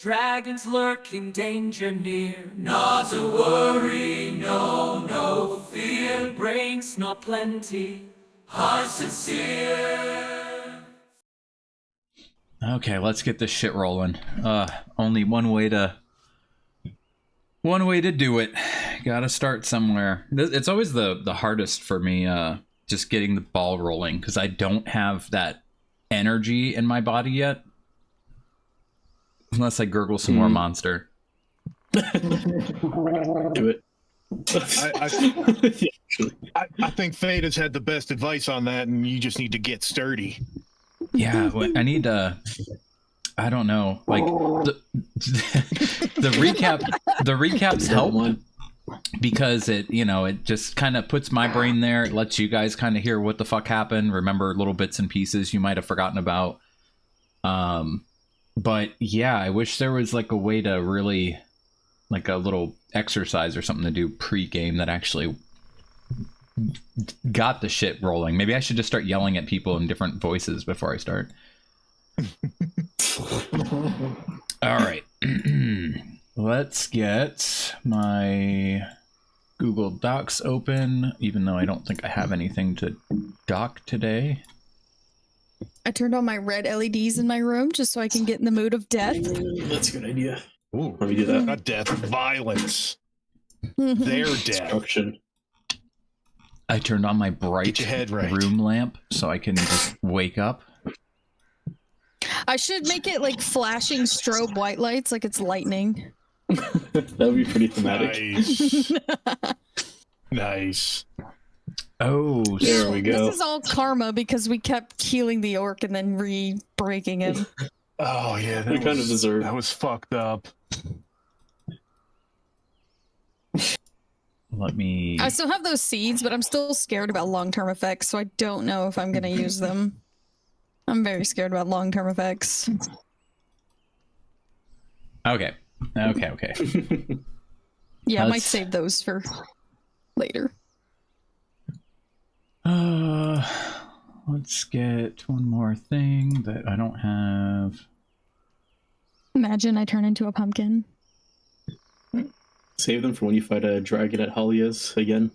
Dragons lurking, danger near. Not to worry, no fear. Brains not plenty, hearts sincere. Okay, let's get this shit rolling. Only one way to do it. Gotta start somewhere. It's always the hardest for me, just getting the ball rolling, because I don't have that energy in my body yet. Unless I gurgle some more monster. Do it. I think Fayda's had the best advice on that, and you just need to get sturdy. Yeah, I need to. I don't know. Like the recaps help because it just kind of puts my brain there. It lets you guys kind of hear what the fuck happened, remember little bits and pieces you might have forgotten about. But yeah, I wish there was like a way to really, like a little exercise or something to do pre-game that actually got the shit rolling. Maybe I should just start yelling at people in different voices before I start. All right. Let's get my Google Docs open, even though I don't think I have anything to doc today. I turned on my red LEDs in my room just so I can get in the mood of death. That's a good idea. Ooh, Let me do that. not death, violence. Their death. Destruction. I turned on my Get bright your head right. room lamp so I can just wake up. I should make it like flashing strobe white lights, like it's lightning. That would be pretty thematic. Nice. Nice. Oh, There we go. This is all karma because we kept healing the orc and then re-breaking him. Oh yeah, We kind of deserve. that was fucked up. let me... I still have those seeds, but I'm still scared about long-term effects, so I don't know if I'm going to use them. I'm very scared about long-term effects. Okay. Yeah, I might Let's- save those for later. Let's get one more thing that I don't have. Imagine I turn into a pumpkin. Save them for when you fight a dragon at Halia's again.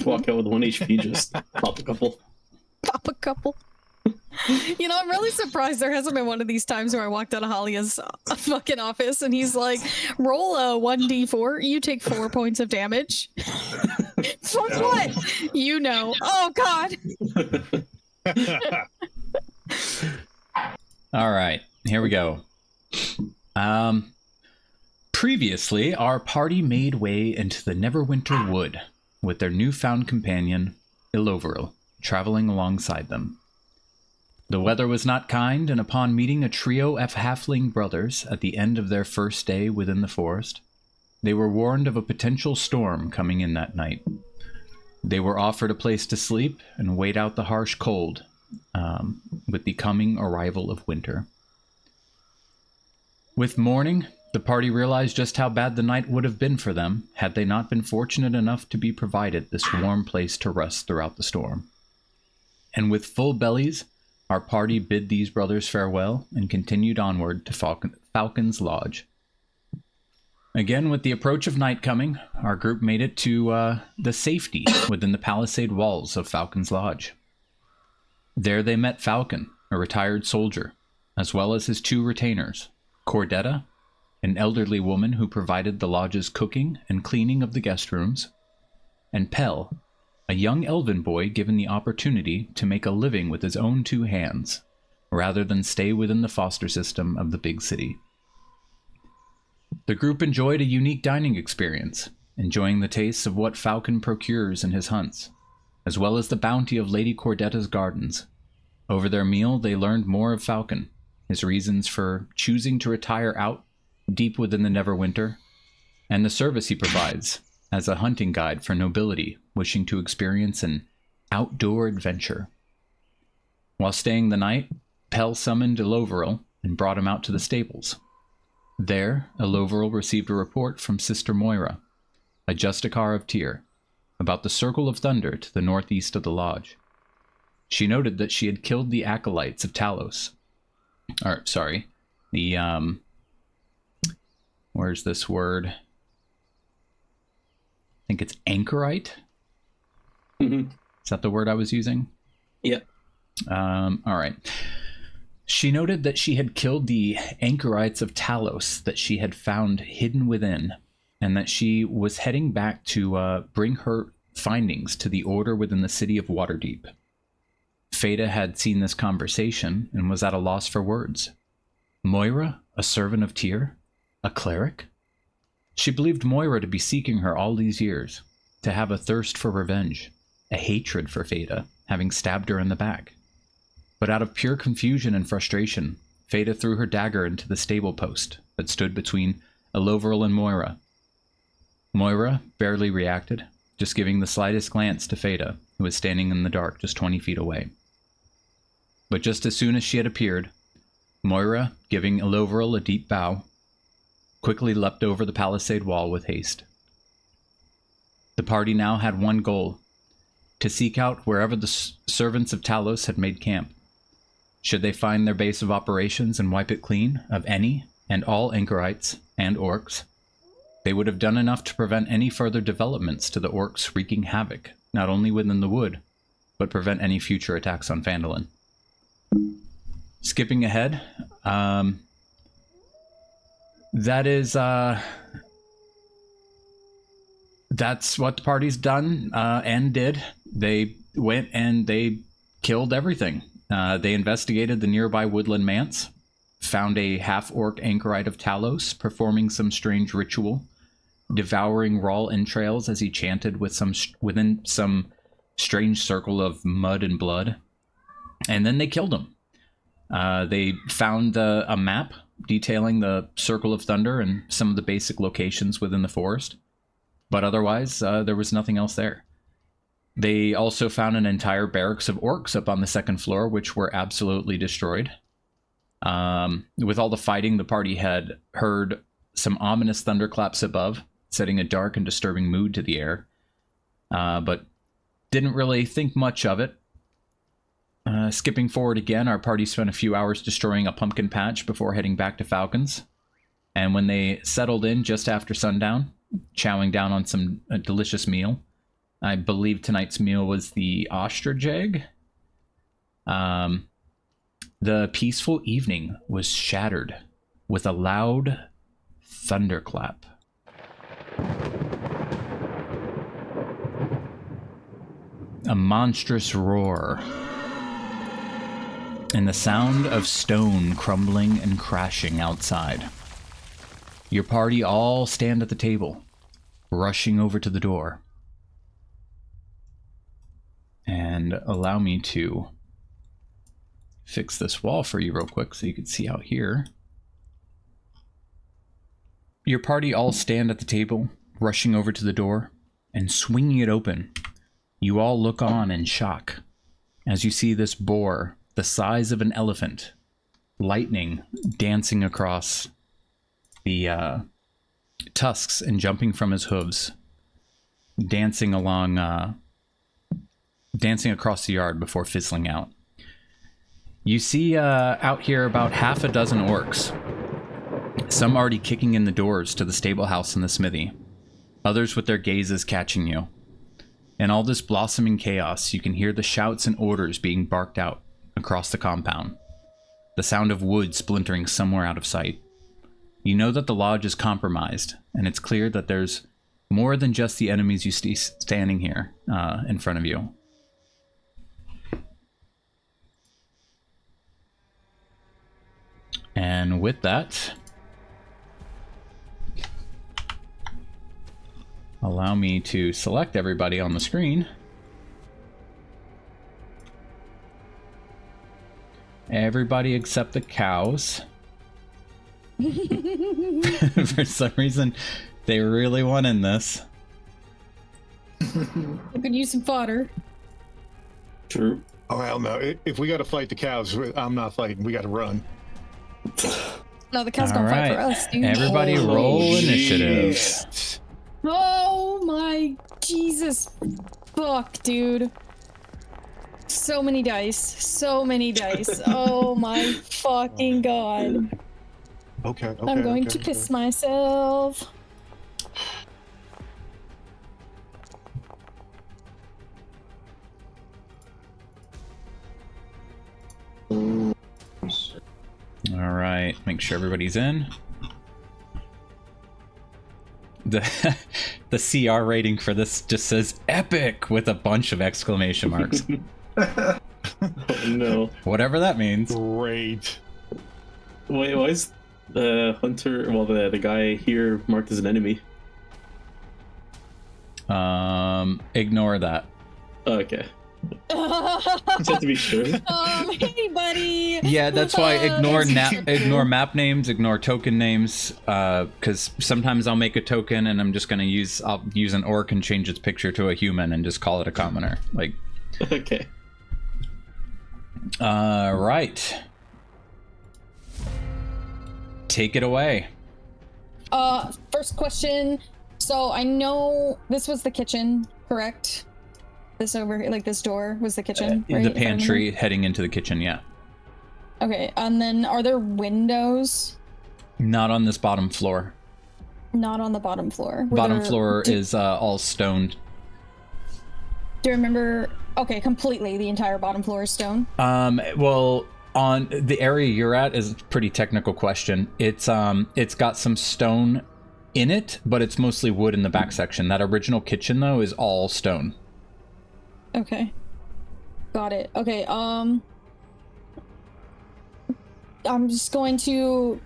Walk out with 1 HP, just pop a couple. Pop a couple. You know, I'm really surprised there hasn't been one of these times where I walked out of Halia's fucking office and he's like, roll a 1d4, you take 4 points of damage. For what? You know. Oh, God. All right, here we go. Previously, our party made way into the Neverwinter Wood with their newfound companion, Iloveril, traveling alongside them. The weather was not kind, and upon meeting a trio of halfling brothers at the end of their first day within the forest, they were warned of a potential storm coming in that night. They were offered a place to sleep and wait out the harsh cold with the coming arrival of winter. With morning, the party realized just how bad the night would have been for them had they not been fortunate enough to be provided this warm place to rest throughout the storm. And with full bellies, our party bid these brothers farewell and continued onward to Falcon's Lodge. Again, with the approach of night coming, our group made it to the safety within the palisade walls of Falcon's Lodge. There they met Falcon, a retired soldier, as well as his 2 retainers, Cordetta, an elderly woman who provided the lodge's cooking and cleaning of the guest rooms, and Pell, a young elven boy given the opportunity to make a living with his own 2 hands, rather than stay within the foster system of the big city. The group enjoyed a unique dining experience, enjoying the tastes of what Falcon procures in his hunts, as well as the bounty of Lady Cordetta's gardens. Over their meal, they learned more of Falcon, his reasons for choosing to retire out deep within the Neverwinter, and the service he provides as a hunting guide for nobility wishing to experience an outdoor adventure. While staying the night, Pell summoned Iloveril and brought him out to the stables. There, Iloveril received a report from Sister Moira, a Justicar of Tyr, about the Circle of Thunder to the northeast of the lodge. She noted that she had killed the acolytes of The where's this word? I think it's anchorite. Mm-hmm. Is that the word I was using? Yeah. All right. She noted that she had killed the anchorites of Talos that she had found hidden within, and that she was heading back to bring her findings to the order within the city of Waterdeep. Fayda had seen this conversation and was at a loss for words. Moira, a servant of Tyr? A cleric? She believed Moira to be seeking her all these years, to have a thirst for revenge, a hatred for Fayda, having stabbed her in the back. But out of pure confusion and frustration, Fayda threw her dagger into the stable post that stood between Eloveril and Moira. Moira barely reacted, just giving the slightest glance to Fayda, who was standing in the dark just 20 feet away. But just as soon as she had appeared, Moira, giving Eloveril a deep bow, quickly leapt over the palisade wall with haste. The party now had one goal: to seek out wherever the servants of Talos had made camp. Should they find their base of operations and wipe it clean of any and all anchorites and orcs, they would have done enough to prevent any further developments to the orcs wreaking havoc, not only within the wood, but prevent any future attacks on Phandalin. Skipping ahead, that's what the party's done and did. They went and they killed everything. They investigated the nearby Woodland Manse, found a half-orc anchorite of Talos performing some strange ritual, devouring raw entrails as he chanted within some strange circle of mud and blood, and then they killed him. They found a map detailing the Circle of Thunder and some of the basic locations within the forest, but otherwise there was nothing else there. They also found an entire barracks of orcs up on the second floor, which were absolutely destroyed. With all the fighting, the party had heard some ominous thunderclaps above, setting a dark and disturbing mood to the air, but didn't really think much of it. Skipping forward again, our party spent a few hours destroying a pumpkin patch before heading back to Falcon's, and when they settled in just after sundown, chowing down on some delicious meal. I believe tonight's meal was the ostrich egg. The peaceful evening was shattered with a loud thunderclap. A monstrous roar, and the sound of stone crumbling and crashing outside. Your party all stand at the table, rushing over to the door. And allow me to fix this wall for you real quick so you can see out here. Your party all stand at the table, rushing over to the door and swinging it open. You all look on in shock as you see this boar, the size of an elephant, lightning dancing across the tusks and jumping from his hooves, dancing across the yard before fizzling out. You see out here about half a dozen orcs, some already kicking in the doors to the stable house and the smithy, others with their gazes catching you. In all this blossoming chaos, you can hear the shouts and orders being barked out across the compound, the sound of wood splintering somewhere out of sight. You know that the lodge is compromised, and it's clear that there's more than just the enemies you see standing here in front of you. And with that, allow me to select everybody on the screen. Everybody except the cows. For some reason, they really want in this. I could use some fodder. True. Oh, hell no. If we got to fight the cows, I'm not fighting. We got to run. No, the cows All gonna fight right. for us, dude. Everybody roll initiative. Shit. Oh my Jesus. Fuck, dude. So many dice. So many dice. Oh my fucking god. Okay. I'm going to piss myself. All right, make sure everybody's in. The the CR rating for this just says epic with a bunch of exclamation marks. Oh, no. Whatever that means. Great. Wait, why is the hunter, well, the guy here marked as an enemy? Ignore that. Okay. Just have to be sure. Hey, buddy. Yeah, that's why ignore map names, ignore token names, because sometimes I'll make a token and I'm just gonna use an orc and change its picture to a human and just call it a commoner. Like, Okay. right. Take it away. First question. So I know this was the kitchen, correct? This over, like this door was the kitchen, right? The pantry heading into the kitchen, yeah. Okay, and then are there windows? Not on this bottom floor. Not on the bottom floor. Bottom floor is all stone. Do you remember? Okay, completely. The entire bottom floor is stone. Well, on the area you're at is a pretty technical question. It's got some stone in it, but it's mostly wood in the back section. That original kitchen though is all stone. Okay. Got it. Okay, I'm just going to,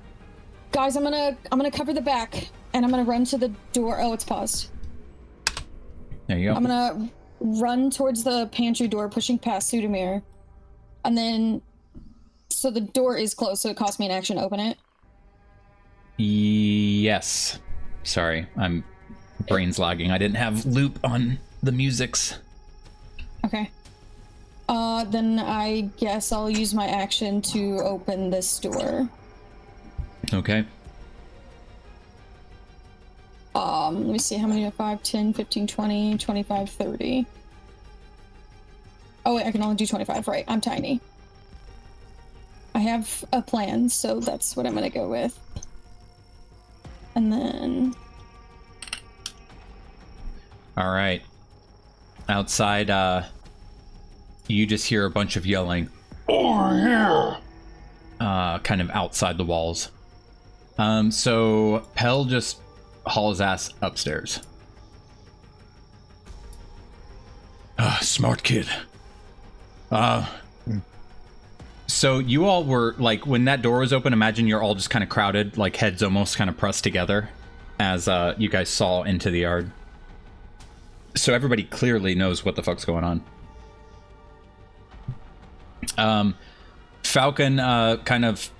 guys, I'm gonna cover the back and I'm gonna run to the door. Oh, it's paused. There you go. I'm gonna run towards the pantry door, pushing past Sudamir. And then, so the door is closed, so it costs me an action to open it. Yes. Sorry, I'm brain's lagging. I didn't have loop on the musics. Okay. Then I guess I'll use my action to open this door. Okay. Let me see, how many? 5, 10, 15, 20, 25, 30. Oh wait, I can only do 25, right? I'm tiny. I have a plan, so that's what I'm gonna go with. And then... All right. Outside, you just hear a bunch of yelling. Oh, yeah! Kind of outside the walls. So Pell just hauls ass upstairs. Smart kid. So you all were, like, when that door was open, imagine you're all just kind of crowded, like heads almost kind of pressed together as you guys saw into the yard. So everybody clearly knows what the fuck's going on. Falcon, kind of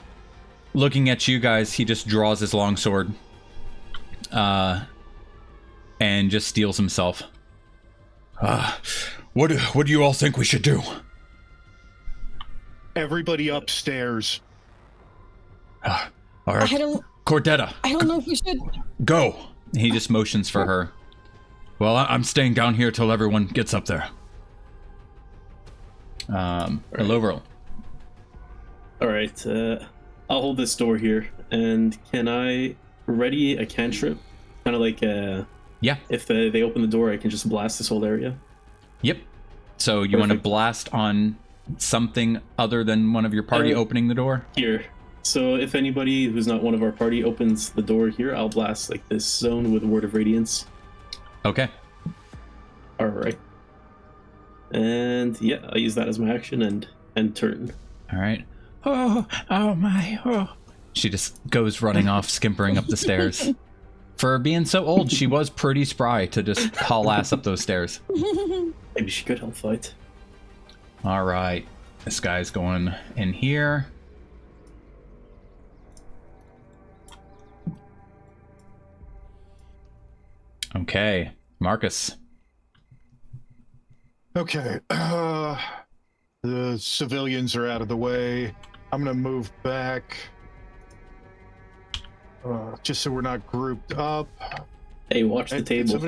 looking at you guys, he just draws his longsword and just steels himself. What do you all think we should do? Everybody upstairs. All right, Cordetta. I don't know if we should... Go. He just motions for her. Well, I'm staying down here till everyone gets up there. Hello, roll. All right, I'll hold this door here, and can I ready a cantrip? Kind of like, yeah. If they open the door, I can just blast this whole area. Yep. So you want to blast on something other than one of your party opening the door? Here. So if anybody who's not one of our party opens the door here, I'll blast like this zone with Word of Radiance. Okay. All right. And yeah, I'll use that as my action and turn. All right. Oh my. Oh. She just goes running off, skimpering up the stairs. For being so old, she was pretty spry to just haul ass up those stairs. Maybe she could help fight. All right. This guy's going in here. Okay. Marcus. Okay. The civilians are out of the way. I'm gonna move back. Just so we're not grouped up. Hey, watch the table.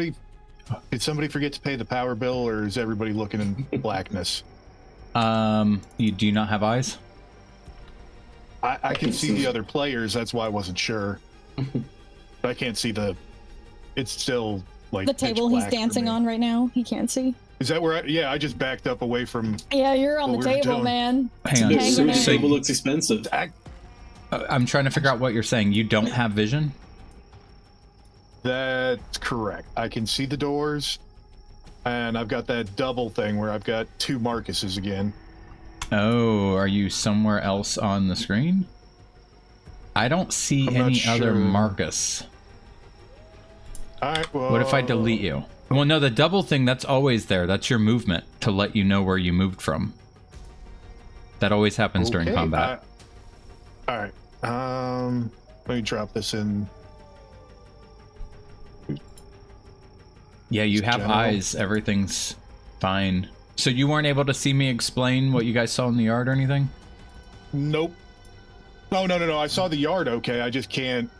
Did somebody forget to pay the power bill, or is everybody looking in blackness? You do not have eyes? I can see the other players. That's why I wasn't sure. I can't see the. It's still like The pitch table he's black for dancing me. on right now, he can't see. Is that where? Yeah, I just backed up away from. Yeah, you're on What the we were table, doing. man. Hang on. Hanging So in the there. table looks expensive. I'm trying to figure out what you're saying. You don't have vision? That's correct. I can see the doors, and I've got that double thing where I've got 2 Marcuses again. Oh, are you somewhere else on the screen? I don't see I'm not any other sure. Marcus. All right. Well, What if I delete you? Well, no, the double thing, that's always there. That's your movement to let you know where you moved from. That always happens during okay, combat. all right. Let me drop this in. Yeah, you have general. eyes. Everything's fine. So you weren't able to see me explain what you guys saw in the yard or anything? Nope. Oh no! I saw the yard. Okay, I just can't.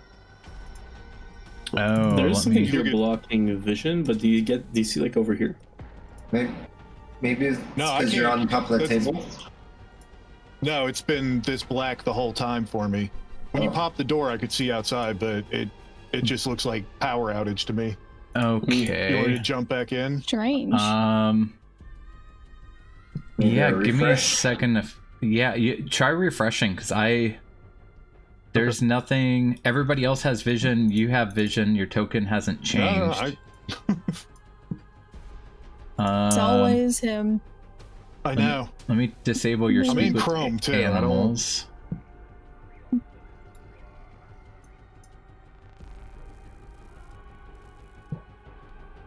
Oh, There's let something me... here blocking vision, but do you see like over here? Maybe it's No, I because you're can't- on top of the that's- table. No, it's been this black the whole time for me. When you Oh. pop the door, I could see outside, but it just looks like power outage to me. You want me to Okay. jump back in? Strange. Maybe Yeah, a give me a refresh. second. Try refreshing, because there's nothing. Everybody else has vision. You have vision. Your token hasn't changed. It's always him. I know. Let me disable your I'm speak in with Chrome, too. I don't- animals.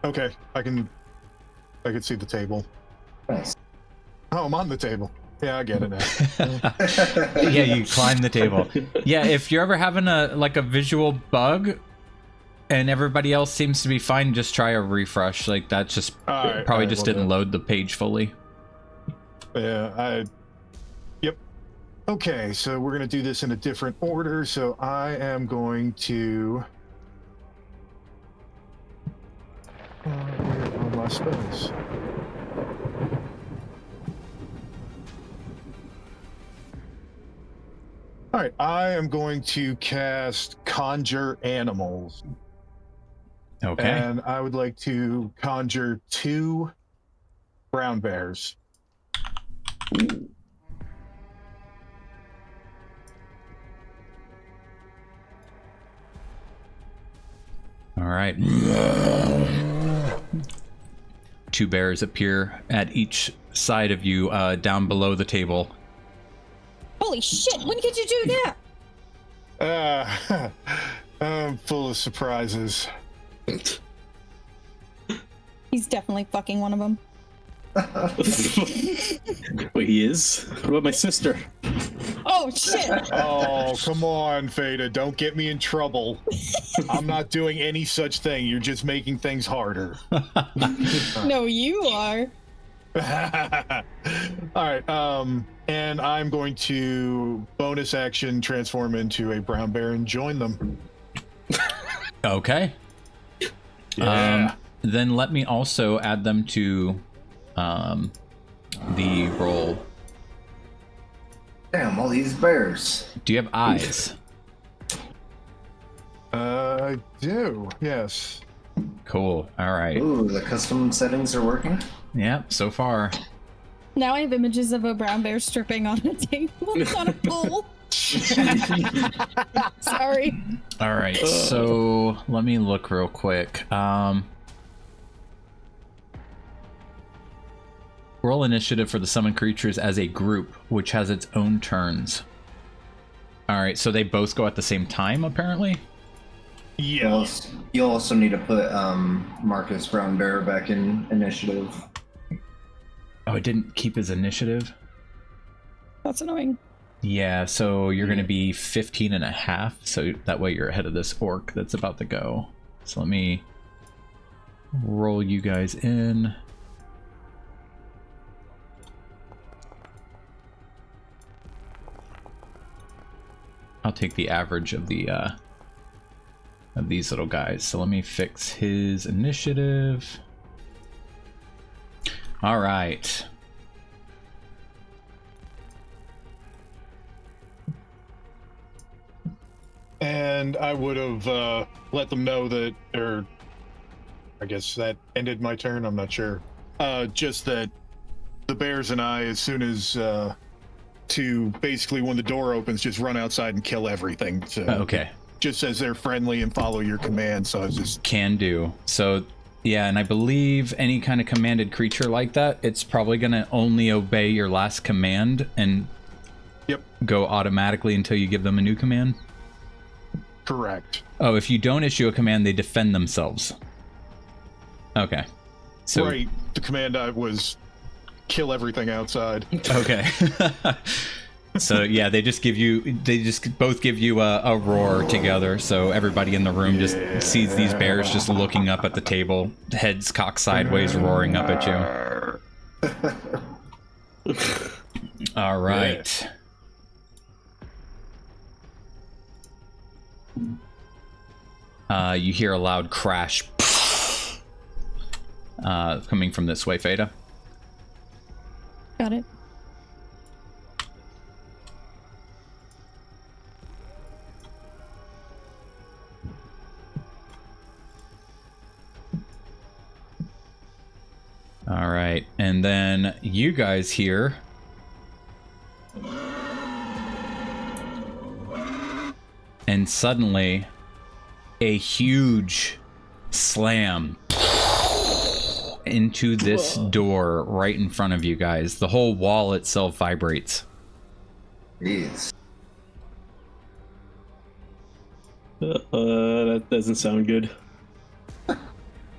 Okay, I can see the table. Nice. Oh, I'm on the table. Yeah, I get it now. Yeah, you climb the table. Yeah, if you're ever having a visual bug and everybody else seems to be fine, just try a refresh. Like that just Alright, probably alright, just will didn't do. load the page fully. Yeah, Yep. Okay, so we're gonna do this in a different order. So I am going to. Where are my spells? All right, I am going to cast Conjure Animals, Okay. and I would like to conjure 2 brown bears. All right. 2 bears appear at each side of you, down below the table. Holy shit, when could you do that? I'm full of surprises. He's definitely fucking one of them. Wait, he is? What about my sister? Oh shit! Oh, come on, Fayda. Don't get me in trouble. I'm not doing any such thing. You're just making things harder. No, you are. All right, and I'm going to bonus action transform into a brown bear and join them. Okay. Yeah. Then let me also add them to the roll. Damn, all these bears. Do you have eyes? I do, yes. Cool. All right. Ooh, the custom settings are working. Yeah, so far. Now I have images of a brown bear stripping on a table on a pool. Sorry. All right. So let me look real quick. Roll initiative for the summoned creatures as a group, which has its own turns. All right. So they both go at the same time, apparently. Yeah. You'll also need to put Marcus Brown Bear back in initiative. Oh, it didn't keep his initiative. That's annoying. Yeah, so you're going to be 15 and a half, so that way you're ahead of this orc that's about to go. So let me roll you guys in. I'll take the average of the of these little guys. So let me fix his initiative. All right. and I would have let them know that, or I guess that ended my turn. I'm not sure. Just that the bears and I, as soon as to basically when the door opens, just run outside and kill everything. So Okay. just as they're friendly and follow your command. So I was just Can do. So, yeah, and I believe any kind of commanded creature like that, it's probably going to only obey your last command and go automatically until you give them a new command. correct. Oh, if you don't issue a command, they defend themselves. Okay. So, Right. The command I was kill everything outside. okay. So yeah, they just both give you a roar together. So everybody in the room just sees these bears just looking up at the table, heads cocked sideways, roaring up at you. All right. You hear a loud crash coming from this way, Fayda. Got it. All right, and then you guys hear and suddenly a huge slam into this door right in front of you guys. The whole wall itself vibrates. Jeez. That doesn't sound good.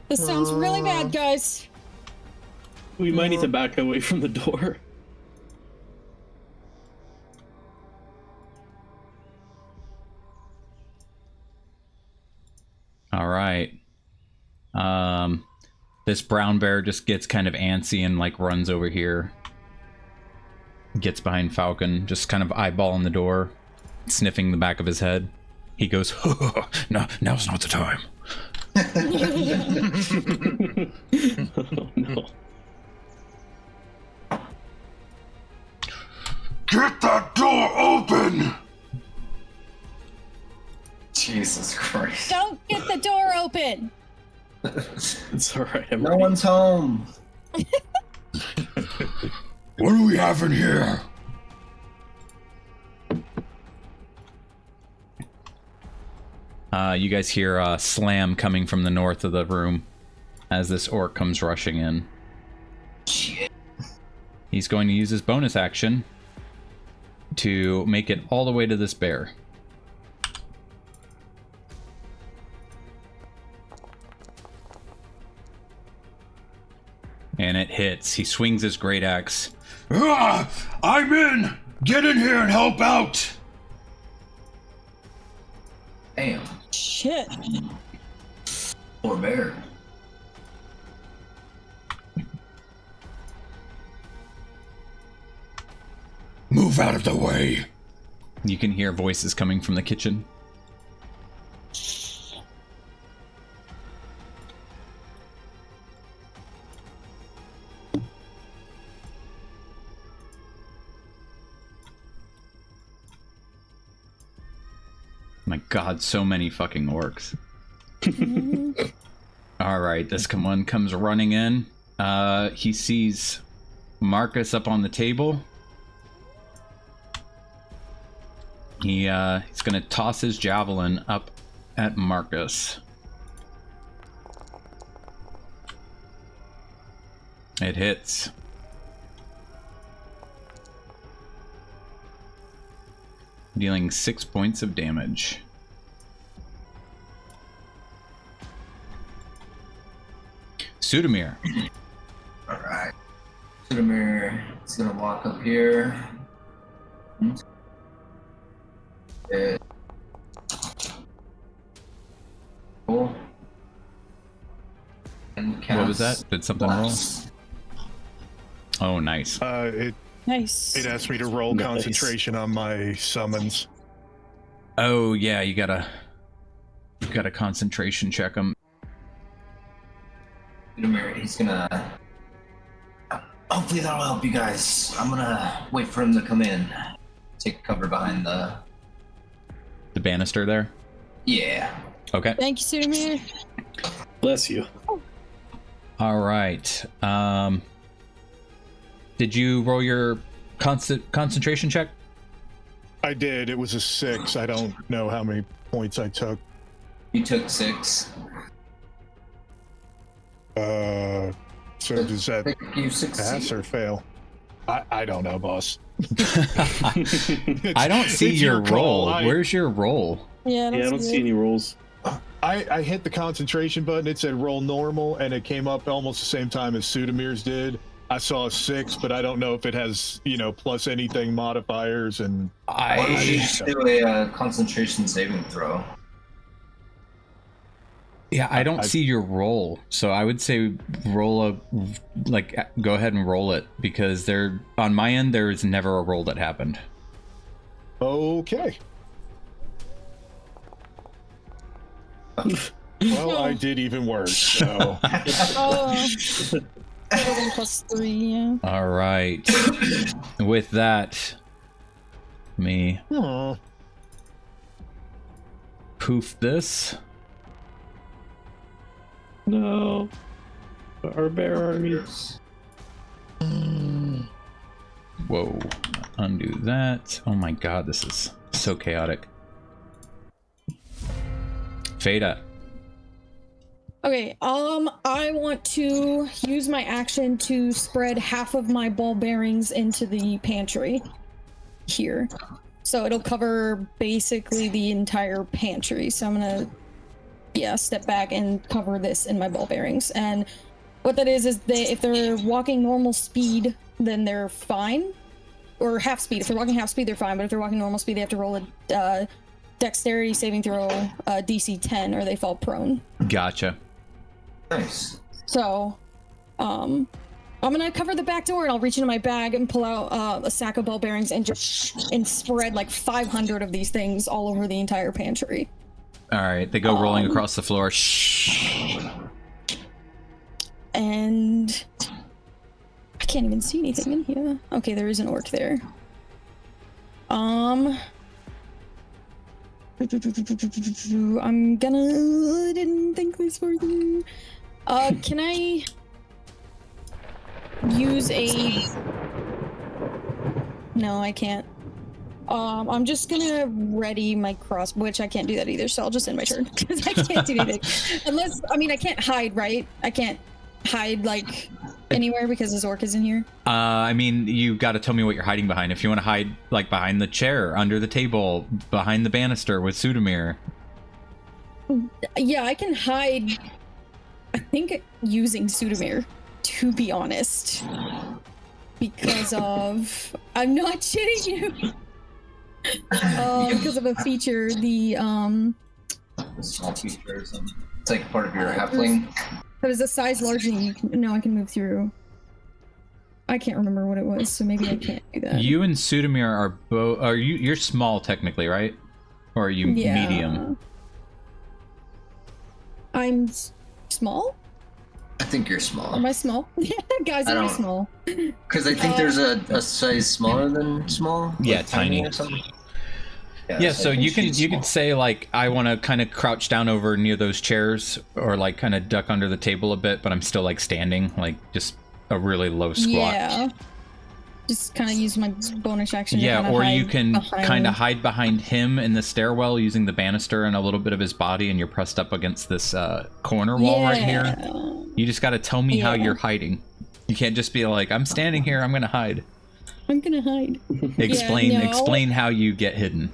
This sounds really bad, guys. We might need to back away from the door. All right. This brown bear just gets kind of antsy and like runs over here. Gets behind Falcon, just kind of eyeballing the door, sniffing the back of his head. He goes, "No, now's not the time." Oh no. Get that door open! Jesus Christ. Don't get the door open. It's alright, I'm No ready. one's home. What do we have in here? You guys hear a slam coming from the north of the room as this orc comes rushing in. Shit. He's going to use his bonus action to make it all the way to this bear. And it hits. He swings his great axe. Ah, I'm in! Get in here and help out! Damn. Shit. Poor bear. Move out of the way! You can hear voices coming from the kitchen. My god, so many fucking orcs. Alright, this one comes running in. He sees Marcus up on the table. He's gonna toss his javelin up at Marcus. It hits. Dealing 6 points of damage. Sudamir. Alright. Sudamir is gonna walk up here. Cool. And What was that? cast Did something roll? blast. Oh, nice. It Nice. asked me to roll Nice. concentration on my summons. Oh, yeah, you gotta concentration check him. Sudamir, he's gonna. Hopefully that'll help you guys. I'm gonna wait for him to come in. Take cover behind the. The banister there. Yeah. Okay. Thank you, Sudamir. Bless you. All right. Did you roll your concentration check? I did. It was a 6. I don't know how many points I took. You took 6. So does that You pass succeed. or fail? I don't know, boss. I don't see It's your call. roll. Where's your roll? Yeah, Yeah, I don't see any rolls. I hit the concentration button. It said roll normal, and it came up almost the same time as Sudamir's did. I saw a 6, but I don't know if it has, plus anything modifiers. And Why don't you just do a concentration saving throw? Yeah, I don't see your roll, so I would say go ahead and roll it, because on my end there is never a roll that happened. Okay. Well, I did even worse. So Oh. +3, yeah. All right. With that, let me Aw. poof this. No. Our bear army. Whoa. Undo that. Oh my god, this is so chaotic. Fayda. Okay, I want to use my action to spread half of my ball bearings into the pantry here. So it'll cover basically the entire pantry. So I'm gonna, step back and cover this in my ball bearings. And what that is if they're walking normal speed, then they're fine. Or half speed. If they're walking half speed, they're fine. But if they're walking normal speed, they have to roll a dexterity saving throw, DC 10, or they fall prone. Gotcha. Nice. So, I'm gonna cover the back door, and I'll reach into my bag and pull out a sack of ball bearings and just spread like 500 of these things all over the entire pantry. All right, they go rolling across the floor. Shh. And I can't even see anything in here. Okay, there is an orc there. I'm gonna. I didn't think this through. Can I use a? No, I can't. I'm just gonna ready my cross, which I can't do that either. So I'll just end my turn because I can't do anything. Unless, I can't hide, right? I can't hide like anywhere because this orc is in here. You got to tell me what you're hiding behind. If you want to hide like behind the chair, under the table, behind the banister with Sudamir. Yeah, I can hide. I think using Sudamir, to be honest, because of I'm not shitting you. Because of a feature, the small feature or something. It's like part of your halfling. That is a size larger than you can. No, I can move through. I can't remember what it was, so maybe I can't do that. You and Sudamir are both. Are you? You're small technically, right? Or are you medium? I'm small. I think you're small. Am I small? Yeah, guys, am I small? Because I think there's a size smaller than small. Yeah, like tiny. or something. Yeah, so you could say like I want to kind of crouch down over near those chairs, or like kind of duck under the table a bit, but I'm still like standing, like just a really low squat. Yeah. Just kind of use my bonus action. Yeah, to or you can behind... kind of hide behind him in the stairwell using the banister and a little bit of his body, and you're pressed up against this corner wall right here. You just got to tell me how you're hiding. You can't just be like, I'm standing here, I'm gonna hide. I'm gonna hide. Explain how you get hidden.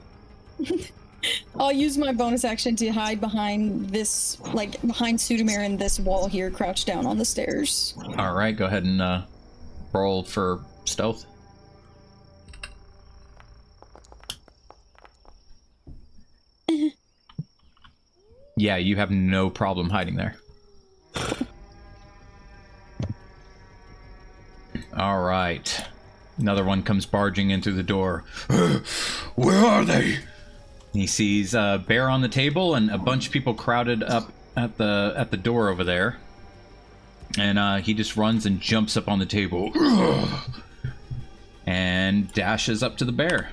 I'll use my bonus action to hide behind this, like behind Sudamir and this wall here, crouch down on the stairs. All right, go ahead and roll for stealth. Yeah, you have no problem hiding there. All right. Another one comes barging in through the door. Where are they? He sees a bear on the table and a bunch of people crowded up at the door over there. And he just runs and jumps up on the table and dashes up to the bear.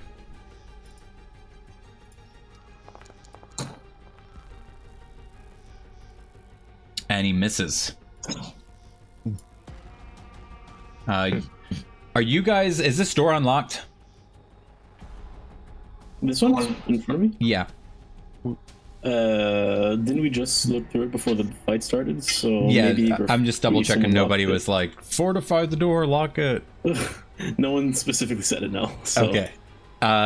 And he misses. Are you guys... Is this door unlocked? This one's in front of me? Yeah. Didn't we just look through it before the fight started? So Yeah, maybe I'm just double checking. someone Nobody locked was like, fortify the door, lock it. No one specifically said it, no. So. Okay.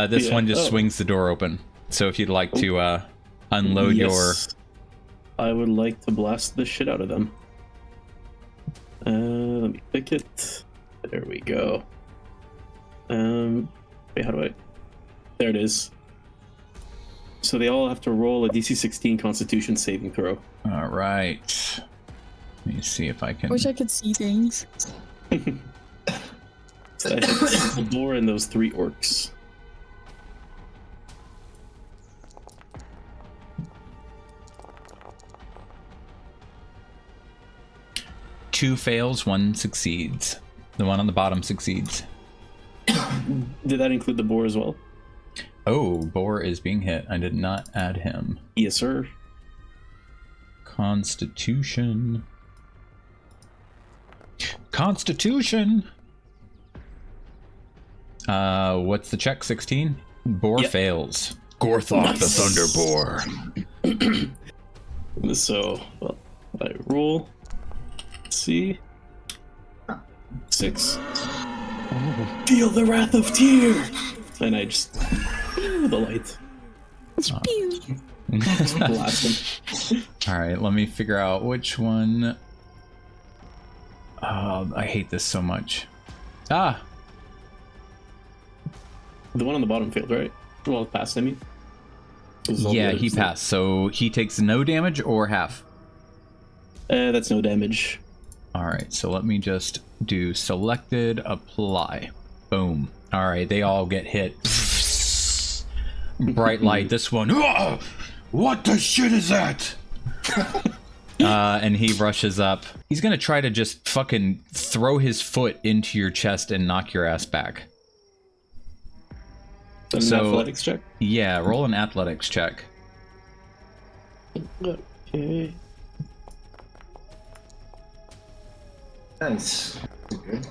This Yeah. one just Oh. swings the door open. So if you'd like to unload your... Yes. I would like to blast the shit out of them. Let me pick it. There we go. Wait, how do I... There it is. So they all have to roll a DC 16 Constitution saving throw. All right. Let me see if I can... Wish I could see things. So I hit the door and those 3 orcs. Two fails, one succeeds. The one on the bottom succeeds. Did that include the boar as well? Oh, Boar is being hit. I did not add him. Yes, sir. Constitution. Constitution! What's the check? 16? Boar Yep. fails. Gorthok the Thunder Boar. So, well, I roll. Let's see. 6. Feel the wrath of Tyr! And I just... the light. Pew. Just blast him. Alright, let me figure out which one... Oh, I hate this so much. Ah! The one on the bottom failed, right? Well, passed, I mean. Yeah, he passed. So he takes no damage or half? That's no damage. Alright, so let me just do selected, apply. Boom. Alright, they all get hit. Bright light, this one. Ugh! What the shit is that? And he rushes up. He's gonna try to just fucking throw his foot into your chest and knock your ass back. An So- athletics check. Yeah, roll an athletics check. Okay. Nice. Good.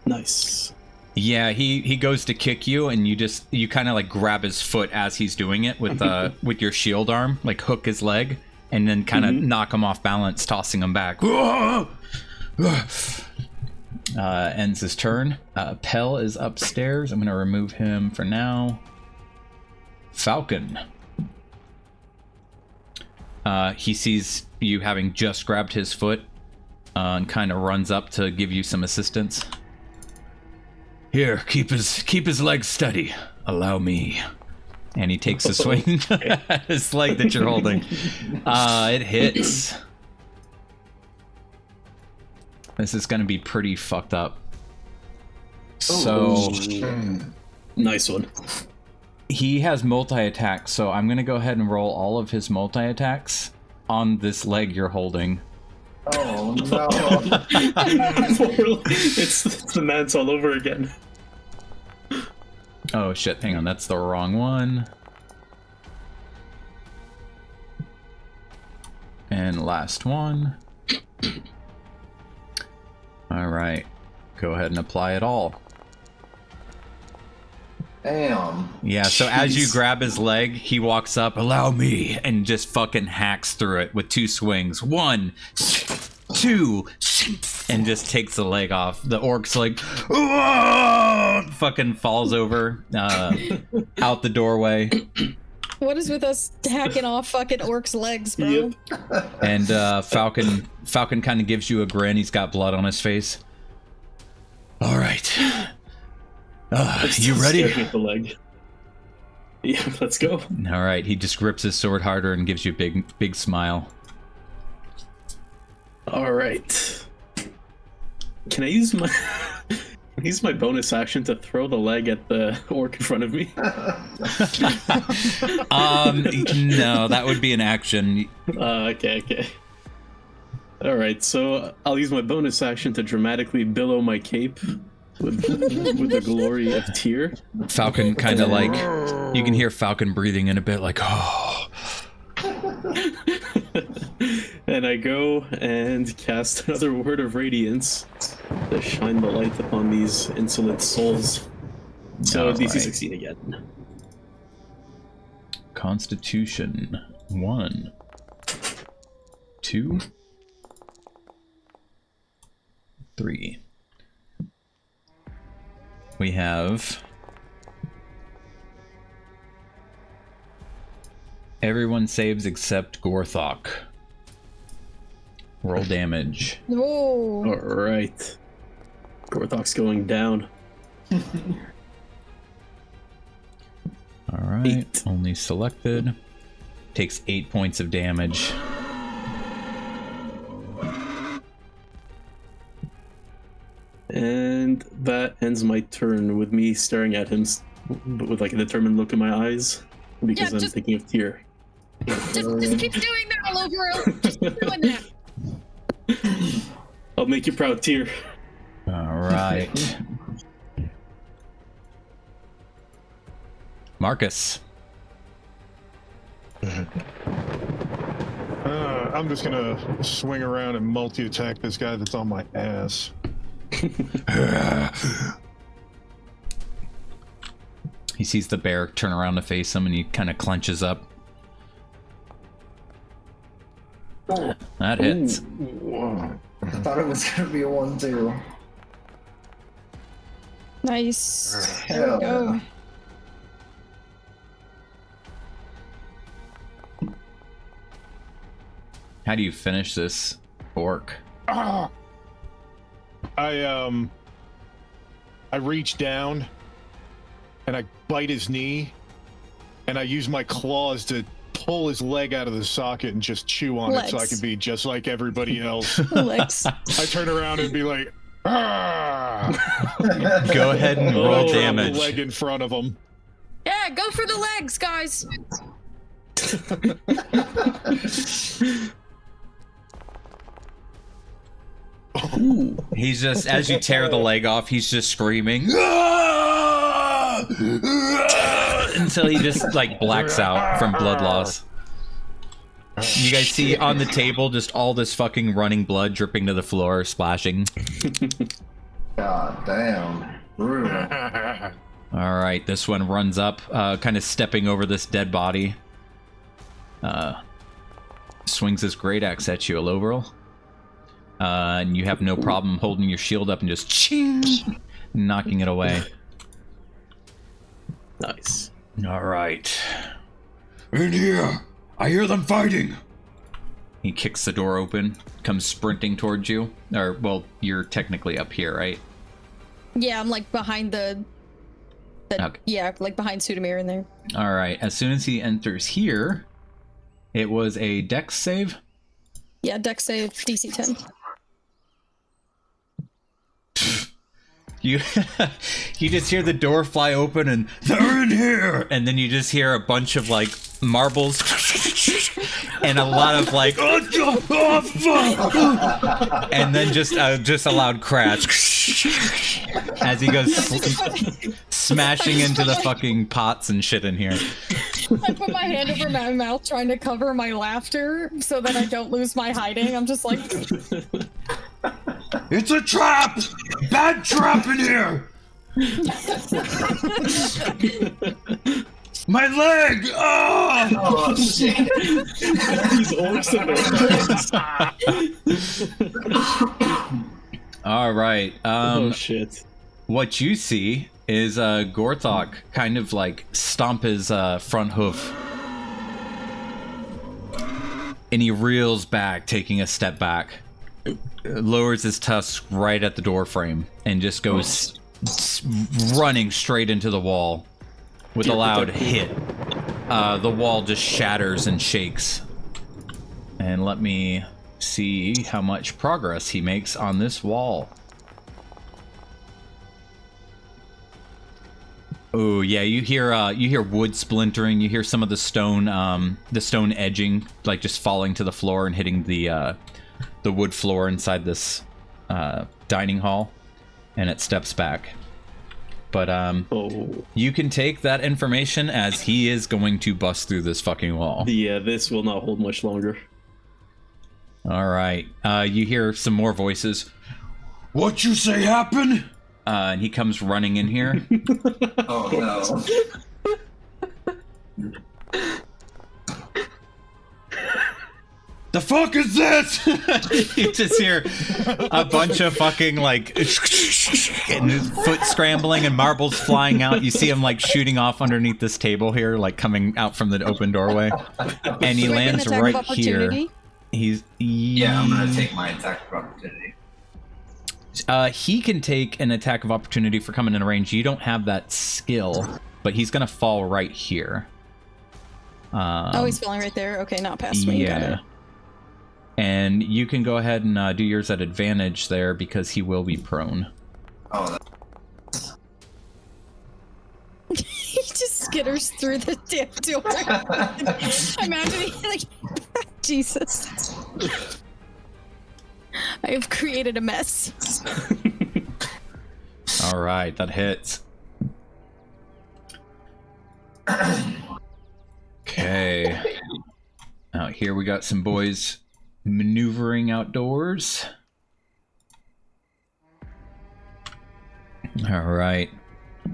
Nice. Yeah, he goes to kick you, and you kind of like grab his foot as he's doing it with with your shield arm, like hook his leg, and then kind of knock him off balance, tossing him back. Ends his turn. Pell is upstairs. I'm gonna remove him for now. Falcon. He sees you having just grabbed his foot, and kind of runs up to give you some assistance. Here, keep his legs steady. Allow me. And he takes a swing at his leg that you're holding. It hits. This is gonna be pretty fucked up. So Nice one. he has multi-attack, so I'm gonna go ahead and roll all of his multi-attacks on this leg you're holding. Oh no. it's the Manse all over again. Oh shit, hang on, that's the wrong one. And last one. Alright, go ahead and apply it all. Damn. Yeah, so as you Jeez. grab his leg, he walks up, allow me, and just fucking hacks through it with 2 swings. 1, 2, and just takes the leg off. The orc's like, "Whoa!" Fucking falls over out the doorway. What is with us hacking off fucking orcs' legs, bro? Yep. And Falcon kind of gives you a grin. He's got blood on his face. All right. You ready? Staring at the leg. Yeah, let's go. All right. He just grips his sword harder and gives you a big smile. All right. Can I use my bonus action to throw the leg at the orc in front of me? No, that would be an action. Okay. All right, so I'll use my bonus action to dramatically billow my cape with the glory of Tyr. Falcon kind of like, you can hear Falcon breathing in a bit like, oh. And I go and cast another Word of Radiance to shine the light upon these insolent souls. So All DC right. 16 again. Constitution 1, 2, 3. We have everyone saves except Gorthok. Roll damage. Whoa. Alright. Gorthok's going down. All right, 8. only selected. Takes 8 points of damage. And that ends my turn with me staring at him with like a determined look in my eyes because Yeah, I'm just- thinking of Tyr. Just keep doing that, all over. Just keep doing that. I'll make you proud, Tyr. All right. Marcus. I'm just gonna swing around and multi-attack this guy that's on my ass. He sees the bear turn around to face him and he kind of clenches up. That hits. I thought it was gonna be a 1-2. Nice. There we Hell go. yeah. How do you finish this orc? I reach down and I bite his knee and I use my claws to pull his leg out of the socket and just chew on it so I Legs. can be just like everybody else. Legs. I turn around and be like, ah! Go ahead and roll Oh, The damage. leg in front of him. Yeah, go for the legs, guys. He's just, as you tear the leg off, he's just screaming "Ah! Ah!" until he just like blacks out from blood loss. You guys see on the table just all this fucking running blood dripping to the floor, splashing. God damn. Brutal. All right, this one runs up, kind of stepping over this dead body. Swings his great axe at you, Aloverl. And you have no problem holding your shield up and just ching, knocking it away. Nice. All right. In here! I hear them fighting! He kicks the door open, comes sprinting towards you. Or, well, you're technically up here, right? Yeah, I'm like behind the Okay. yeah, like behind Sudamir in there. All right. As soon as he enters here, it was a dex save. Yeah, dex save DC 10. You you just hear the door fly open and They're in here! and then you just hear a bunch of like marbles and a lot of like Oh, fuck! and then just a loud crash as he goes smashing into the fucking pots and shit in here. I put my hand over my mouth trying to cover my laughter so that I don't lose my hiding. I'm just like, It's a trap! Bad trap in here! My leg! Oh! Oh shit. These orcs in there. All right. Oh shit. What you see is Gorthok kind of like stomp his front hoof. And he reels back, taking a step back. Lowers his tusk right at the door frame and just goes running straight into the wall with a loud hit. The wall just shatters and shakes. And let me see how much progress he makes on this wall. Oh yeah, you hear wood splintering. You hear some of the stone edging, like just falling to the floor and hitting the wood floor inside this dining hall, and it steps back. But Oh. you can take that information as he is going to bust through this fucking wall. Yeah, this will not hold much longer. All right. You hear some more voices. What you say happened? And he comes running in here. Oh no. The fuck is this? You just hear a bunch of fucking like and his foot scrambling and marbles flying out. You see him like shooting off underneath this table here, like coming out from the open doorway. And he Do I get an lands attack of right here. opportunity? Yeah, I'm gonna take my attack of opportunity. He can take an attack of opportunity for coming in range. You don't have that skill, but he's gonna fall right here. Oh, he's falling right there. Okay, not past me. Got Yeah. it. And you can go ahead and do yours at advantage there because he will be prone. Oh, He just skitters through the damn door. Imagine he like, Jesus. I have created a mess. All right, that hits. Okay. Out here we got some boys maneuvering outdoors. All right.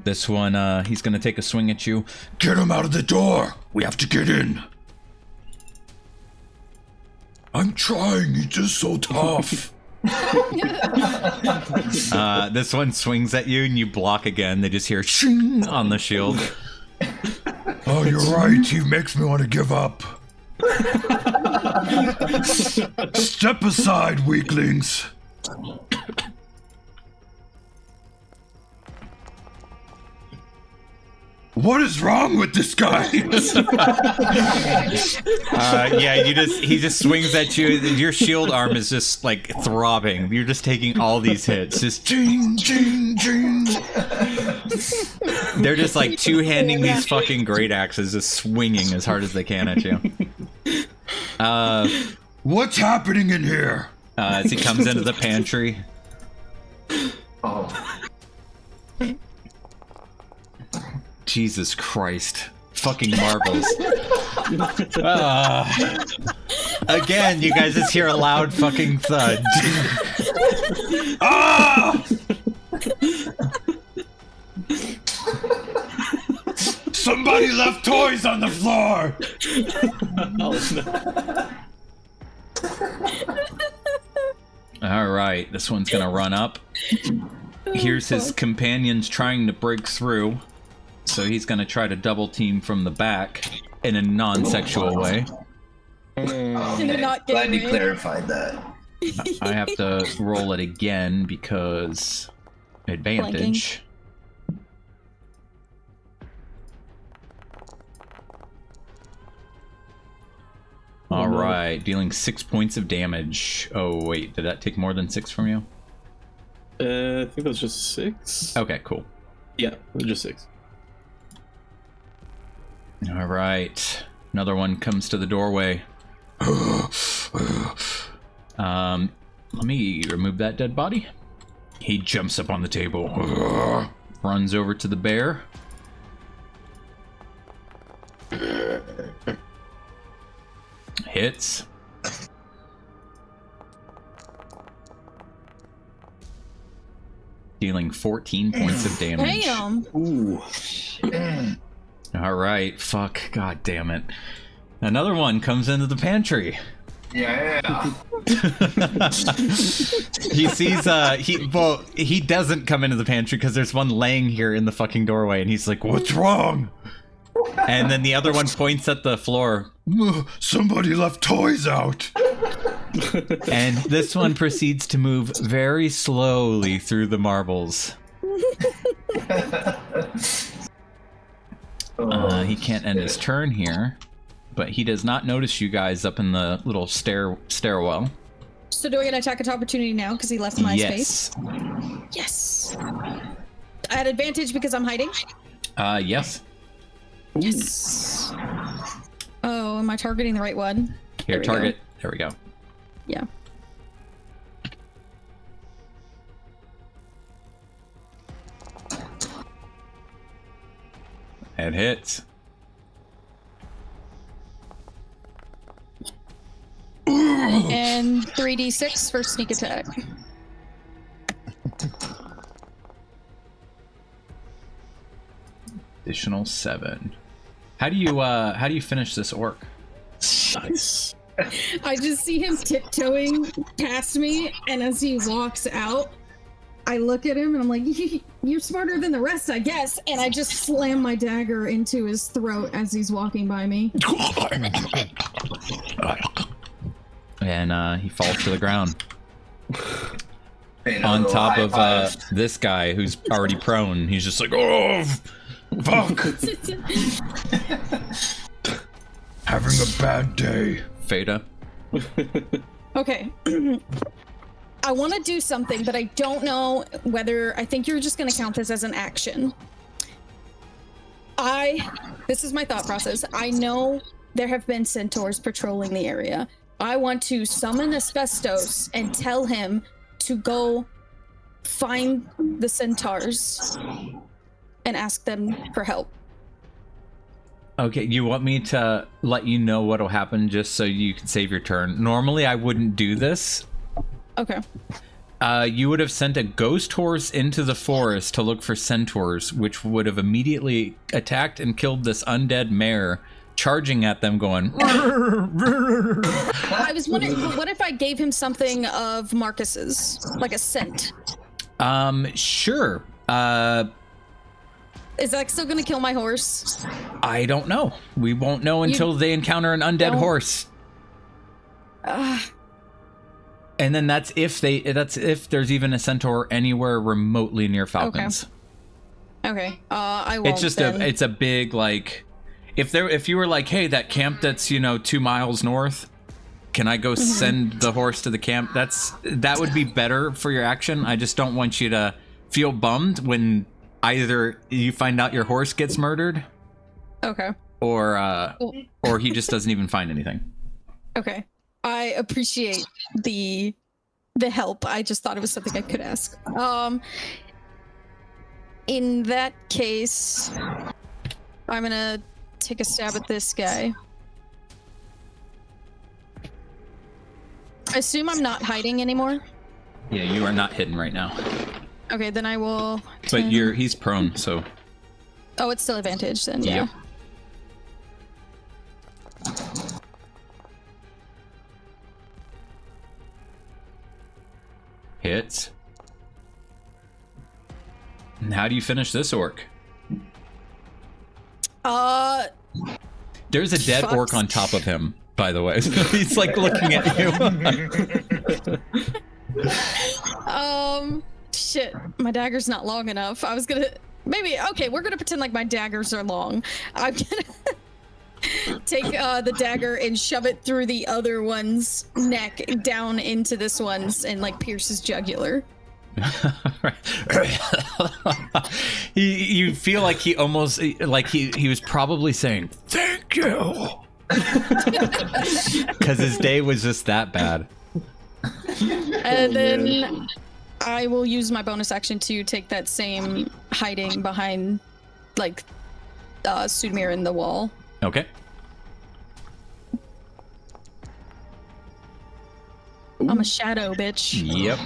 This one, he's gonna take a swing at you. Get him out of the door. We have to get in. I'm trying. He's just so tough. This one swings at you and you block again. They just hear shing on the shield. Oh, you're right. He makes me want to give up. Step aside, weaklings. What is wrong with this guy? Yeah, he just swings at you. Your shield arm is just like throbbing. You're just taking all these hits. Just Ching, ching, ching. they're just like two-handing these fucking great axes, just swinging as hard as they can at you. What's happening in here? As he comes into the pantry. oh. Jesus Christ. Fucking marbles. Again, you guys just hear a loud fucking thud. Ah! Somebody left toys on the floor. All right, this one's gonna run up. Here's his companions trying to break through. So he's gonna try to double team from the back in a non-sexual way. Okay. not Glad getting you it. clarified that. I have to roll it again because advantage. All right, dealing 6 points of damage. Oh wait, did that take more than 6 from you? I think that was just 6. Okay, cool. Yeah, just 6. All right, another one comes to the doorway. Let me remove that dead body. He jumps up on the table, runs over to the bear. Hits. Dealing 14 points of damage. Damn. Ooh. All right, fuck, god damn it. Another one comes into the pantry. Yeah. He sees he doesn't come into the pantry because there's one laying here in the fucking doorway and he's like, what's wrong? And then the other one points at the floor. Somebody left toys out. And this one proceeds to move very slowly through the marbles. He can't end his turn here, but he does not notice you guys up in the little stairwell. So do I get an attack of opportunity now because he left my Yes. space? Yes. I had advantage because I'm hiding? Yes. Yes. Oh, am I targeting the right one? Here, There we target. There we go. Yeah. It hits. And 3d6 for sneak attack. Additional 7. How do you finish this orc? Nice. I just see him tiptoeing past me, and as he walks out, I look at him and I'm like, "You're smarter than the rest, I guess." And I just slam my dagger into his throat as he's walking by me. And he falls to the ground. Paying a On little top high of five. this guy who's already prone. He's just like, oh, fuck. Having a bad day. Fayda. Okay. I want to do something, but I don't know whether... I think you're just going to count this as an action. This is my thought process. I know there have been centaurs patrolling the area. I want to summon Asbestos and tell him to go find the centaurs and ask them for help. Okay, you want me to let you know what'll happen just so you can save your turn. Normally, I wouldn't do this. Okay. You would have sent a ghost horse into the forest to look for centaurs, which would have immediately attacked and killed this undead mare, charging at them going... I was wondering, what if I gave him something of Marcus's? Like a scent? Sure. Is that still gonna kill my horse? I don't know. We won't know until they encounter an undead don't- horse. And then that's if there's even a centaur anywhere remotely near Falcons. Okay. I won't. It's just then. it's a big, like, if you were like, hey, that camp that's 2 miles north, can I go send the horse to the camp? That would be better for your action. I just don't want you to feel bummed when either you find out your horse gets murdered, Okay. or he just doesn't even find anything. Okay. I appreciate the help. I just thought it was something I could ask. In that case, I'm gonna take a stab at this guy. I assume I'm not hiding anymore. Yeah, you are not hidden right now, Okay, then I will. but 10. he's prone, so Oh, it's still advantage then. Yeah. Yep. Hits. And how do you finish this orc? There's a dead Fuck. orc on top of him, by the way. He's like looking at Um. Shit. My dagger's not long enough. I was gonna. Maybe. Okay, we're gonna pretend like my daggers are long. I'm gonna take the dagger and shove it through the other one's neck down into this one's and like pierce his jugular. You feel like he almost like he was probably saying thank you because his day was just that bad. And then I will use my bonus action to take that same hiding behind like Sudamir in the wall. Okay. I'm a shadow, bitch. Yep.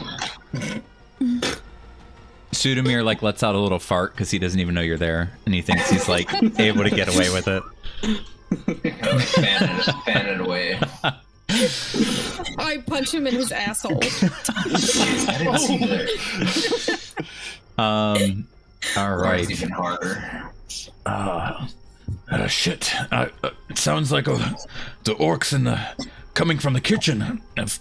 Sudamir like lets out a little fart because he doesn't even know you're there, and he thinks he's like able to get away with it. Fan it away. I punch him in his asshole. I didn't see that. All It's right. even harder. Shit. It sounds like the orcs coming from the kitchen have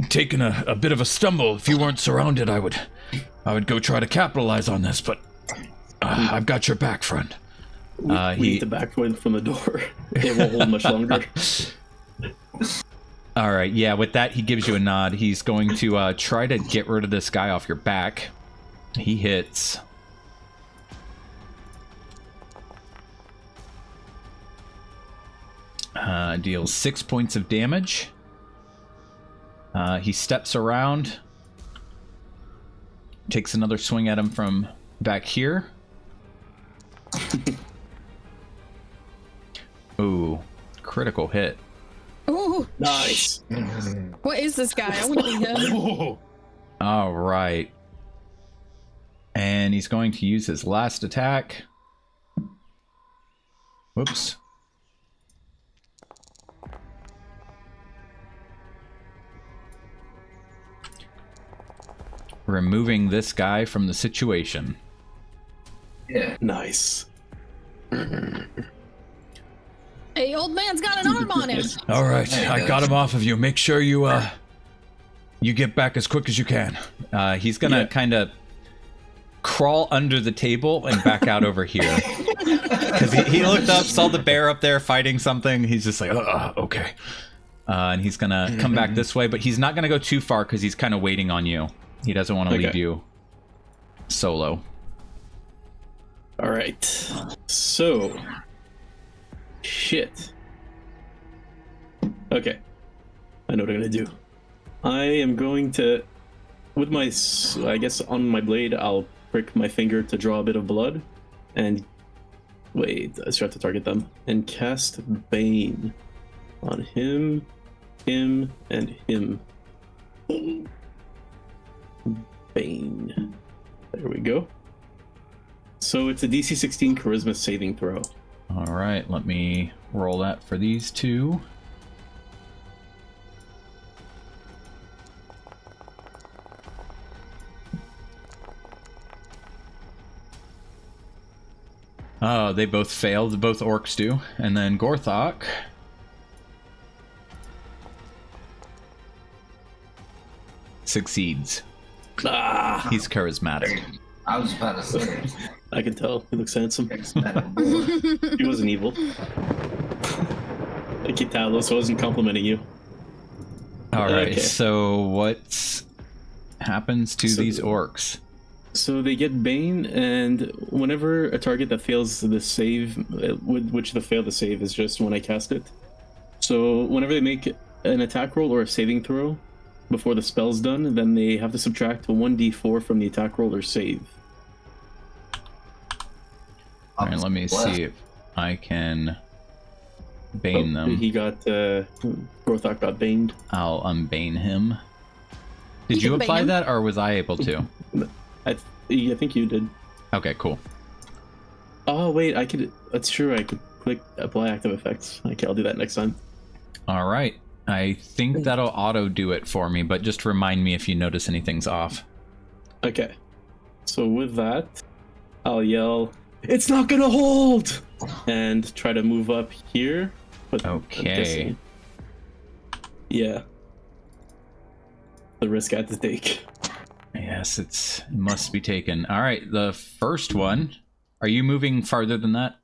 taken a bit of a stumble. If you weren't surrounded, I would go try to capitalize on this, but I've got your back, friend. We need to back away from the door. It won't hold much longer. All right, yeah, with that, he gives you a nod. He's going to try to get rid of this guy off your back. He hits. Deals 6 points of damage. He steps around. Takes another swing at him from back here. Ooh, critical hit. Ooh, Nice. what is this guy? I want to be him. Oh, All right. And he's going to use his last attack. Whoops. Removing this guy from the situation. Yeah. Nice. Hey, old man's got an arm on him. All right, I got him off of you. Make sure you get back as quick as you can. He's gonna kind of crawl under the table and back out over here. Because he looked up, saw the bear up there fighting something. He's just like, Okay. and he's gonna come back this way, but he's not gonna go too far because he's kind of waiting on you. He doesn't want to leave you solo. All right. So, shit. Okay. I know what I'm gonna do. I am going to, with my, I guess on my blade, I'll prick my finger to draw a bit of blood, and wait, I still have to target them, and cast Bane on him, him, and him. Bane. There we go. So it's a DC 16 Charisma saving throw. All right, let me roll that for these two. Oh, they both failed. Both orcs do. And then Gorthok. Succeeds. Ah, He's charismatic. I was about to say. I can tell. He looks handsome. Charismatic. He wasn't evil. I keep Talos, so I wasn't complimenting you. All right, Okay. so what happens to So- these orcs? So they get Bane, and whenever a target that fails the save, with which the fail the save is just when I cast it. So whenever they make an attack roll or a saving throw before the spell's done, then they have to subtract 1d4 from the attack roll or save. All right, let me see if I can bane them. He got, Gorthok got baned. I'll unbane him. You Did you can bane apply him? that, or was I able to? I think you did. Okay, cool. Oh, wait, I could, that's true, I could click apply active effects. Okay, I'll do that next time. All right. I think that'll auto do it for me, but just remind me if you notice anything's off. Okay. So with that, I'll yell, "It's not gonna hold!" and try to move up here. But I'm Okay. guessing- Yeah. The risk I had to take. Yes, it must be taken. All right, the first one. Are you moving farther than that?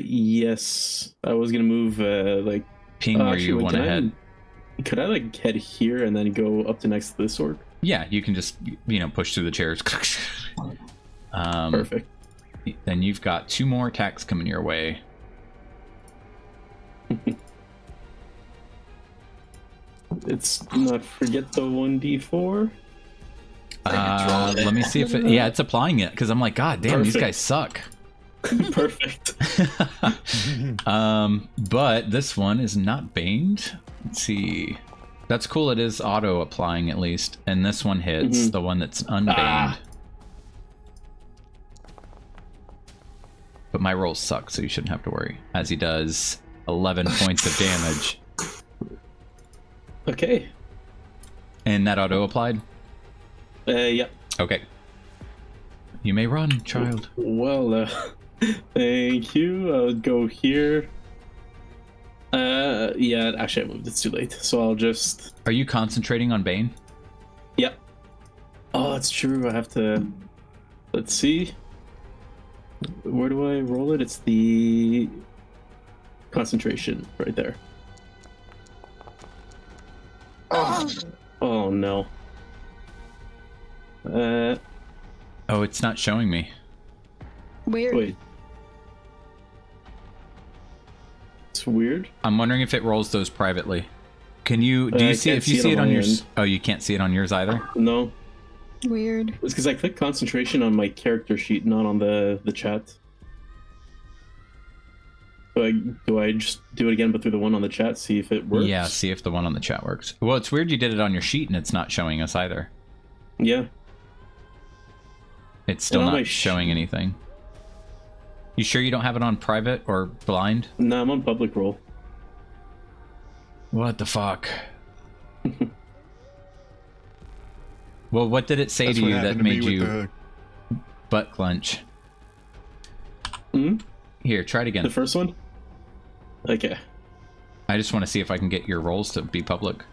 Yes. I was gonna move, like... Ping where actually, you wait, want to can I- head. Could I, like, head here and then go up to next to this orc? Yeah, you can just, push through the chairs. Perfect. Then you've got 2 more attacks coming your way. It's not forget the 1d4. Let me see if it... Yeah, it's applying it, because I'm like, God damn, these Perfect. guys suck. Perfect. But this one is not baned. Let's see. That's cool. It is auto applying at least, and this one hits the one that's unbanned. Ah. But my rolls suck, so you shouldn't have to worry. As he does 11 points of damage, Okay. and that auto applied. Yeah. Okay. You may run, child. Well, thank you. I'll go here. Yeah, actually I moved. It's too late. So I'll just... Are you concentrating on Bane? Yep. Oh, it's true. I have to... Let's see. Where do I roll it? It's the... concentration right there. Oh, Oh, no. Oh, it's not showing me. Weird. Wait. It's weird. I'm wondering if it rolls those privately. Can you... Do I you see... can't If you see it see it on on my your... end. Oh, you can't see it on yours either? No. Weird. It's because I clicked concentration on my character sheet, not on the chat. Do I just do it again, but through the one on the chat, see if it works? Yeah, see if the one on the chat works. Well, it's weird you did it on your sheet and it's not showing us either. Yeah. It's still And on my not showing anything. You sure you don't have it on private or blind? No, I'm on public roll. What the fuck? Well, what did it say That's to what you happened that to me made with you the- butt clench? Hmm? Here, try it again. The first one? Okay. I just want to see if I can get your rolls to be public.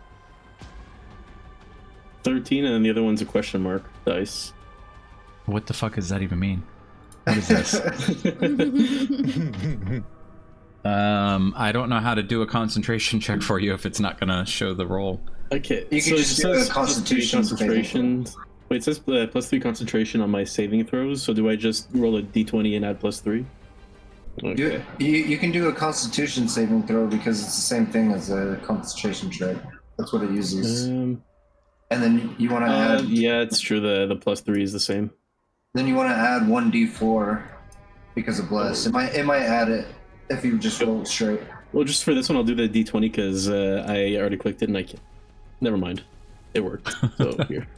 13, and then the other one's a question mark dice. What the fuck does that even mean? What is this? I don't know how to do a concentration check for you if it's not gonna show the roll. Okay. You can it just do a says constitution concentration. Wait, it says +3 concentration on my saving throws, so do I just roll a d20 and add +3? Okay. You can do a constitution saving throw because it's the same thing as a concentration check. That's what it uses. And then you want to add. Yeah, it's true. The +3 is the same. Then you want to add 1d4 because of bless. It might add it if you just roll it straight. Well, just for this one, I'll do the d20 because I already clicked it and I can't. Never mind. It worked. So here.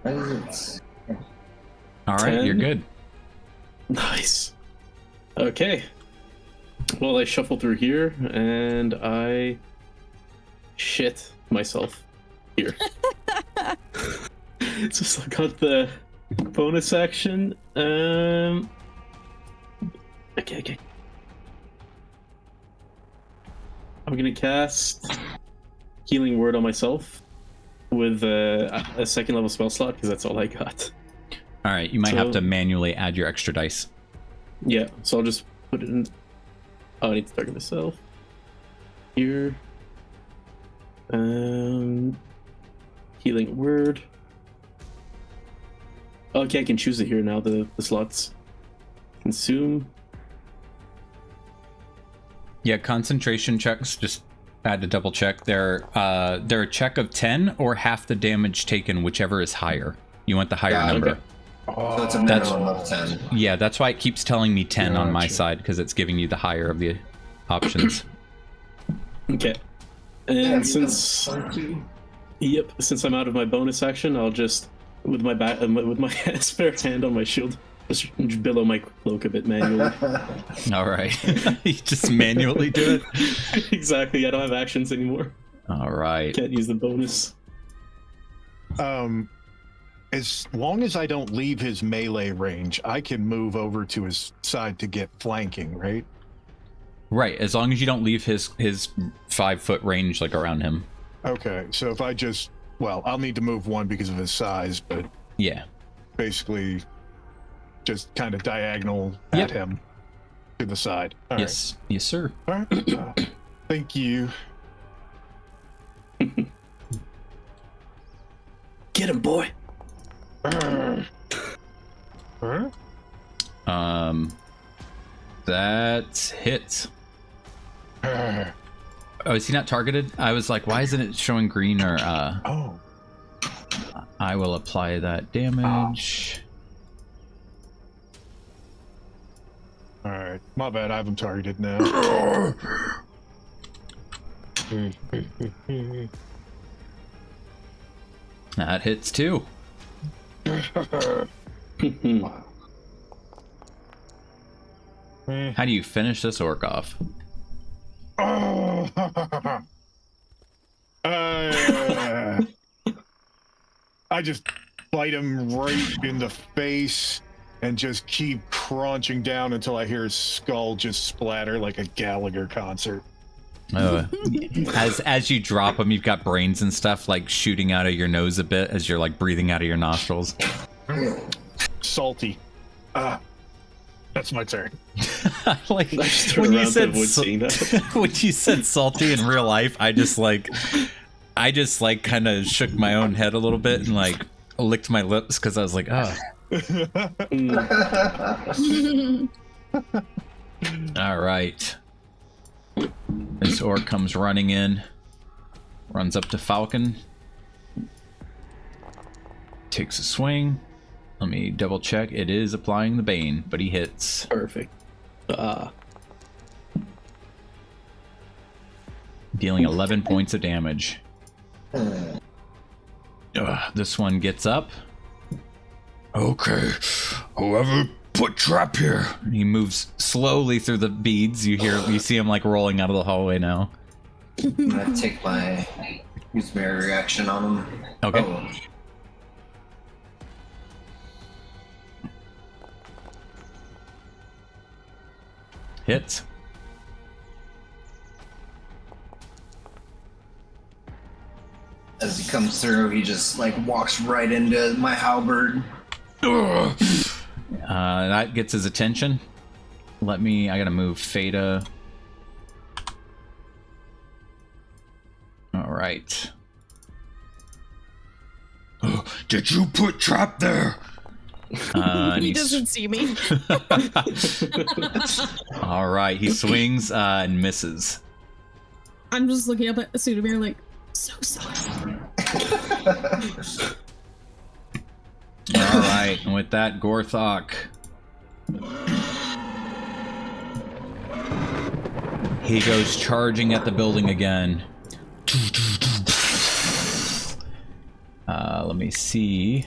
Why does it? All right, 10. you're good. Nice. Okay. Well, I shuffle through here and I shit myself here. So I got the bonus action. Okay. I'm gonna cast Healing Word on myself with a second level spell slot because that's all I got. All right, you might have to manually add your extra dice. Yeah, so I'll just put it in. Oh, I need to target myself. Here. Healing Word. Okay, I can choose it here now, the slots. Consume. Yeah, concentration checks, just had to double check. They're a check of 10 or half the damage taken, whichever is higher. You want the higher number. Okay. So it's a minimum of 10. Yeah, that's why it keeps telling me 10 on my Gotcha. side, because it's giving you the higher of the options. Okay. And since since I'm out of my bonus action, I'll just with my spare hand on my shield, just billow my cloak a bit manually. All right. You just manually do it? Exactly. I don't have actions anymore. All right. Can't use the bonus. As long as I don't leave his melee range, I can move over to his side to get flanking, right? Right, as long as you don't leave his 5-foot range like around him. Okay, so if I just, well, I'll need to move one because of his size, but Yeah. basically just kind of diagonal Yep. at him to the side. All right. Yes. Yes, sir. All right. Thank you. Get him, boy. Huh? That hits. Oh, is he not targeted? I was like, why isn't it showing green or Oh. I will apply that damage. All right. My bad. I have him targeted now. That hits too. How do you finish this orc off? I just bite him right in the face and just keep crunching down until I hear his skull just splatter like a Gallagher concert. As you drop him, you've got brains and stuff like shooting out of your nose a bit as you're like breathing out of your nostrils. Salty. That's my turn. Like I just turned when you around to said avoid seeing that. when you said salty in real life, I just like kind of shook my own head a little bit and like licked my lips because I was like, oh. All right. This orc comes running in, runs up to Falcon, takes a swing. Let me double check. It is applying the Bane, but he hits. Perfect. Dealing 11 points of damage. This one gets up. Okay, whoever put trap here. He moves slowly through the beads. You see him like rolling out of the hallway now. I'm gonna take use my reaction on him. Okay. Oh. Hits. As he comes through, he just like walks right into my halberd. That gets his attention. I gotta move Fayda. All right. Did you put trap there? He doesn't see me. All right, he swings and misses. I'm just looking up at Sudamir like, so sorry. All right, and with that, Gorthok. He goes charging at the building again. Let me see.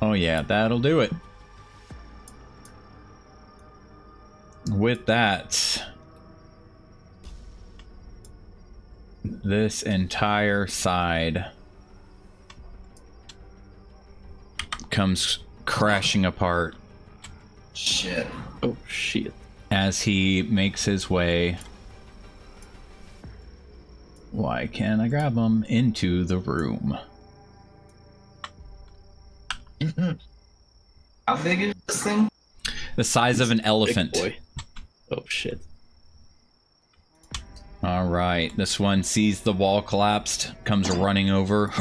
Oh yeah, that'll do it. With that, this entire side comes crashing apart. Shit. Oh shit. As he makes his way, why can't I grab him, into the room. How big is this thing? The size of an elephant. Big boy. Oh shit. All right, this one sees the wall collapsed, comes running over.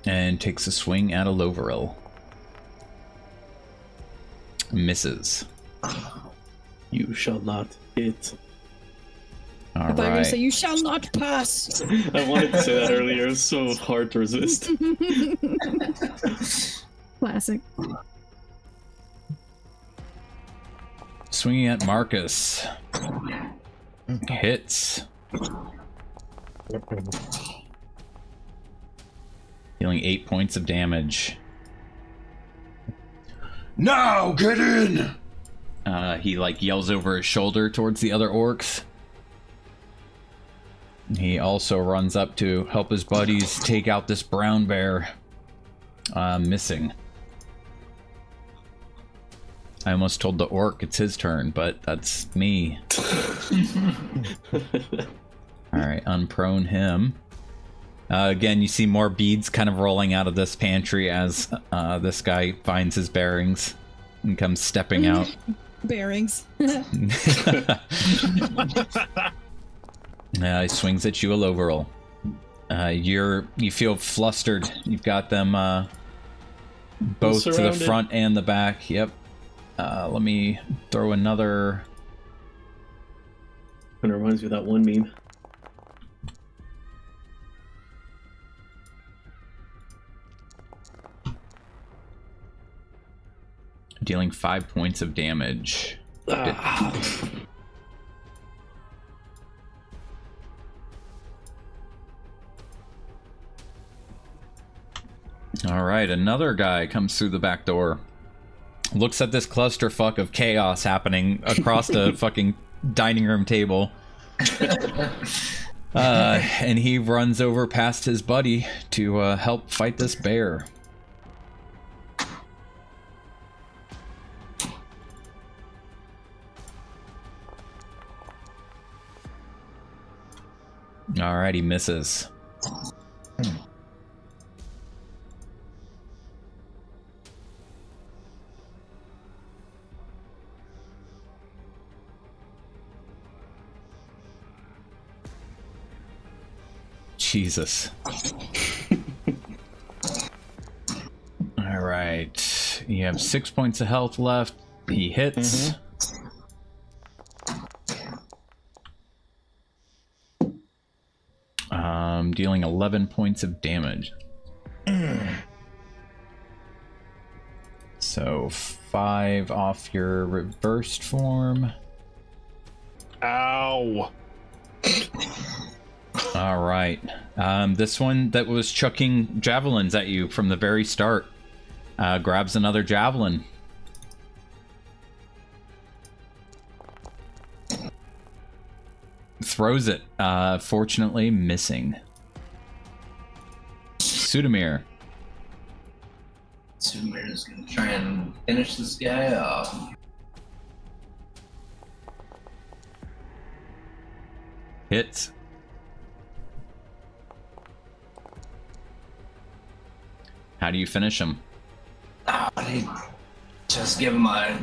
And takes a swing at a Loveril. Misses. You shall not hit. All I thought you were gonna right. say, you shall not pass. I wanted to say that earlier. It was so hard to resist. Classic. Swinging at Marcus. Hits. Dealing 8 points of damage. Now get in! He like yells over his shoulder towards the other orcs. He also runs up to help his buddies take out this brown bear. Missing. I almost told the orc it's his turn, but that's me. Alright, unprone him. Again, you see more beads kind of rolling out of this pantry as this guy finds his bearings and comes stepping out. Bearings. He swings at you, a Loveril. You feel flustered. You've got them both to the Surrounded. front and the back. Yep. Let me throw another. And it reminds me of that one meme. Dealing 5 points of damage. All right, another guy comes through the back door. Looks at this clusterfuck of chaos happening across the fucking dining room table. And he runs over past his buddy to help fight this bear. All right, he misses. Jesus. All right. You have 6 points of health left. He hits. Dealing 11 points of damage. So 5 off your reversed form. Ow. All right. This one that was chucking javelins at you from the very start grabs another javelin. Throws it, fortunately missing. Sudamir. Sudamir is going to try and finish this guy off. Hits. How do you finish him? I just give him a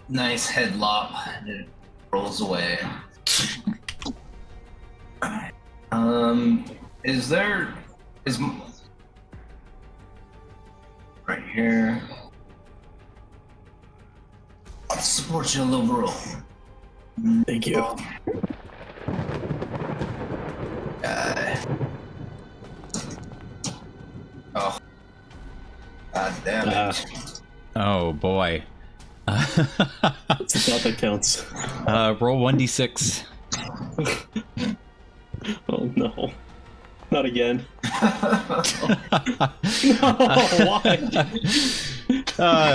nice head lop and it rolls away. Is right here. I'll support you a little roll. Thank you. Oh. God damn it. Oh boy. It's the thought that counts. Roll 1d6. Oh no. Not again. No, why?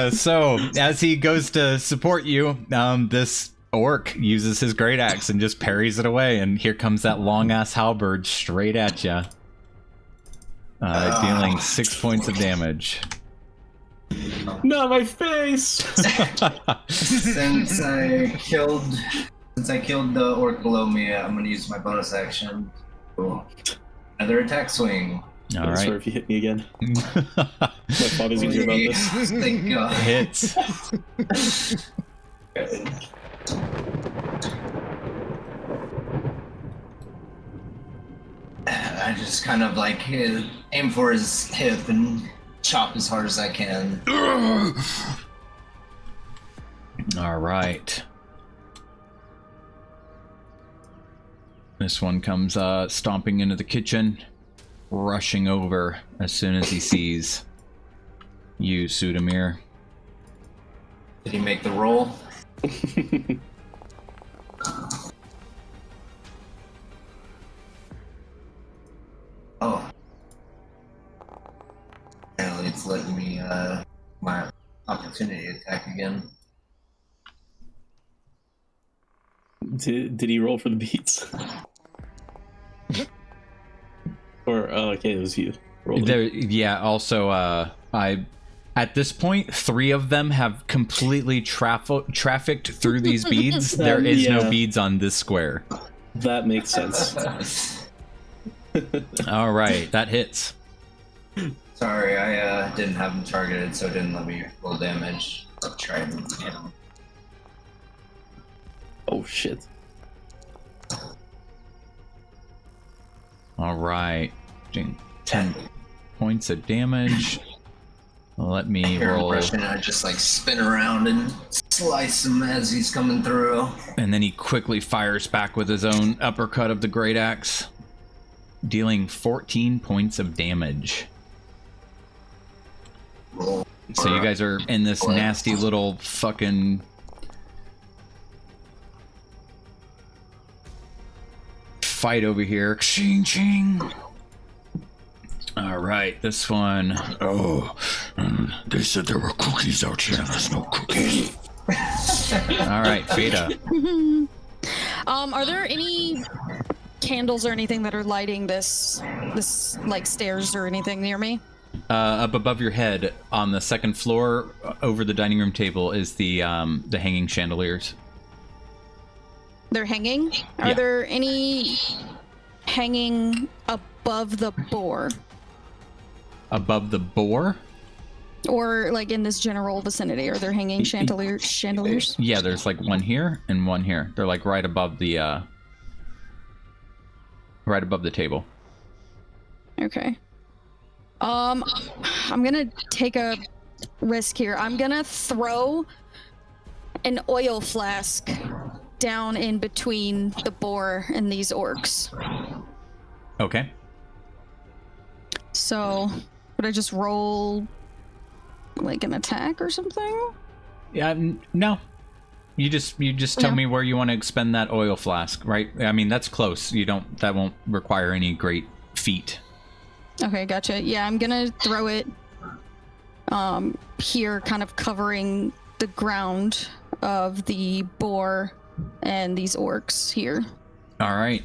So, as he goes to support you, this orc uses his great axe and just parries it away, and here comes that long-ass halberd straight at you. Dealing 6 points of damage. Not my face! Since I killed the orc below me, I'm gonna use my bonus action. Cool. Another attack swing. All I swear right. if you hit me again. My father's gonna hear about this. Thank God. Hits. I just kind of like aim for his hip and chop as hard as I can. All right. This one comes stomping into the kitchen, rushing over as soon as he sees you, Sudamir. Did he make the roll? Oh. Apparently it's letting me my opportunity attack again. Did he roll for the beats? Or okay, it was you. There, yeah. Also, at this point, 3 of them have completely trafficked through these beads. There is no beads on this square. That makes sense. All right, that hits. Sorry, I didn't have him targeted, so it didn't let me roll damage. I'll try and hit him. Oh shit. All right, 10 points of damage. Let me roll. I just like spin around and slice him as he's coming through. And then he quickly fires back with his own uppercut of the great axe, dealing 14 points of damage. Roll. So you guys are in this nasty little fucking fight over here. Ching ching. All right, this one. Oh, they said there were cookies out here. There's no cookies. All right, Fayda. Are there any candles or anything that are lighting this like stairs or anything near me? Up above your head on the second floor, over the dining room table, is the hanging chandeliers. They're hanging? Are Yeah. there any hanging above the boar? Above the boar? Or like in this general vicinity? Are there hanging chandeliers? Yeah, there's like one here and one here. They're like right above the table. Okay. I'm gonna take a risk here. I'm gonna throw an oil flask down in between the boar and these orcs. Okay. So, would I just roll like an attack or something? Yeah, no. You just tell No. me where you want to expend that oil flask, right? I mean, that's close. That won't require any great feat. Okay, gotcha. Yeah, I'm gonna throw it here, kind of covering the ground of the boar and these orcs here. All right.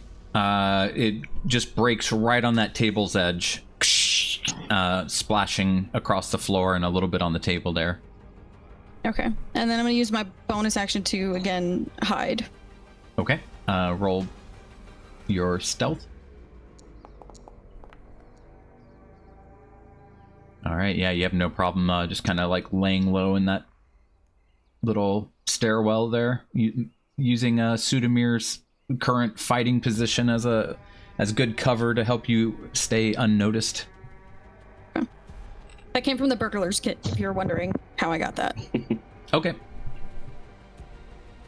It just breaks right on that table's edge, splashing across the floor and a little bit on the table there. Okay, and then I'm gonna use my bonus action to again hide. Okay. Roll your stealth. All right. Yeah, you have no problem just kind of like laying low in that little stairwell there, using Sudamir's current fighting position as good cover to help you stay unnoticed. That came from the burglar's kit, if you're wondering how I got that. Okay.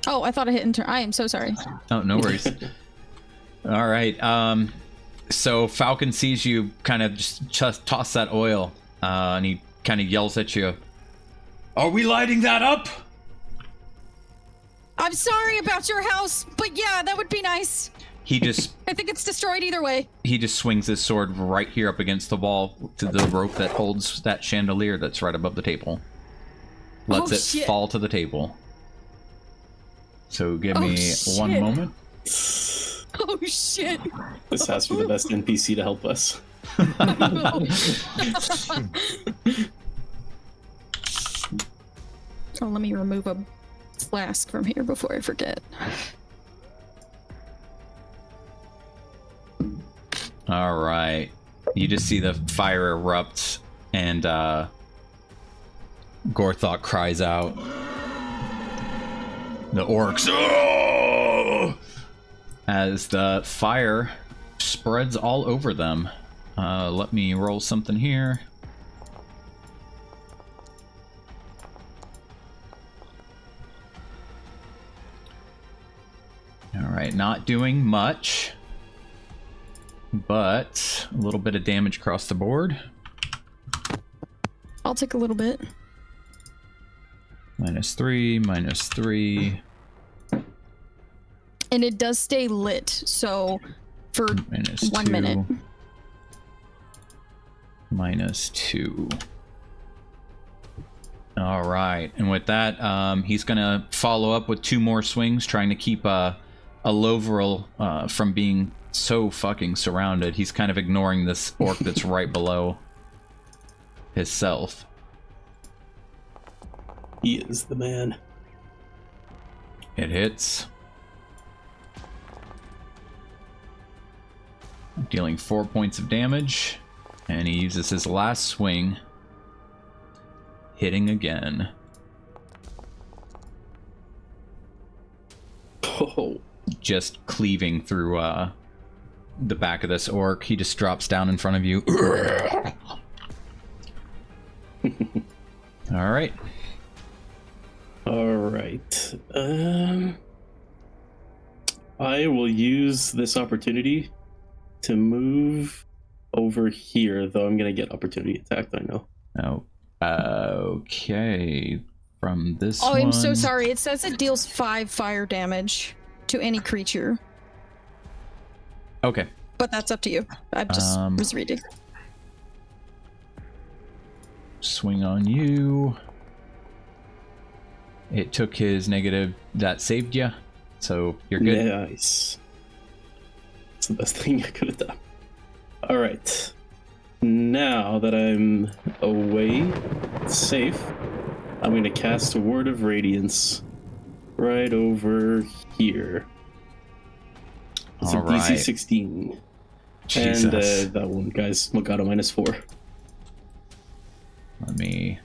Oh, I thought I hit enter. I am so sorry. Oh, no worries. All right. So Falcon sees you kind of just toss that oil, and he kind of yells at you. Are we lighting that up? I'm sorry about your house, but yeah, that would be nice. He just I think it's destroyed either way. he just swings his sword right here up against the wall to the rope that holds that chandelier that's right above the table. Lets Oh, it shit. fall to the table. So give me shit. 1 moment. Oh shit. This has to be the best NPC to help us. Oh, let me remove a flask from here before I forget. All right. You just see the fire erupt, and Gorthok cries out. The orcs, "Oh!" as the fire spreads all over them. Let me roll something here. All right, not doing much, but a little bit of damage across the board. I'll take a little bit. -3, -3, And it does stay lit, so for -2, 1 minute. -2. All right, and with that, he's gonna follow up with 2 more swings, trying to keep a Lovril from being so fucking surrounded. He's kind of ignoring this orc that's right below himself. He is the man. It hits. Dealing 4 points of damage, and he uses his last swing, hitting again. Oh, Just cleaving through the back of this orc. He just drops down in front of you. All right. all right. I will use this opportunity to move over here, though I'm gonna get opportunity attacked. I know. Oh, okay. From this Oh, I'm so one- sorry. It says it deals 5 fire damage to any creature, Okay. but that's up to you. I just was reading. Swing on you. It took his negative. That saved you, so you're good. Nice. It's the best thing I could have done. All right. Now that I'm away, safe, I'm going to cast a Word of Radiance right over here. It's a All right. DC 16. Jesus. And that one, guys, got a -4. Let me.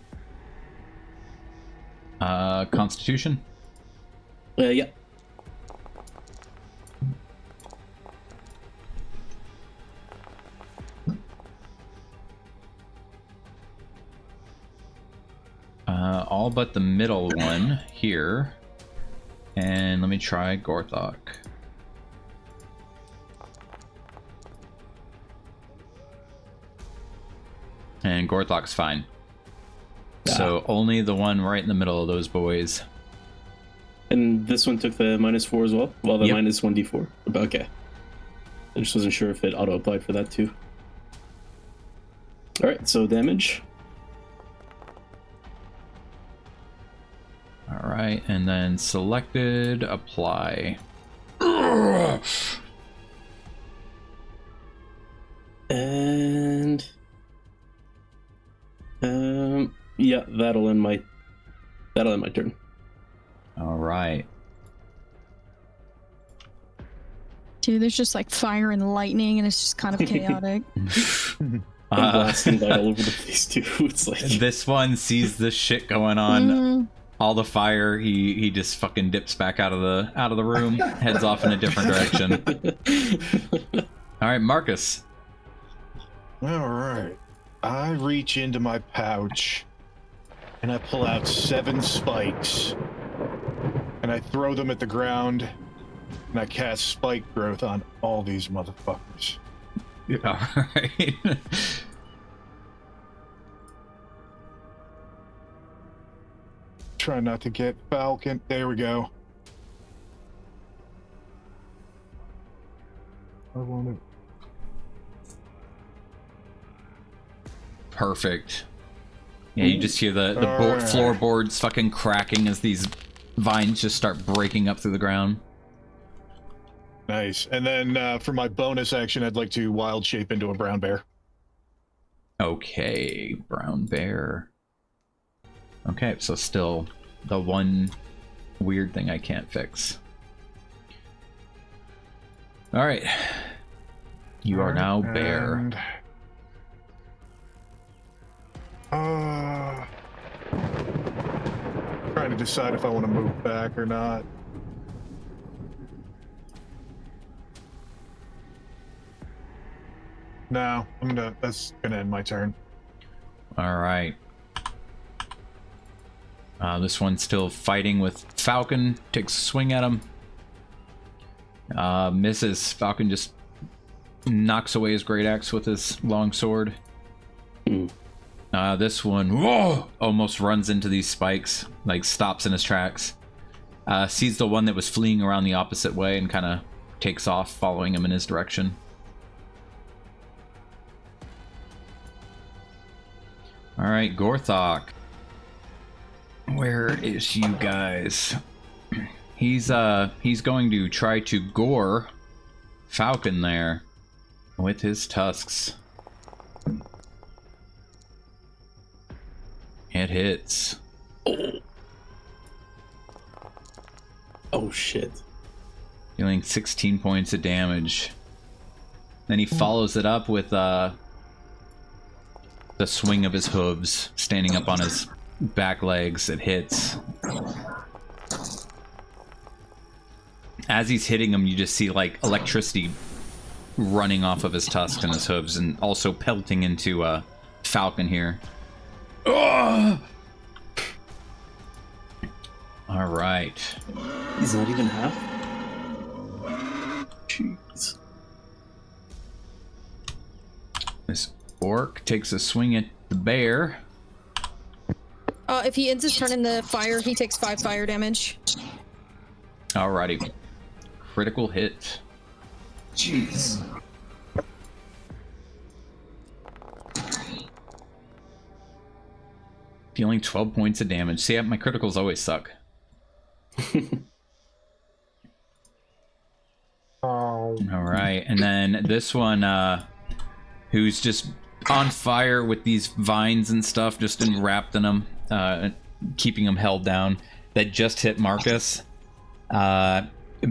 Constitution. Yeah. All but the middle one here. And let me try Gorthok. And Gorthok's fine. So only the one right in the middle of those boys. And this one took the -4 as well? Well, the Yep. minus 1d4. Okay. I just wasn't sure if it auto-applied for that too. Alright, so damage. Alright, and then selected, apply. And... yeah, that'll end my turn. Alright. Dude, there's just like fire and lightning, and it's just kind of chaotic. And blasting light all over the place too. It's like... This one sees this shit going on. All the fire, he just fucking dips back out of the room, heads off in a different direction. All right, Marcus. All right. I reach into my pouch and I pull out 7 spikes and I throw them at the ground and I cast spike growth on all these motherfuckers. All right. Try not to get Falcon. There we go. I want it. Perfect. Yeah, you just hear the Alright. floorboards fucking cracking as these vines just start breaking up through the ground. Nice. And then for my bonus action, I'd like to wild shape into a brown bear. Okay, brown bear. Okay, so still the one weird thing I can't fix. All right. You are now bear. And, trying to decide if I want to move back or not. No, that's gonna end my turn. All right. This one's still fighting with Falcon. Takes a swing at him. Misses. Falcon just knocks away his great axe with his long sword. This one almost runs into these spikes, like stops in his tracks. Sees the one that was fleeing around the opposite way and kind of takes off, following him in his direction. All right, Gorthok. Where is you guys? He's going to try to gore Falcon there with his tusks. It hits. Oh shit. Dealing 16 points of damage. Then he follows it up with the swing of his hooves, standing up on his back legs. It hits. As he's hitting him, you just see like electricity running off of his tusks and his hooves, and also pelting into Falcon here. All right. He's not even half. Jeez. This orc takes a swing at the bear. If he ends his turn in the fire, he takes 5 fire damage. Alrighty. Critical hit. Jeez. Dealing 12 points of damage. See, my criticals always suck. Alright, and then this one, who's just on fire with these vines and stuff, just enwrapped in them, keeping him held down, that just hit Marcus.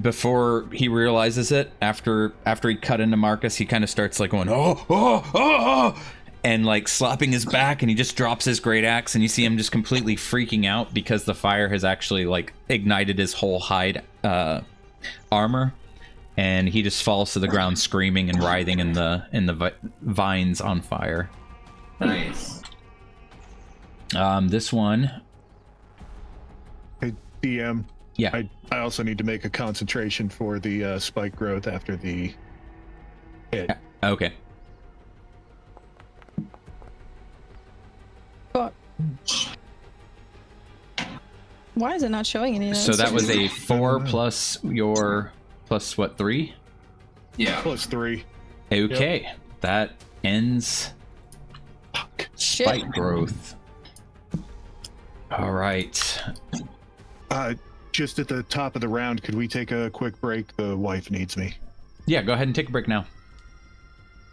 Before he realizes it, after he cut into Marcus, he kind of starts like going, oh, and like slapping his back, and he just drops his great axe, and you see him just completely freaking out because the fire has actually like ignited his whole hide armor, and he just falls to the ground screaming and writhing in the vines on fire. Nice. This one. Hey, DM, Yeah. I also need to make a concentration for the spike growth after the hit. Okay. Fuck. Why is it not showing any of So those? that was a 4 plus your plus what, 3? Yeah. +3. Okay. That ends Shit. spike growth. All right. Just at the top of the round, could we take a quick break? The wife needs me. Yeah, go ahead and take a break now.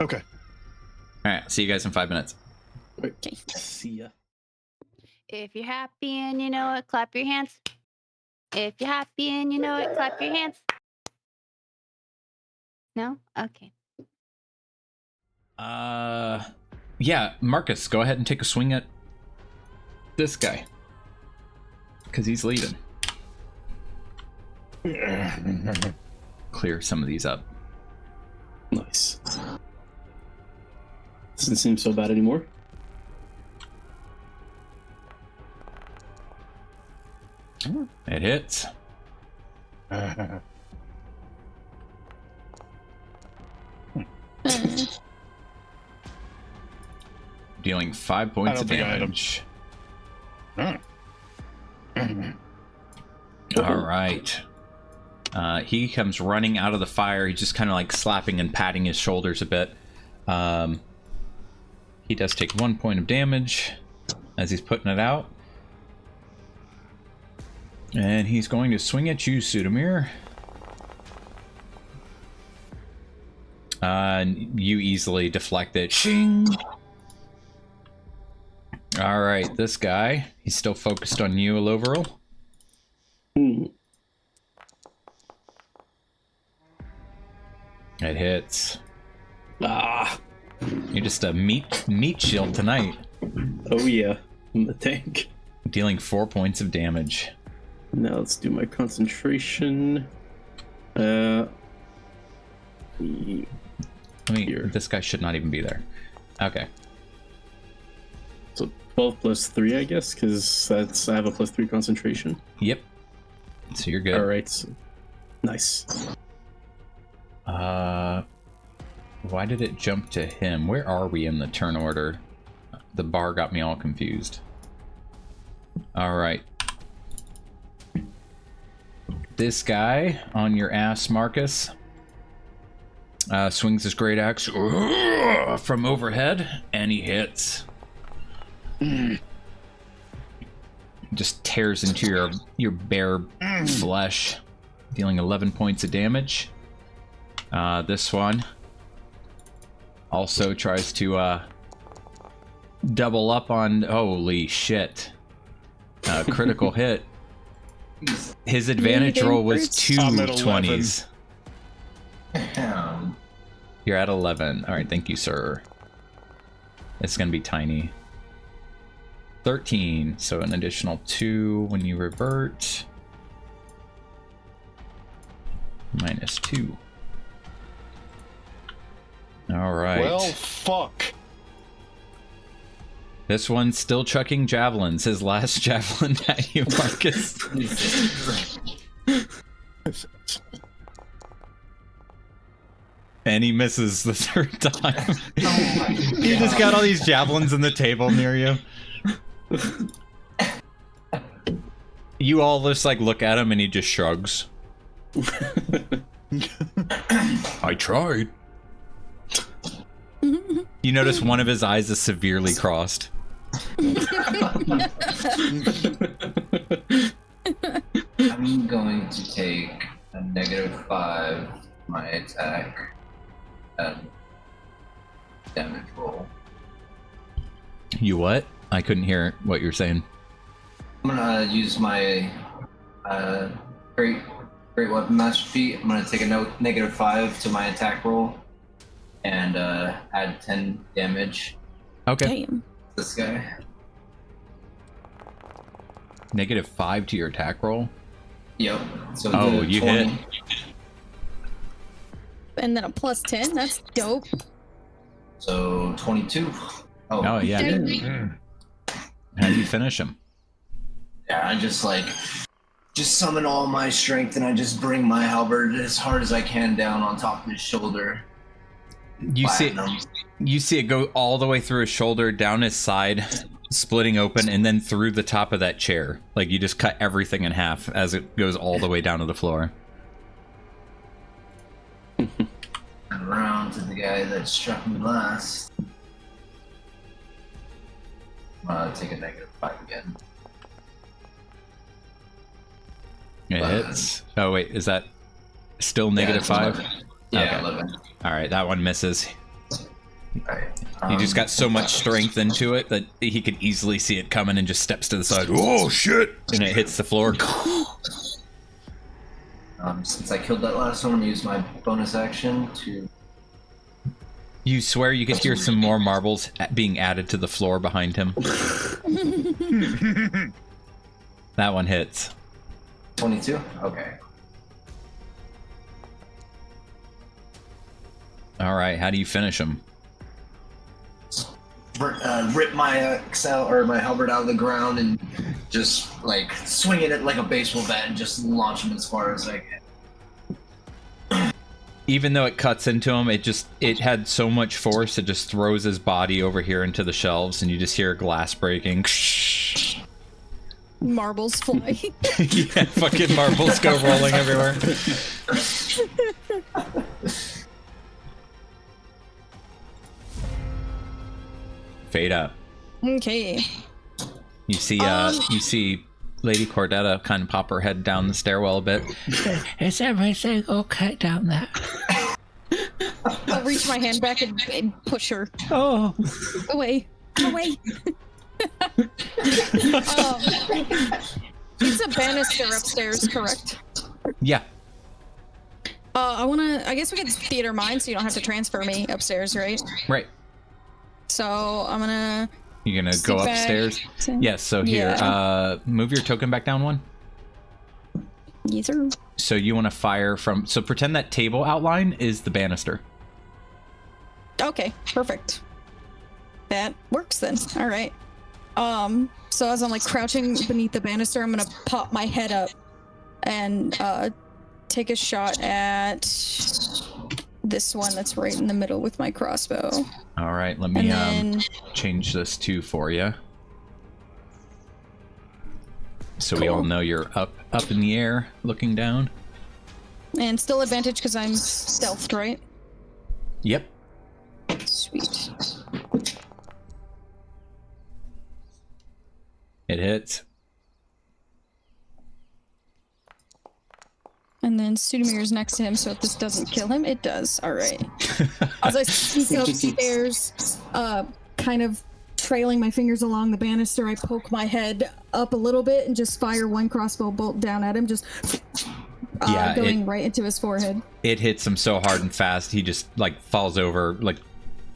Okay. All right. See you guys in 5 minutes. Okay. See ya. If you're happy and you know it, clap your hands. If you're happy and you know it, clap your hands. No? Okay. Yeah, Marcus, go ahead and take a swing at this guy. Because he's leading. Clear some of these up. Nice. Doesn't seem so bad anymore. It hits. Dealing 5 points of think I hit him. damage. All right. He comes running out of the fire. He's just kind of like slapping and patting his shoulders a bit. He does take 1 point of damage as he's putting it out. And he's going to swing at you, Sudamir. You easily deflect it. Shing! All right, this guy, he's still focused on you, Aloveril. Hmm. It hits. Ah. You're just a meat shield tonight. Oh yeah. I'm the tank. Dealing 4 points of damage. Now let's do my concentration. I mean, Here. this guy should not even be there. Okay. So 12 plus 3, I guess, because I have a +3 concentration. Yep. So you're good. All right. So, nice. Why did it jump to him? Where are we in the turn order? The bar got me all confused. All right. This guy on your ass, Marcus, swings his great axe from overhead, and he hits. Just tears into your bare flesh, dealing 11 points of damage. This one also tries to double up on. Holy shit! Critical hit. His advantage Negative roll was roots. two I'm at 20s. Damn. You're at 11. All right, thank you, sir. It's gonna be tiny. 13, so an additional 2 when you revert. -2. All right. Well, fuck. This one's still chucking javelins. His last javelin at you, Marcus. And he misses the third time. Oh my You just got all these javelins on the table near you. You all just like look at him and he just shrugs. I tried. You notice one of his eyes is severely crossed. I'm going to take a -5 my attack and damage roll. You what? I couldn't hear what you're saying. I'm gonna use my great weapon master feat. I'm gonna take a -5 to my attack roll and add 10 damage Okay. Damn. to this guy. -5 to your attack roll. Yep. So Oh, the you 20. hit. And then a +10. That's dope. So 22. Oh yeah. Dang. How do you finish him? Yeah, I just like just summon all my strength and I just bring my halberd as hard as I can down on top of his shoulder. You see it go all the way through his shoulder, down his side, splitting open, and then through the top of that chair. Like you just cut everything in half as it goes all the way down to the floor. Around to the guy that struck me last. Take a -5 again. It hits. Oh wait, is that still -5? Yeah, Okay. 11. All right, that one misses. Alright. He just got so much strength into it that he could easily see it coming and just steps to the side. Oh shit! And it hits the floor. Since I killed that last one, I'm gonna use my bonus action to. You swear you could hear some more marbles being added to the floor behind him. That one hits. 22? Okay. All right, how do you finish him? Rip my my halberd out of the ground and just like swinging it like a baseball bat and just launch him as far as I can. Even though it cuts into him, it had so much force, it just throws his body over here into the shelves, and you just hear glass breaking. Marbles fly. Yeah, fucking marbles go rolling everywhere. Fayda. Okay. You see Lady Cordetta kind of pop her head down the stairwell a bit. Is everything okay down there? I'll reach my hand back and push her Oh. away. Away. It's a banister upstairs, correct? Yeah. I guess we could theater mine so you don't have to transfer me upstairs, right? Right. So I'm gonna. You're gonna sit go back. upstairs? Yes, so here, Yeah. move your token back down one. Yes, sir. So you want to fire from... So pretend that table outline is the banister. Okay, perfect. That works then. All right. So as I'm like crouching beneath the banister, I'm gonna pop my head up and take a shot at this one that's right in the middle with my crossbow. All right, let me And then change this to for you. So we all know you're up in the air, looking down. and still advantage because I'm stealthed, right? Yep. Sweet. It hits. And then Sudomir's next to him, so if this doesn't kill him, it does. All right. As I sneak upstairs, kind of trailing my fingers along the banister, I poke my head up a little bit and just fire one crossbow bolt down at him, just going right into his forehead. It hits him so hard and fast, he just like falls over. Like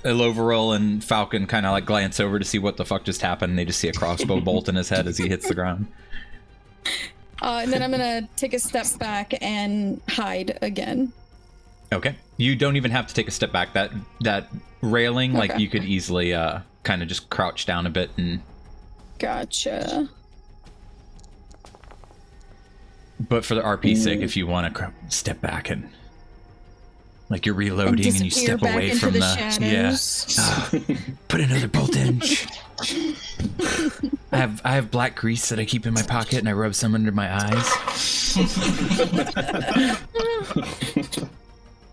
Iloveril and Falcon kind of like glance over to see what the fuck just happened. They just see a crossbow bolt in his head as he hits the ground. And then I'm gonna take a step back and hide again. Okay. You don't even have to take a step back. That railing, like Okay. you could easily kind of just crouch down a bit and. Gotcha. But for the RP's sake, if you want to step back and like you're reloading and you disappear step back away into from the yeah. shadows. Put another bolt in. I have black grease that I keep in my pocket and I rub some under my eyes.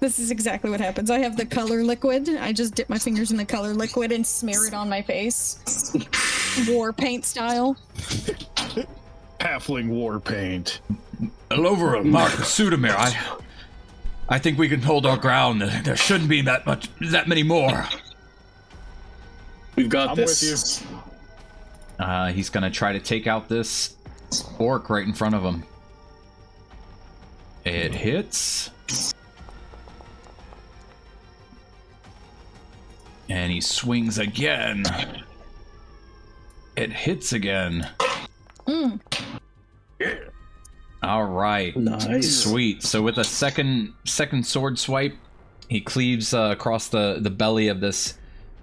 This is exactly what happens. I have the color liquid. I just dip my fingers in the color liquid and smear it on my face. War paint style. Halfling war paint. Ilovera, Mark, Sudamir, I think we can hold our ground. There shouldn't be that many more. We've got I'm this. with you. He's gonna try to take out this orc right in front of him. It hits. And he swings again. It hits again. Mm. All right. Nice. Sweet. So with a second sword swipe, he cleaves across the belly of this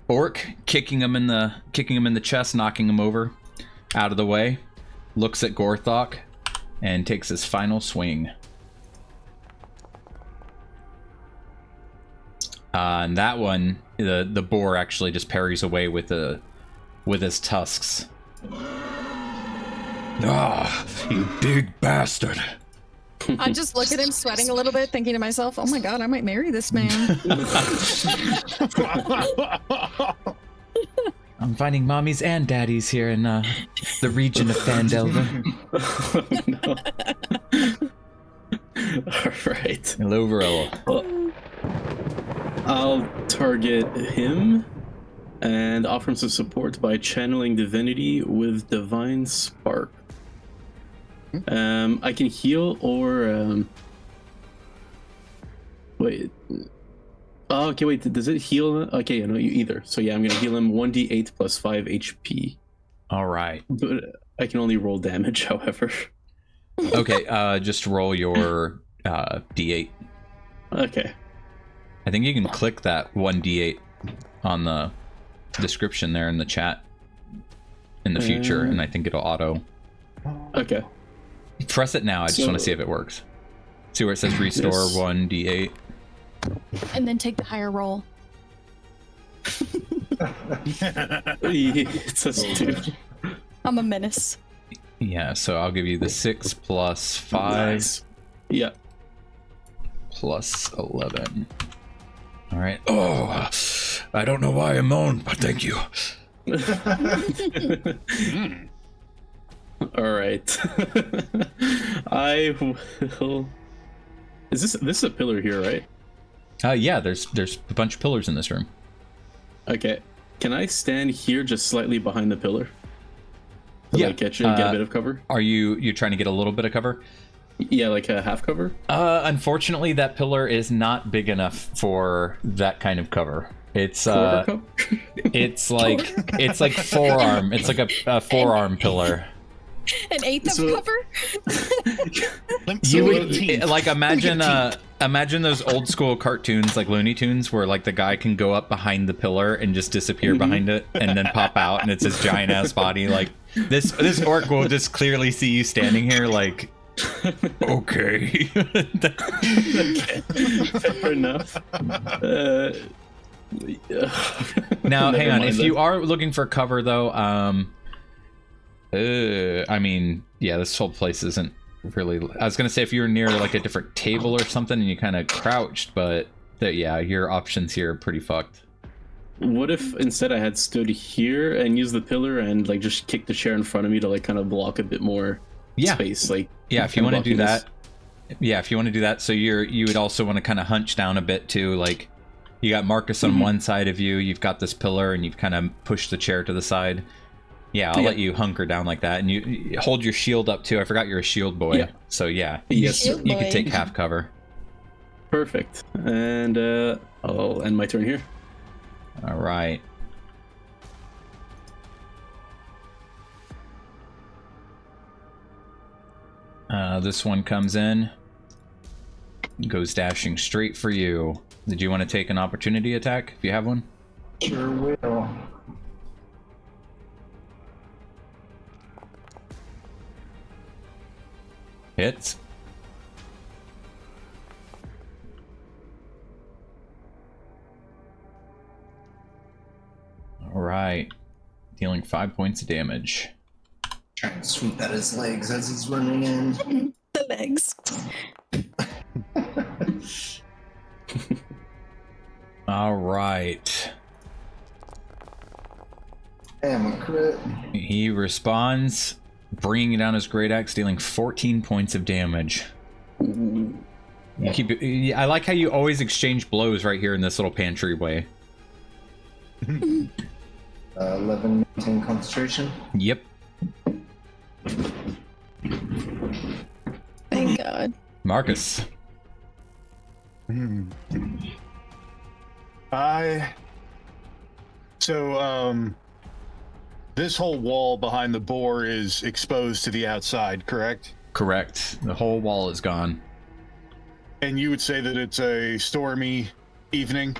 orc, kicking him in the chest, knocking him over, out of the way. Looks at Gorthok, and takes his final swing. And that one, the boar actually just parries away with his tusks. Ah, you big bastard. I just look at him sweating a little bit, thinking to myself, oh my god, I might marry this man. I'm finding mommies and daddies here in the region of Fandelver. No. All right. Hello, Varela. Well, I'll target him and offer him some support by channeling divinity with divine spark. I can heal or wait. Oh, okay, wait. Does it heal? Okay, yeah, no, you either. So yeah, I'm gonna heal him 1d8 plus 5 HP. All right. But I can only roll damage, however. Okay, just roll your d8. Okay. I think you can click that 1d8 on the description there in the chat in the future, and I think it'll auto. Okay. Press it now. I just want to see if it works. See where it says restore Yes. 1d8. And then take the higher roll. It says 2. I'm a menace. Yeah, so I'll give you the 6 plus 5 Nice. Yeah. plus 11. All right. Oh, I don't know why I moan, but thank you. All right. I will. This is a pillar here, right? Yeah, there's a bunch of pillars in this room. Okay. Can I stand here just slightly behind the pillar? To, Yeah, like, get a bit of cover? Are you trying to get a little bit of cover? Yeah, like a half cover? Unfortunately, that pillar is not big enough for that kind of cover. It's Quarter cover? it's like forearm. It's like a forearm pillar. An eighth of So- cover? You would like imagine those old school cartoons like Looney Tunes where like the guy can go up behind the pillar and just disappear behind it and then pop out and it's his giant ass body. Like this orc will just clearly see you standing here like Okay. Fair enough. Now Never hang on. mind If then. you are looking for cover though, I mean, yeah, this whole place isn't really. I was gonna say if you were near like a different table or something and you kind of crouched, but yeah, your options here are pretty fucked. What if instead I had stood here and used the pillar and like just kicked the chair in front of me to like kind of block a bit more Yeah, space? Like yeah. If you want to do blocking that, yeah, if you want to do that, so you would also want to kind of hunch down a bit too. Like you got Marcus on one side of you, you've got this pillar, and you've kind of pushed the chair to the side. Yeah, I'll let you hunker down like that, and you hold your shield up too. I forgot you're a shield boy. Yeah. So yeah, Yes, Shield sir. you could boy. take half cover. Perfect. And I'll end my turn here. All right. This one comes in, goes dashing straight for you. Did you want to take an opportunity attack if you have one? Sure will. Hits. All right. Dealing 5 points of damage. Trying to swoop at his legs as he's running in. The legs. All right. Damn, a crit. He responds, bringing down his great axe, dealing 14 points of damage. You keep. I like how you always exchange blows right here in this little pantry way. 11, maintain concentration. Yep. Thank God. Marcus. This whole wall behind the boar is exposed to the outside, correct? Correct. The whole wall is gone. And you would say that it's a stormy evening?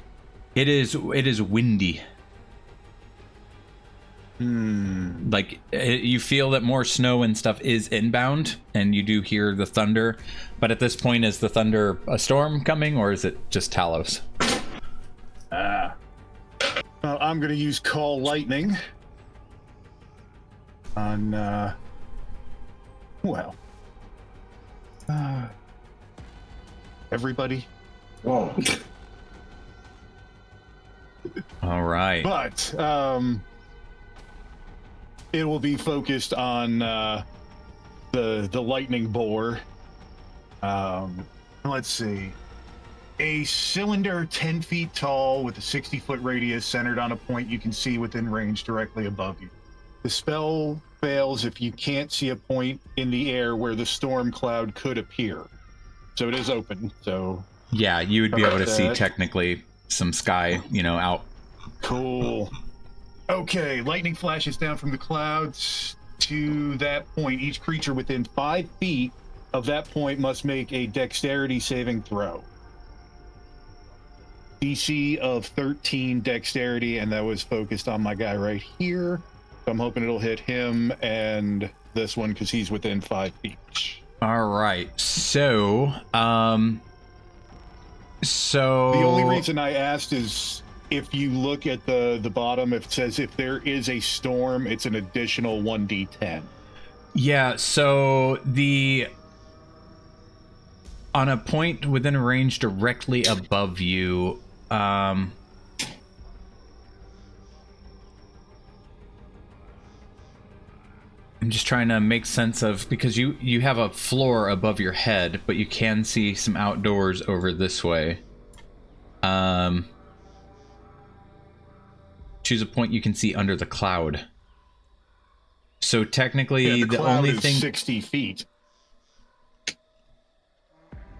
It is windy. Like you feel that more snow and stuff is inbound, and you do hear the thunder. But at this point, is the thunder a storm coming, or is it just Talos? I'm gonna use Call Lightning on everybody. Whoa. All right. But it will be focused on the lightning boar. Let's see. A cylinder 10 feet tall with a 60-foot radius centered on a point you can see within range directly above you. The spell fails if you can't see a point in the air where the storm cloud could appear. So it is open, so... Yeah, you would be able to see that. technically some sky, out. Cool. Okay, lightning flashes down from the clouds to that point. Each creature within 5 feet of that point must make a dexterity saving throw. DC of 13 dexterity, and that was focused on my guy right here. So I'm hoping it'll hit him and this one because he's within 5 feet. All right. So, the only reason I asked is if you look at the bottom, it says if there is a storm, it's an additional 1d10. Yeah, so on a point within a range directly above you, I'm just trying to make sense of, because you have a floor above your head, but you can see some outdoors over this way. Choose a point you can see under the cloud. So technically, the cloud only is thing 60 feet.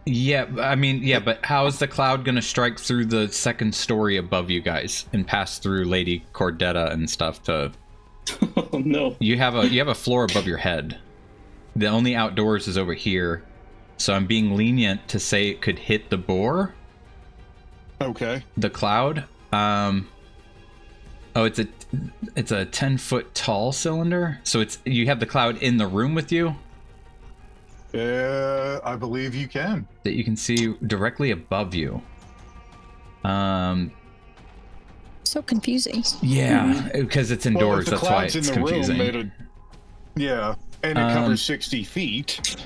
Yeah, I mean, yeah, but how is the cloud going to strike through the second story above you guys and pass through Lady Cordetta and stuff to... Oh, no. You have a floor above your head. The only outdoors is over here. So I'm being lenient to say it could hit the boar. Okay. The cloud. Oh, it's a 10-foot tall cylinder. So you have the cloud in the room with you. I believe you can. That you can see directly above you. So confusing. Yeah, because it's indoors. Well, if the That's why cloud's it's in the confusing. room, yeah, and it covers 60 feet.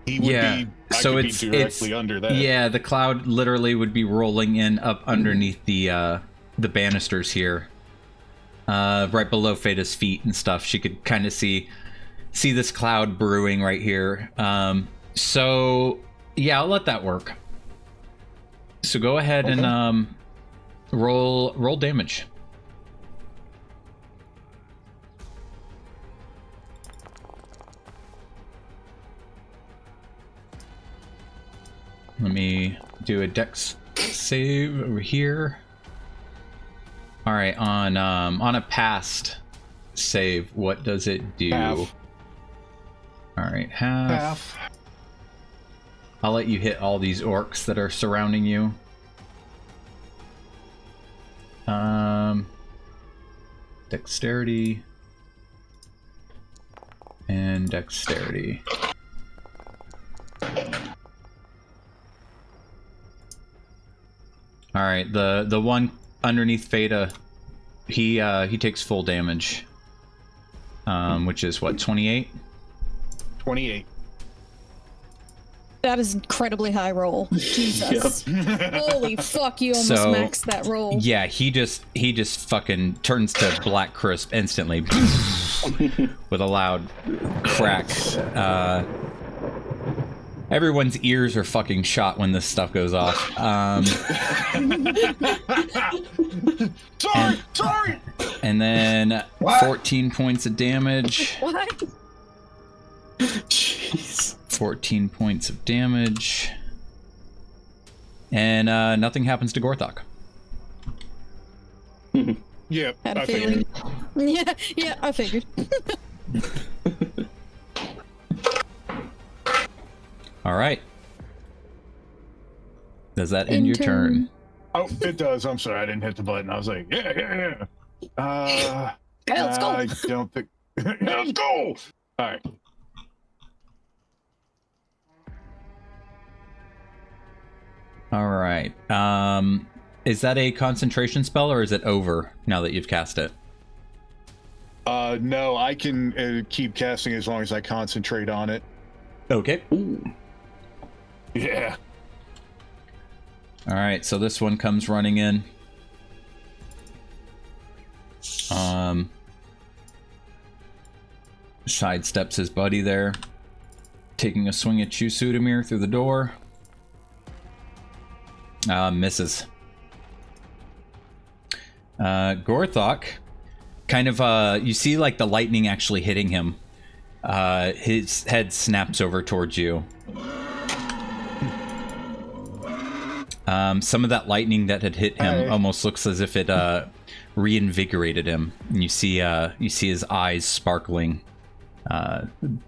He would be. So could it's be directly under that. Yeah, the cloud literally would be rolling in up underneath the banisters here, right below Fayda's feet and stuff. She could kind of see this cloud brewing right here. So yeah, I'll let that work. So go ahead and roll damage. Let me do a dex save over here. All right, on a past save, what does it do? Half. All right, half. I'll let you hit all these orcs that are surrounding you. Dexterity and dexterity. All right, the one underneath Fayda, he takes full damage, which is what, 28? 28. That is incredibly high roll. Jesus. Holy fuck, you almost So, maxed that roll. Yeah, he just fucking turns to black crisp instantly with a loud crack. Everyone's ears are fucking shot when this stuff goes off. Sorry. And then What? 14 points of damage. What? Jeez. 14 points of damage. And nothing happens to Gorthok. Yeah, Had a I feeling. figured. Yeah, I figured. All right. Does that end your turn? Oh, it does. I'm sorry, I didn't hit the button. I was like, yeah. Okay, let's go. I don't think. Let's go. All right. All right. Is that a concentration spell or is it over now that you've cast it? No, I can keep casting as long as I concentrate on it. Okay. Yeah. All right, so this one comes running in. Sidesteps his buddy there, taking a swing at you, Sudamir, through the door. Misses. Gorthok, kind of, you see like the lightning actually hitting him. His head snaps over towards you. Some of that lightning that had hit him almost looks as if it reinvigorated him. And you see his eyes sparkling,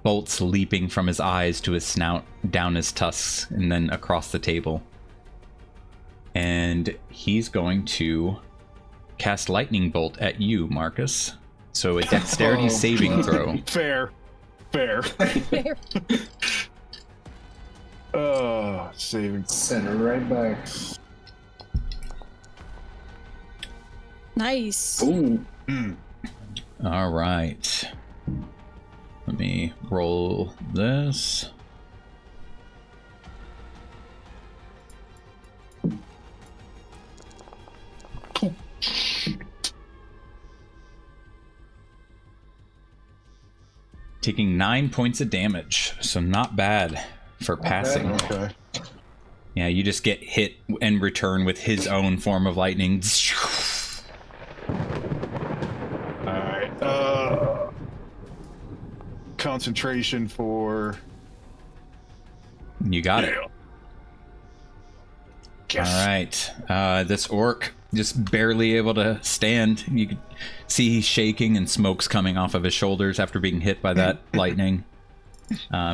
bolts leaping from his eyes to his snout, down his tusks, and then across the table. And he's going to cast lightning bolt at you, Marcus. So a dexterity saving throw. Fair. Saving. Send it right back. Nice. Ooh. All right. Let me roll this. Taking 9 points of damage, so not bad for passing. Okay. Yeah, you just get hit and return with his own form of lightning. Alright, concentration for... You got it. Yes. All right. This orc just barely able to stand. You can see he's shaking and smoke's coming off of his shoulders after being hit by that lightning.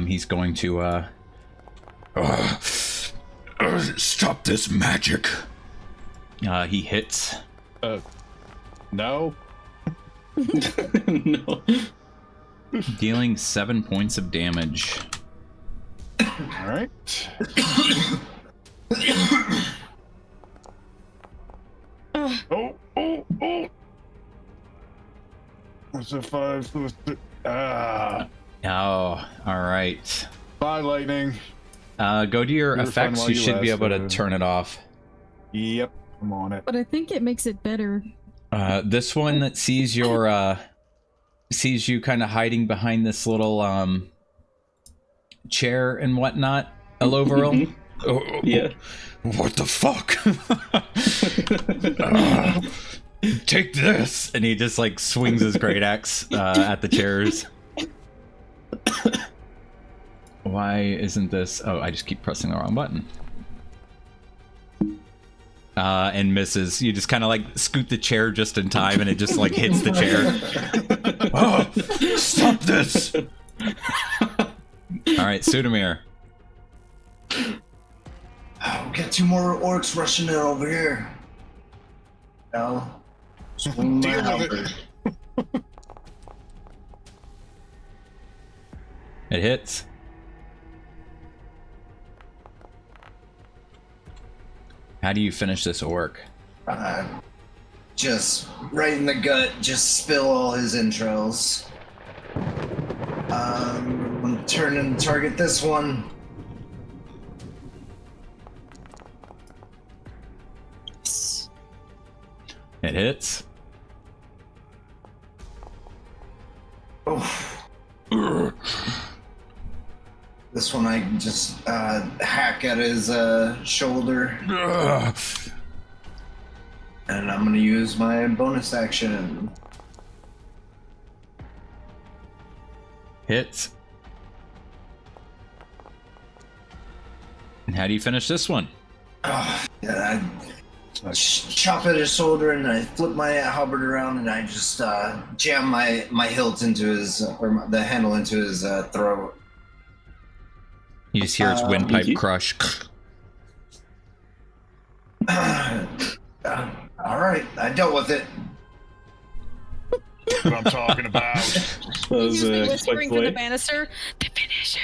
He's going to Stop this magic. he hits. No. No. Dealing 7 points of damage. Alright. Oh. What's a 5? Oh, all right. Bye, lightning. Go to your You were fun effects. while You you should be able to lasted. turn it off. Yep, I'm on it. But I think it makes it better. This one that sees your sees you kind of hiding behind this little chair and whatnot. Eloveril. Oh, Yeah. What the fuck? Take this. And he just like swings his great axe at the chairs. Why isn't this? Oh, I just keep pressing the wrong button. And misses. You just kind of like scoot the chair just in time, and it just like hits the chair. Oh, stop this. All right, Sudamir. Oh, we got 2 more orcs rushing in over here. I'll swing my Deal with halberd. it. It hits. How do you finish this orc? Just right in the gut, just spill all his entrails. I'm gonna turn and target this one. It hits. Oh. This one I can just hack at his shoulder, and I'm gonna use my bonus action. Hits. And how do you finish this one? Yeah, I chop at his shoulder, and I flip my halberd around, and I just jam my hilt into his, or the handle into his throat. You just hear its windpipe you- crush. All right, I dealt with it. That's what I'm talking about. That was, Use me quite whispering through the polite. banister. The finisher.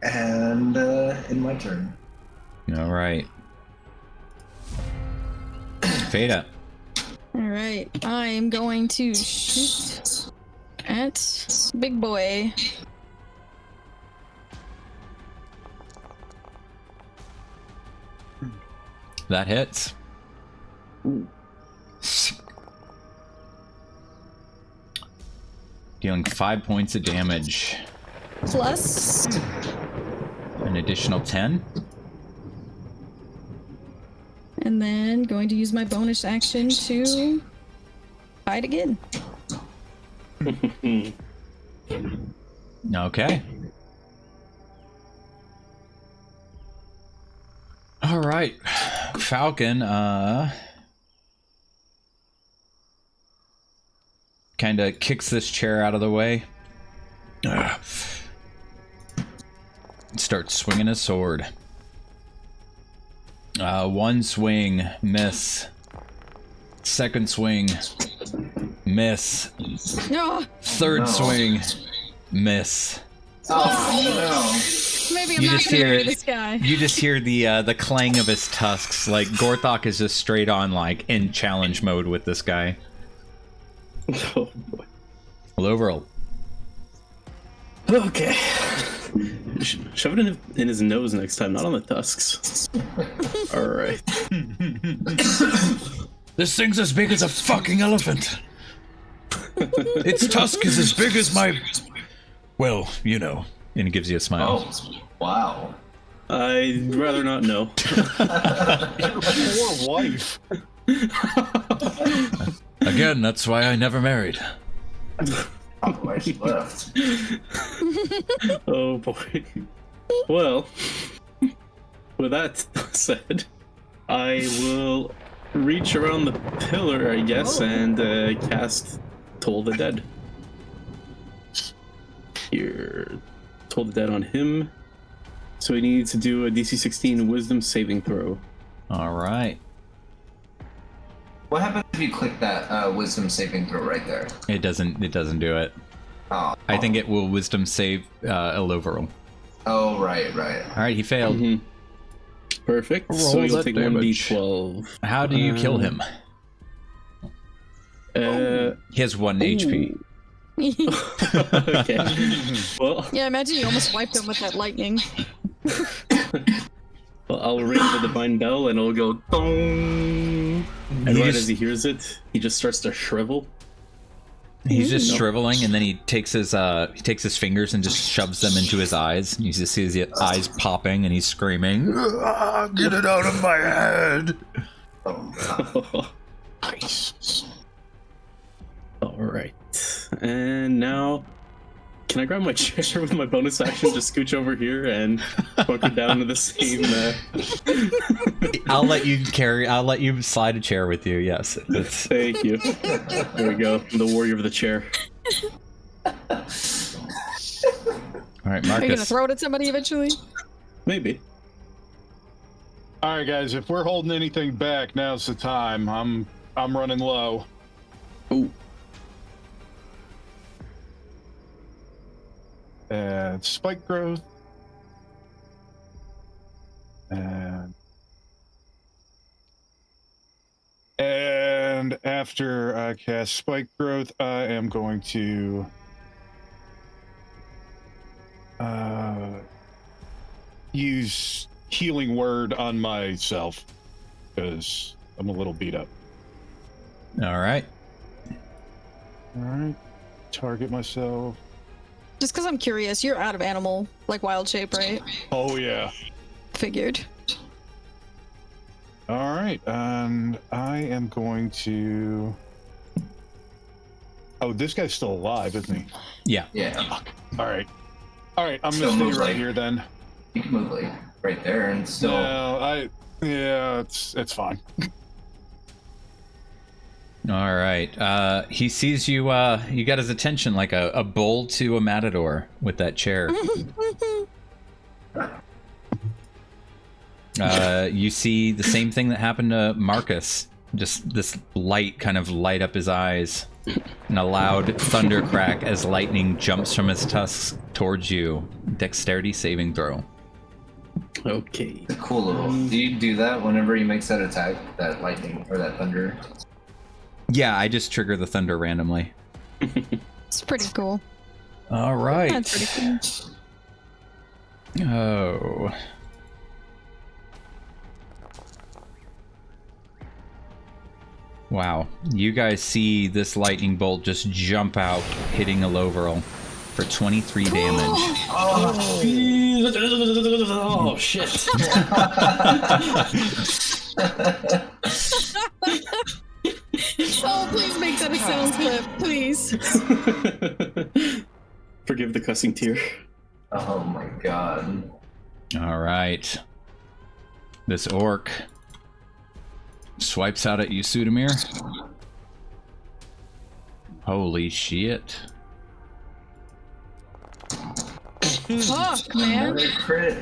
And in my turn. All right. Fayda. All right, I am going to shoot at big boy. That hits. Dealing 5 points of damage. Plus, An additional 10. and then going to use my bonus action to fight again. Okay. All right. Falcon, kind of kicks this chair out of the way. Starts swinging his sword. One swing, miss. Second swing, miss. No, Third No. swing, miss. Oh maybe I'm You not just gonna hear- marry this guy. You just hear the clang of his tusks. Like Gorthok is just straight on like in challenge mode with this guy. Oh boy. Well, overall, Okay. Shove it in his nose next time, not on the tusks. All right. This thing's as big as a fucking elephant. Its tusk is as big as my... Well, you know. and he gives you a smile. Oh, wow. I'd rather not know. Your poor wife. Again, that's why I never married. Why she left. Oh boy. Well, with that said, I will reach around the pillar, I guess, and cast Toll the Dead. Here. Toll the Dead on him. So he needs to do a DC 16 Wisdom saving throw. All right. What happens if you click that wisdom saving throw right there? It doesn't do it. Oh, I think it will wisdom save overall. Oh, right. All right, he failed. Mhm. Perfect. Roll So you'll that take damage. 1d12. How do you kill him? He has 1 HP. Okay. Well, Yeah, imagine you almost wiped him with that lightning. I'll ring the divine bell and it'll go dong. And You right just- as he hears it, he just starts to shrivel. He's just No. shriveling, and then he takes his fingers and just shoves them into his eyes. You just see his eyes popping, and he's screaming. Get it out of my head! Oh, Nice. All right. And now, can I grab my chair with my bonus action to scooch over here and bunker down to the same? I'll let you slide a chair with you. Yes. It's, Thank you. There we go. I'm the warrior of the chair. all right, Are you gonna Marcus. throw it at somebody eventually? Maybe. All right, guys. If we're holding anything back, now's the time. I'm running low. Ooh. And spike growth. And after I cast spike growth, I am going to use healing word on myself because I'm a little beat up. All right. All right, target myself. Just because I'm curious, you're out of animal, like wild shape, right? Oh yeah. Figured. All right, and I am going to. Oh, this guy's still alive, isn't he? Yeah. yeah. All right, I'm Still gonna moves stay right like- here then. You can move like right there and still. No, it's fine. All right. He sees you. You got his attention like a bull to a matador with that chair. You see the same thing that happened to Marcus. Just this light kind of light up his eyes, and a loud thunder crack as lightning jumps from his tusks towards you. Dexterity saving throw. Okay. Cool little. Do you do that whenever he makes that attack, that lightning or that thunder? Yeah, I just trigger the thunder randomly. It's pretty cool. All right. That's pretty cool. Oh. Wow. You guys see this lightning bolt just jump out, hitting Aloverl for 23 damage. Oh shit. Oh, please make that a sound clip, please. Forgive the cussing tear. Oh my god. All right. This orc swipes out at you, Sudamir. Holy shit. Fuck, man. Another crit.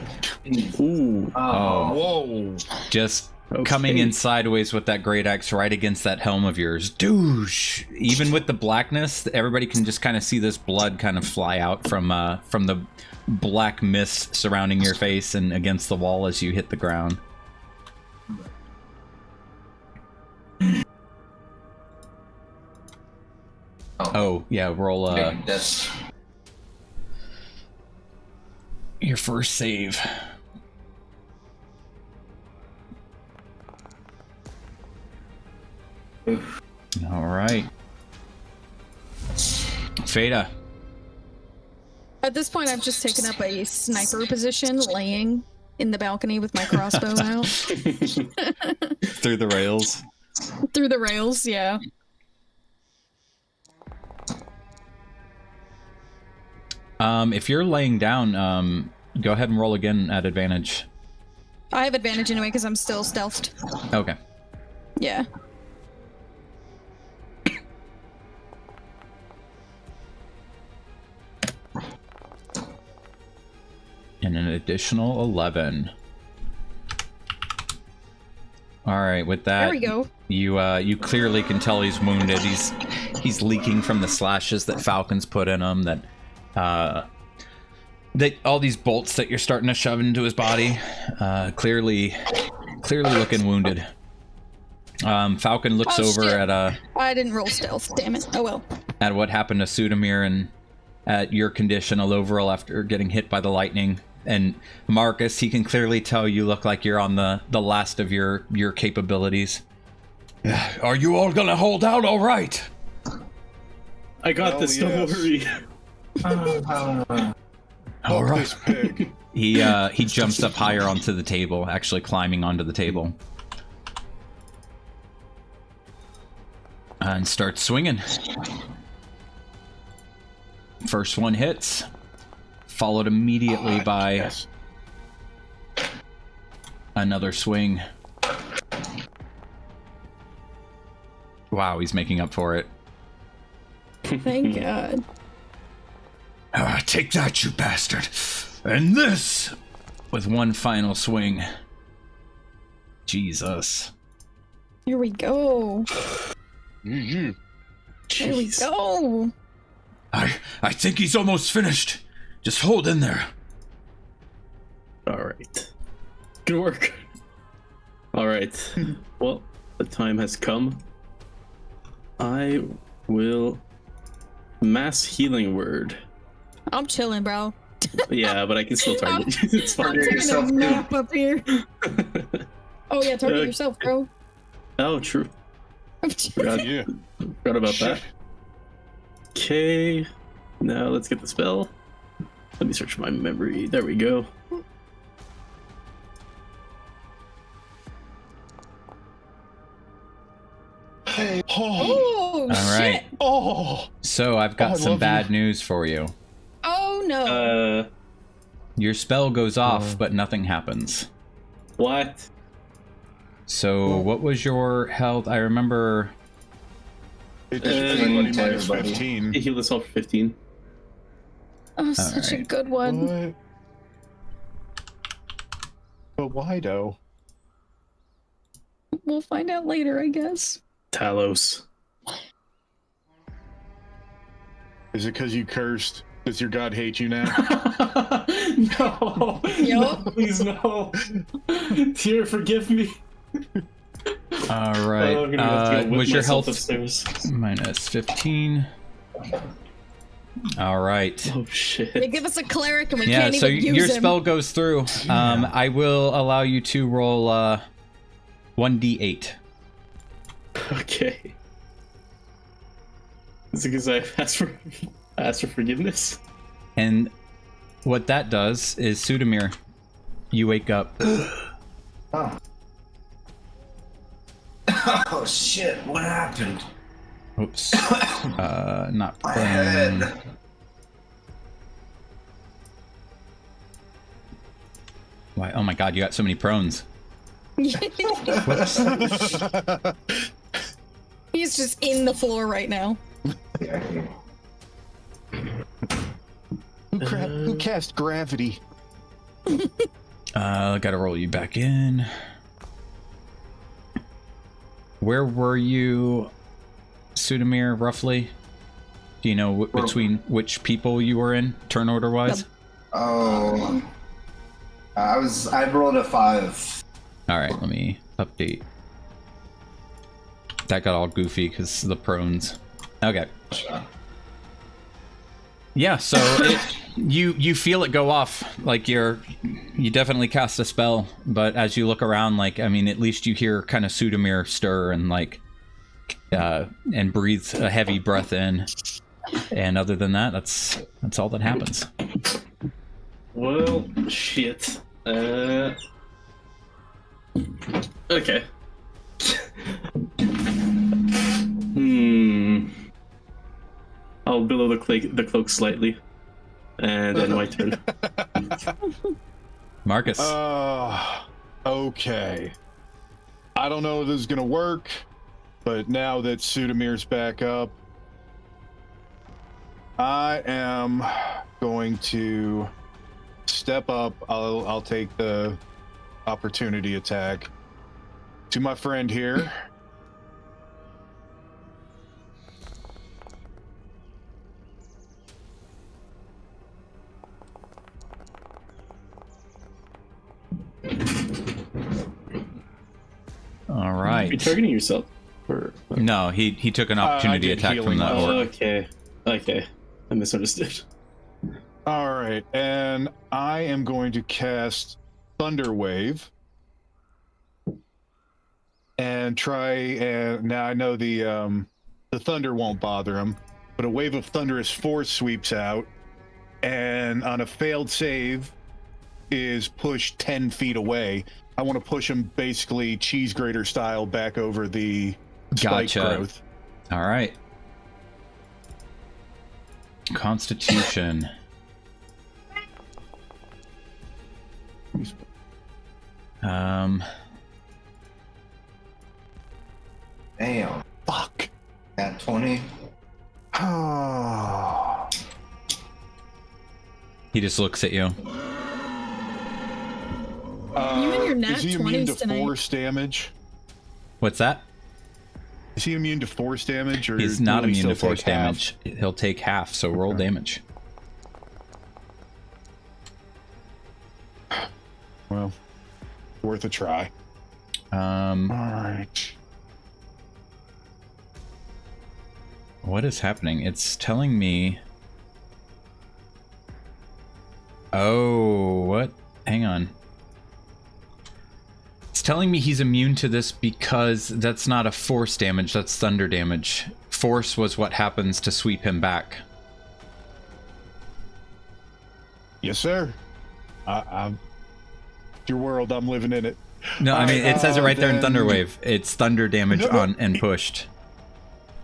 Ooh. Oh. Whoa. Just Okay. coming in sideways with that great axe right against that helm of yours. Douche! Even with the blackness, everybody can just kind of see this blood kind of fly out from the black mist surrounding your face and against the wall as you hit the ground. Oh, yeah, roll Big death. your first save. Oof. All right. Fayda. At this point, I've just taken up a sniper position, laying in the balcony with my crossbow out. Through the rails. Through the rails, yeah. If you're laying down, go ahead and roll again at advantage. I have advantage anyway because I'm still stealthed. Okay. Yeah. And an additional 11. All right, with that, There we go. you clearly can tell he's wounded. He's leaking from the slashes that Falcon's put in him. That all these bolts that you're starting to shove into his body. Clearly looking wounded. Falcon looks Oh, over shit. at I didn't roll stealth, damn it. Oh well. at what happened to Sudamir and at your condition, Aloverl, after getting hit by the lightning. And Marcus, he can clearly tell you look like you're on the last of your capabilities. Are you all gonna hold out all right? I got Hell this, don't yes. worry. All Fuck right. this pig. He jumps up higher onto the table, actually climbing onto the table. And starts swinging. First one hits. Followed immediately by Yes. another swing. Wow, he's making up for it. Thank God. Take that, you bastard. And this. With one final swing. Jesus. Here we go. Mhm. Here we Jeez. go. I think he's almost finished. Just hold in there. All right. Good work. All right. Well, the time has come. I will mass healing word. I'm chilling, bro. Yeah, but I can still target you. It's I'm fine. Target taking yourself, a too. nap up here. Oh yeah, target yourself, bro. Oh, true. Forgot, Yeah. forgot about that. Okay. Now let's get the spell. Let me search my memory. There we go. Hey. Oh. Oh All right. shit! Oh. So I've Oh, got I some love bad you. news for you. Oh no! Your spell goes off, but nothing happens. What? So what was your health? I remember. It's Uh, everybody to minus everybody. 15. Heal this all for 15. Oh, such a alright. good one. What? But why though? We'll find out later, I guess. Talos. Is it because you cursed? Does your god hate you now? No. Yup. No, please no. Dear, forgive me. All right. I'm gonna have to go whip Was your myself health upstairs. minus 15? All right. Oh shit. They give us a cleric and we Yeah, can't so even use your him. spell goes through. I will allow you to roll 1d8. Okay. Is it because I asked for forgiveness? And what that does is, Sudamir, you wake up. Oh. Oh shit! What happened? Oops. Not My prone. head. Why? Oh my god, you got so many prones. Whoops. He's just in the floor right now. Who cast gravity? Gotta roll you back in. Where were you, Sudamir, roughly? Do you know between which people you were in, turn order wise? Oh. I rolled a 5. Alright, let me update. That got all goofy because the prones. Okay. Yeah, so you feel it go off, like you definitely cast a spell, but as you look around, like, I mean, at least you hear kind of Sudamir stir and like and breathe a heavy breath in, and other than that, that's all that happens. Well, shit. Okay. I'll billow the cloak slightly, and then my turn. Marcus. Okay. I don't know if this is gonna work, but now that Sudamir's back up, I am going to step up. I'll take the opportunity attack to my friend here. All right. Are you targeting yourself? Or... No, he took an opportunity did attack from healing. that orc. Okay. I misunderstood. All right, and I am going to cast Thunder Wave and try. And now I know the thunder won't bother him, but a wave of thunderous force sweeps out, and on a failed save, is pushed 10 feet away. I want to push him basically cheese grater style back over the spike Gotcha. growth. All right. Constitution. Damn. Fuck. At 20. Oh. He just looks at you. You and your nat Is he immune 20s to tonight. force damage? What's that? Is he immune to force damage, or He's not will he immune to still force take half? damage. He'll take half, so roll damage. Well, worth a try. All right. What is happening? It's telling me... Oh, what? Hang on. It's telling me he's immune to this because that's not a force damage, that's thunder damage. Force was what happens to sweep him back. Yes, sir. I'm your world. I'm living in it. No, I mean, it says it right there in then- Thunderwave. It's thunder damage No, no. on and pushed.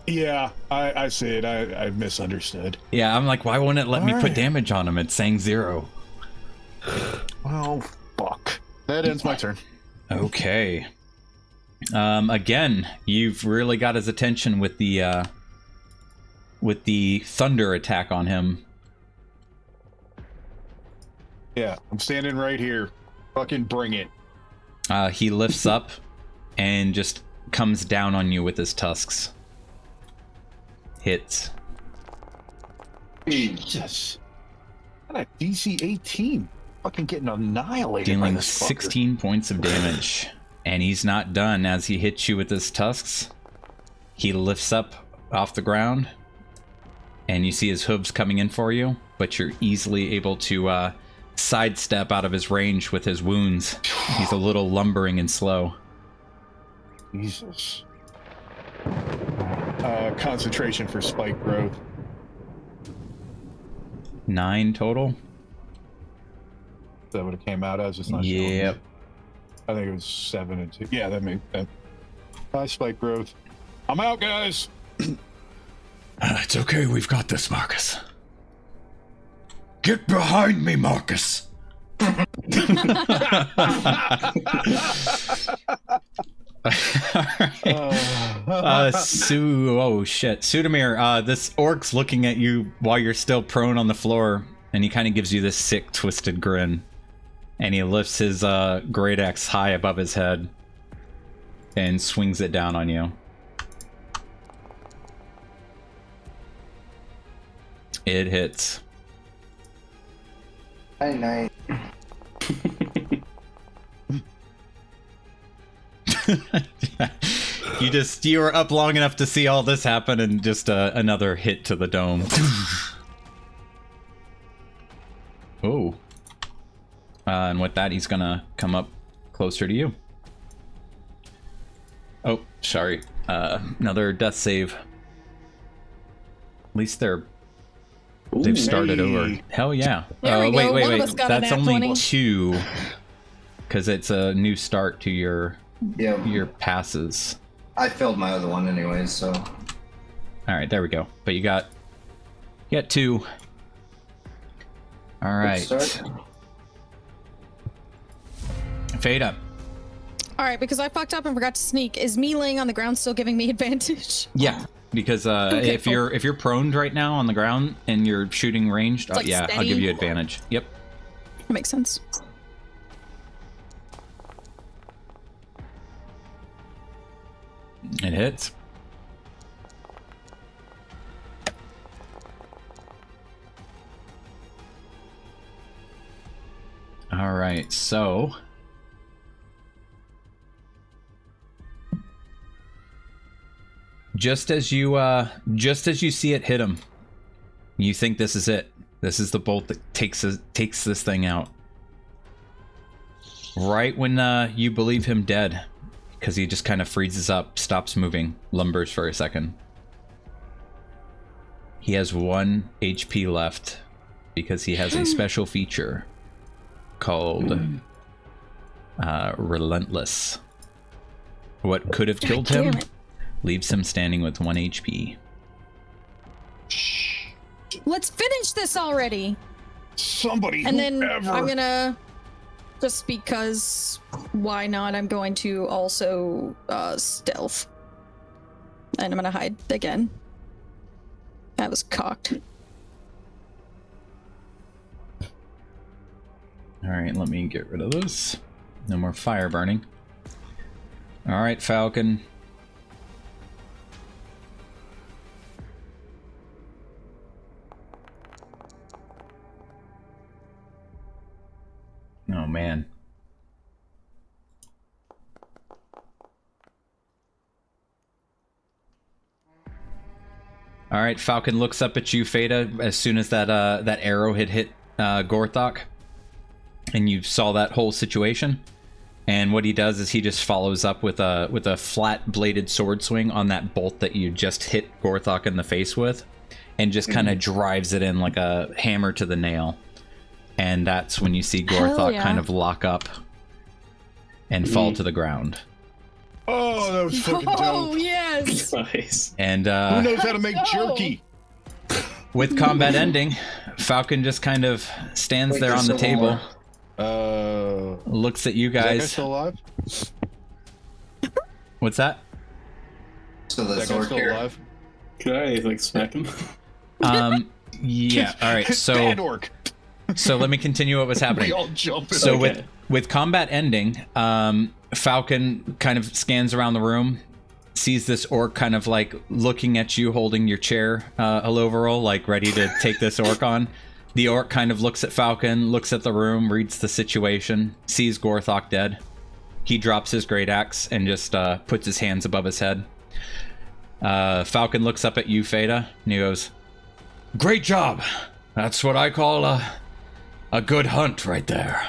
Yeah, I see it. I misunderstood. Yeah, I'm like, why won't it let me put Alright. damage on him? It's saying 0. Well, fuck. That ends my turn. Okay. Again, you've really got his attention with the thunder attack on him. Yeah, I'm standing right here. Fucking bring it. He lifts up and just comes down on you with his tusks. Hits. Jesus. Got a DC 18. Fucking getting annihilated. by Dealing this fucker. 16 points of damage. And he's not done. As he hits you with his tusks, he lifts up off the ground, and you see his hooves coming in for you, but you're easily able to sidestep out of his range with his wounds. He's a little lumbering and slow. Jesus. Concentration for spike growth. 9 total? Is that what it came out as? It's not showing me. Yep. I think it was 7 and 2. Yeah, that made that. High spike growth. I'm out, guys. It's okay, we've got this, Marcus. Get behind me, Marcus! Oh shit. Sudamir, this orc's looking at you while you're still prone on the floor, and he kind of gives you this sick, twisted grin. And he lifts his great axe high above his head and swings it down on you. It hits. Night. You were up long enough to see all this happen, and just another hit to the dome. Oh. And with that, he's gonna come up closer to you. Oh, sorry. Another death save. At least they've started over. Hell yeah. There we go. One of us got a That's nat only 20. 2. Because it's a new start to your passes. I failed my other one anyways, so. Alright, there we go. But you got 2. Alright. Start. Fayda. All right, because I fucked up and forgot to sneak. Is me laying on the ground still giving me advantage? Yeah. Because Okay, if you're prone right now on the ground and you're shooting ranged, like yeah, I'll steady? give you advantage. Yep. Makes sense. It hits. All right, so just as you see it hit him, you think this is it. This is the bolt that takes this thing out. Right when you believe him dead, because he just kind of freezes up, stops moving, lumbers for a second. He has 1 HP left because he has a special feature called Relentless. What could have killed him damn it. leaves him standing with 1 HP. Let's finish this already. Somebody And then whoever. I'm gonna, just because, why not? I'm going to also stealth. And I'm gonna hide again. That was cocked. Alright, let me get rid of this. No more fire burning. Alright, Falcon. Oh man. All right, Falcon looks up at you, Fayda, as soon as that arrow had hit Gorthok, and you saw that whole situation. And what he does is he just follows up with a flat bladed sword swing on that bolt that you just hit Gorthok in the face with, and just kind of drives it in like a hammer to the nail. And that's when you see Gorthok yeah. kind of lock up and fall to the ground. Oh, that was fucking Oh, dope. yes! Nice. And Who knows how to make jerky? with combat ending, Falcon just kind of stands Wait, there on there's the still one table, more. looks at you Is that guy guys. still alive? What's that? So the Is that guy sword still here. alive? Could I like smack him? Yeah. All right. Bad So orc. let me continue what was happening. We all jump in. So Okay. with combat ending, Falcon kind of scans around the room, sees this orc kind of like looking at you holding your chair, Aloverol, like ready to take this orc on. The orc kind of looks at Falcon, looks at the room, reads the situation, sees Gorthok dead. He drops his great axe and just puts his hands above his head. Falcon looks up at you, Fayda, and he goes, Great job. That's what I call a good hunt right there.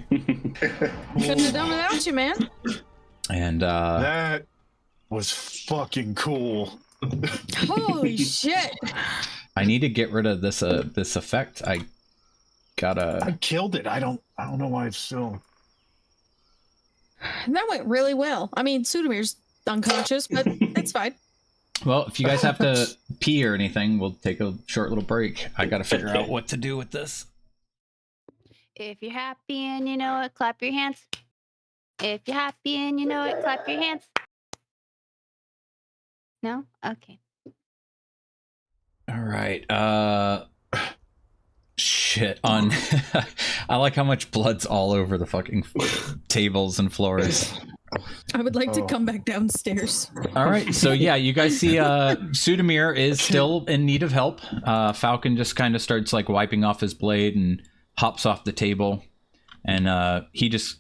Couldn't have done without you, man. and That was fucking cool. Holy shit. I need to get rid of this this effect. I killed it. I don't know why it's still. That went really well. I mean, Sudamir's unconscious, but it's fine. Well, if you guys have to pee or anything, we'll take a short little break. I gotta figure out what to do with this. If you're happy and you know it, clap your hands. If you're happy and you know it, clap your hands. No? Okay. All right. Shit. On. I like how much blood's all over the fucking tables and floors. I would like to come back downstairs. All right. So yeah, you guys see Sudamir is still in need of help. Falcon just kind of starts like wiping off his blade and hops off the table, and he just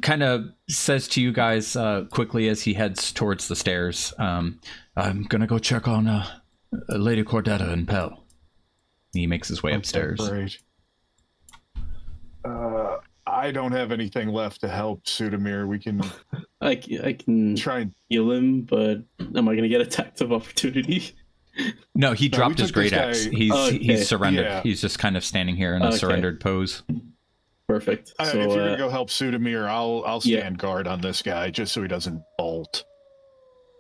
kind of says to you guys quickly as he heads towards the stairs, I'm gonna go check on Lady Cordetta and Pell. He makes his way upstairs. Great. I don't have anything left to help Sudamir. We can. I can try and heal him, but am I going to get attacked of opportunity? No, he dropped we his took this great axe. guy- He's surrendered. Yeah. He's just kind of standing here in a surrendered pose. Perfect. if So you're gonna go help Sudamir, I'll stand guard on this guy just so he doesn't bolt.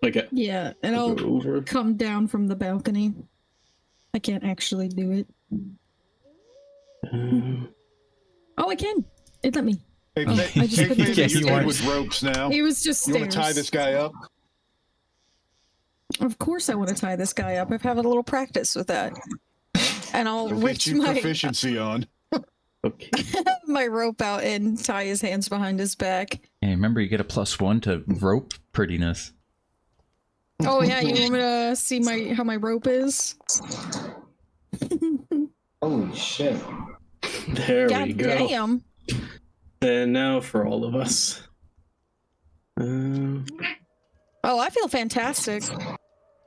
okay, Yeah, and I'll I'll go over. come down from the balcony. I can't actually do it. Oh, I can. It let me. Hey, Oh, I just couldn't do Fayda, the you're good stairs. with ropes now. He was just You stairs. want to tie this guy up? Of course I want to tie this guy up. I've had a little practice with that. And I'll We'll get reach you my, proficiency on. Okay. my rope out and tie his hands behind his back. Hey, remember, you get a +1 to rope prettiness. Oh yeah, you want me to see how my rope is? Holy shit. There we God go. damn. And now for all of us. Oh, I feel fantastic.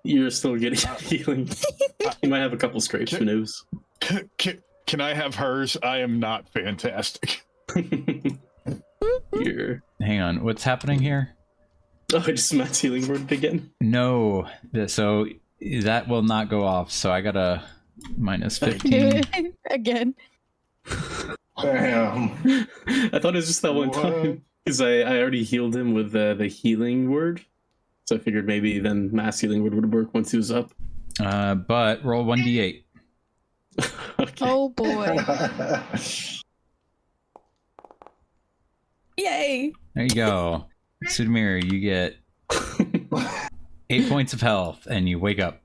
You're still getting healing. You might have a couple scrapes, who knows? Can I have hers? I am not fantastic. Here. Hang on, what's happening here? Oh, I just max healing word again. No, so that will not go off. So I got a -15. Again. Damn. I thought it was just that one time. Because I already healed him with the healing word. So I figured maybe then mass healing word would work once he was up. But roll 1d8. Okay. Oh boy. Yay. There you go. Sudamir, you get 8 points of health, and you wake up.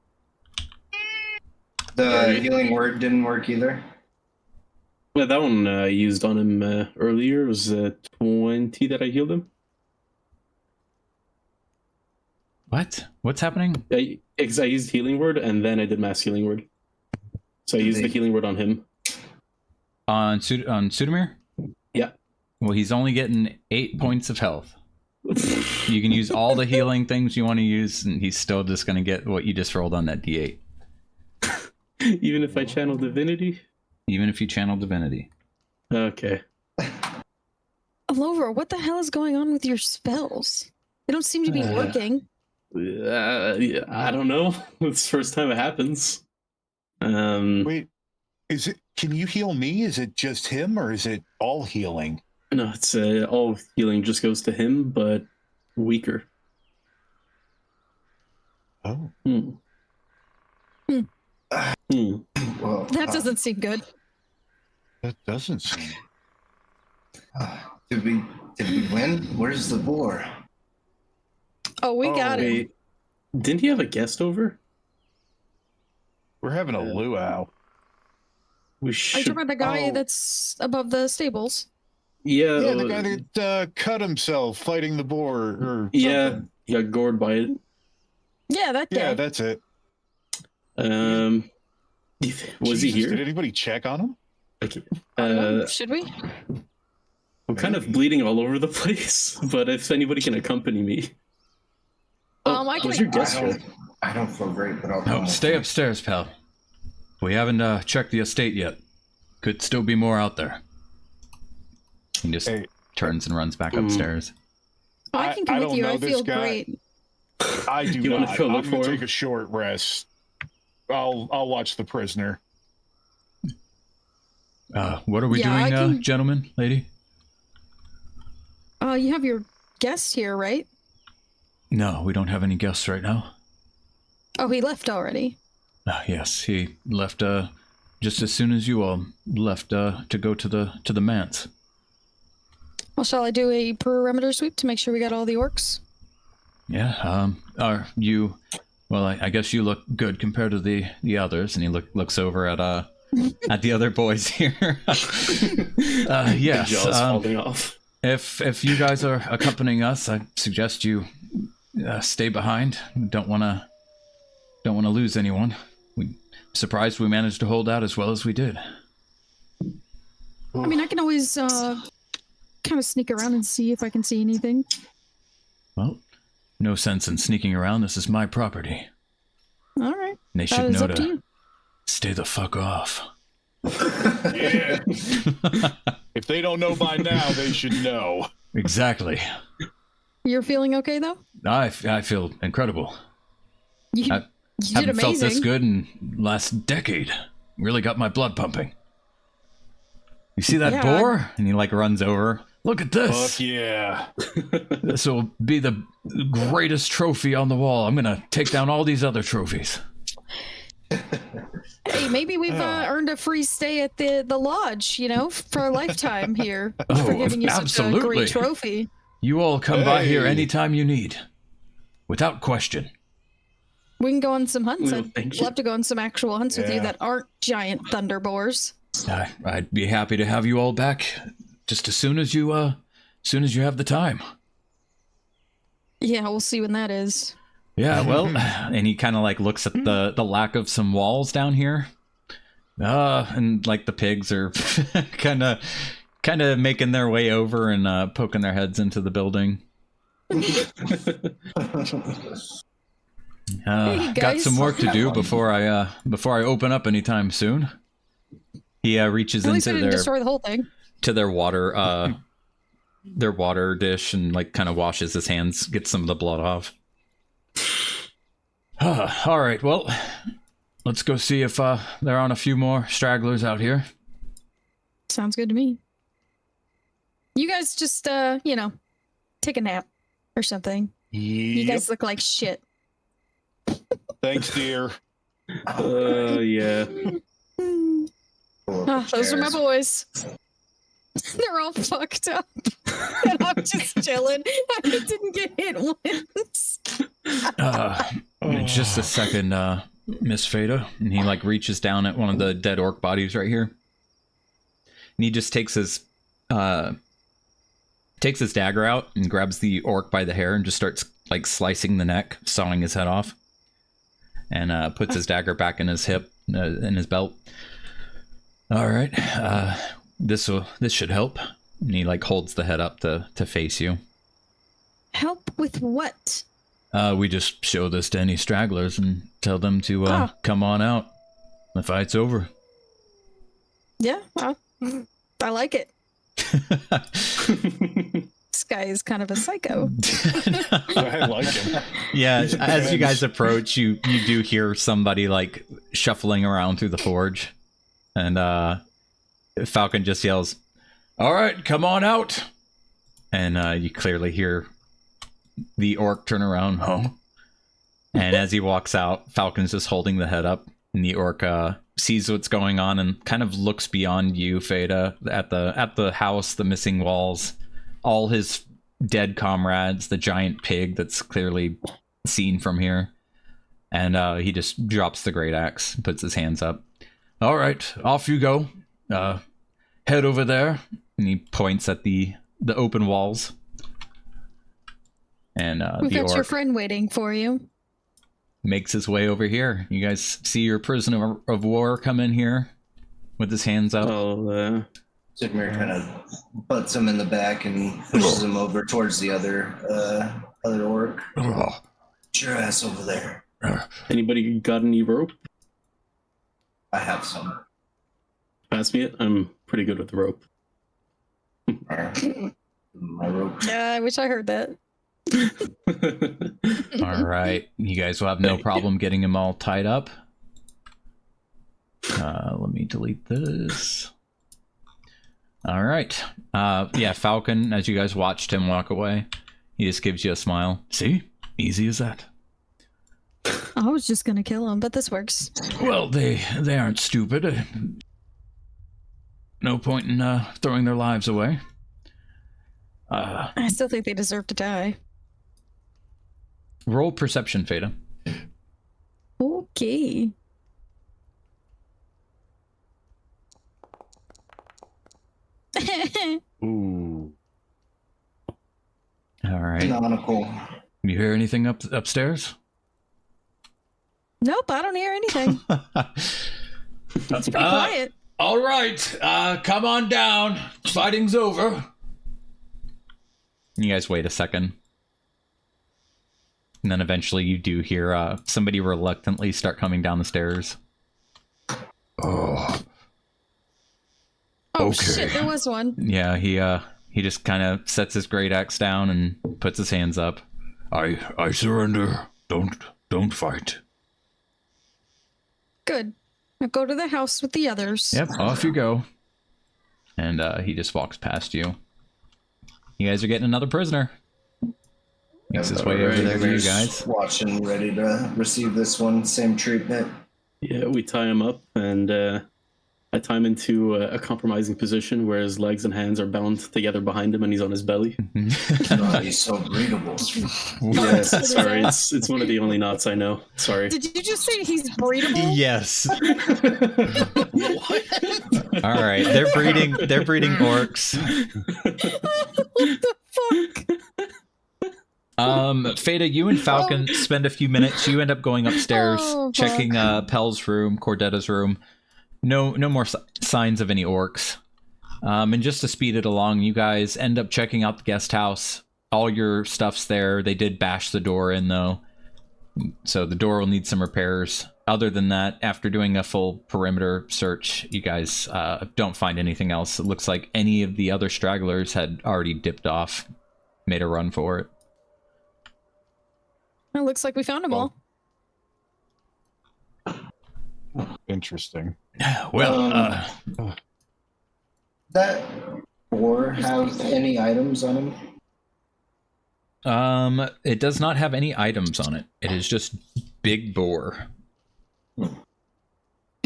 The healing word didn't work either. Well, that one I used on him earlier. It was 20 that I healed him. What? What's happening? Because I used healing word and then I did mass healing word. So I used the healing word on him. On Sudamir? Yeah. Well, he's only getting 8 points of health. You can use all the healing things you want to use, and he's still just going to get what you just rolled on that d8. Even if I channel divinity? Even if you channel divinity. Okay. Alover, what the hell is going on with your spells? They don't seem to be working. Yeah, I don't know. It's the first time it happens. Wait, is it? Can you heal me? Is it just him, or is it all healing? No, it's all healing just goes to him, but weaker. Oh. Hmm. Well, That doesn't seem good. That doesn't seem. Did we win? Where's the boar? Oh, we got it. Wait, didn't he have a guest over? We're having a luau. We Are you should. talking about the guy Oh. that's above the stables? Yeah. Yeah, the guy that cut himself fighting the boar, or Yeah, something. he got gored by it. Yeah, that guy. Yeah, that's it. Was he Jesus, here? Did anybody check on him? Should we? I'm kind of bleeding all over the place, but if anybody can accompany me. I can. Was your guest here? I don't feel great, but I'll No, come stay with upstairs, pal. We haven't checked the estate yet. Could still be more out there. He just Hey. turns and runs back upstairs. I can come I with don't you. know I this feel guy. great. I do You wanna not. go I'm look gonna for take him? a short rest. I'll watch the prisoner. What are we Yeah, I doing, can- gentlemen, lady? You have your guest here, right? No, we don't have any guests right now. Oh, he left already. Yes, he left just as soon as you all left to go to the manse. Well, shall I do a perimeter sweep to make sure we got all the orcs? Yeah. Are you? Well, I guess you look good compared to the others. And he looks over at the other boys here. Yes. Jaws falling off. If you guys are accompanying us, I suggest you stay behind. Don't want to lose anyone. We surprised we managed to hold out as well as we did. I mean, I can always kind of sneak around and see if I can see anything. Well, no sense in sneaking around. This is my property. All right. And they That should is know up to you. stay the fuck off. Yeah. If they don't know by now, they should know. Exactly. You're feeling okay though? I feel incredible. You, I you did haven't felt amazing. this good in last decade. Really got my blood pumping. You see that Yeah, boar? And he runs over. Look at this. Fuck yeah. This will be the greatest trophy on the wall. I'm gonna take down all these other trophies. Hey, maybe we've earned a free stay at the lodge, for a lifetime here. Oh, for giving you such a absolutely. great trophy. You all come by here Hey. anytime you need. Without question. We can go on some hunts. No, I'd thank you. love to go on some actual hunts with you Yeah. that aren't giant thunder boars. I'd be happy to have you all back just as soon as you have the time. Yeah, we'll see when that is. Yeah, well, and he kind of looks at the lack of some walls down here. And the pigs are kind of making their way over and poking their heads into the building. Hey, Got guys. some work to do before I open up anytime soon. He reaches At least we into didn't their destroy the whole thing. their water dish and kind of washes his hands, gets some of the blood off. All right, well, let's go see if there aren't a few more stragglers out here. Sounds good to me. You guys just, take a nap or something. You Yep. guys look like shit. Thanks, dear. Yeah. Those are my boys. They're all fucked up. And I'm just chilling. I didn't get hit once. Just a second, Miss Fayda. And he reaches down at one of the dead orc bodies right here. And he just takes his dagger out and grabs the orc by the hair and just starts slicing the neck, sawing his head off. And puts his dagger back in his hip, in his belt. All right, this should help. And he holds the head up to face you. Help with what? We just show this to any stragglers and tell them to come on out. The fight's over. Yeah, I like it. This guy is kind of a psycho. I like him. Yeah, as you guys approach, you do hear somebody shuffling around through the forge, and Falcon just yells, All right, come on out. and you clearly hear the orc turn around. Oh. And as he walks out, Falcon's just holding the head up, and the orc sees what's going on and kind of looks beyond you, Fayda, at the house, the missing walls, all his dead comrades, the giant pig that's clearly seen from here. And he just drops the great axe and puts his hands up. All right, off you go. Head over there. And he points at the open walls. And We've the got your orc friend waiting for you. makes his way over here. You guys see your prisoner of war come in here with his hands up. I'll Sigmar kind of butts him in the back and pushes him over towards the other orc. Oh, Get your ass over there. anybody got any rope? I have some. Pass me it. I'm pretty good with the rope. My rope. Yeah, I wish I heard that. All right. You guys will have no problem getting him all tied up. Let me delete this. All right. Yeah, Falcon, as you guys watched him walk away, he just gives you a smile. see? Easy as that. I was just gonna kill him, but this works. Well, they aren't stupid. No point in throwing their lives away. I still think they deserve to die. Roll perception, Fayda. Okay. Ooh. All right. Canonical. You hear anything upstairs? Nope, I don't hear anything. It's pretty quiet. All right. Come on down. Fighting's over. You guys wait a second. And then eventually you do hear somebody reluctantly start coming down the stairs. Oh, Oh okay. shit, there was one. Yeah, he just kind of sets his great axe down and puts his hands up. I surrender. Don't fight. Good. Now go to the house with the others. Yep, off you go. And he just walks past you. You guys are getting another prisoner. Makes his way over there to you guys. Watching, ready to receive this one. Same treatment. Yeah, we tie him up, and I tie him into a compromising position where his legs and hands are bound together behind him, and he's on his belly. Oh, he's so breathable. Yes, sorry, it's one of the only knots I know. Sorry. Did you just say he's breedable? Yes. All right, they're breeding orcs. What the fuck? Fayda, you and Falcon spend a few minutes. You end up going upstairs, Oh, fuck. checking Pel's room, Cordetta's room. No more signs of any orcs. And just to speed it along, you guys end up checking out the guest house. All your stuff's there. They did bash the door in, though, so the door will need some repairs. Other than that, after doing a full perimeter search, you guys don't find anything else. It looks like any of the other stragglers had already dipped off, made a run for it. It looks like we found them all. Interesting. Well, That boar have any items on him? It does not have any items on it. It is just big boar. Do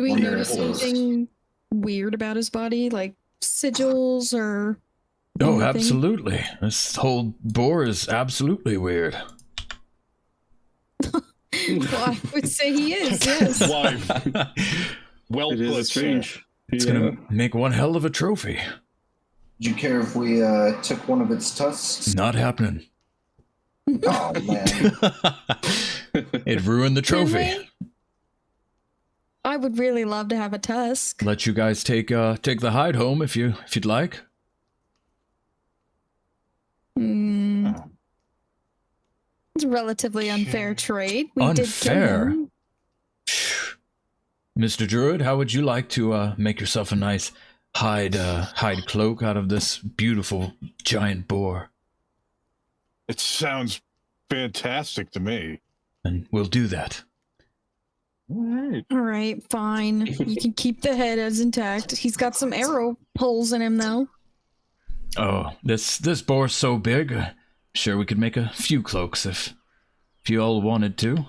we Wonder notice if it was- anything weird about his body, like sigils or? oh, anything? absolutely. This whole boar is absolutely weird. Well, I would say he is. Yes. Why? Well It put, is strange. It's Yeah. gonna make one hell of a trophy. Would you care if we took one of its tusks? Not happening. Oh man. It ruined the trophy. Really? I would really love to have a tusk. Let you guys take the hide home if you'd like. Hmm. It's a relatively unfair trade. We did kill Unfair? him. Mr. Druid, how would you like to make yourself a nice hide cloak out of this beautiful giant boar? It sounds fantastic to me. And we'll do that. All right. All right, fine. You can keep the head as intact. He's got some arrow holes in him, though. Oh, this boar's so big. Sure, we could make a few cloaks if you all wanted to.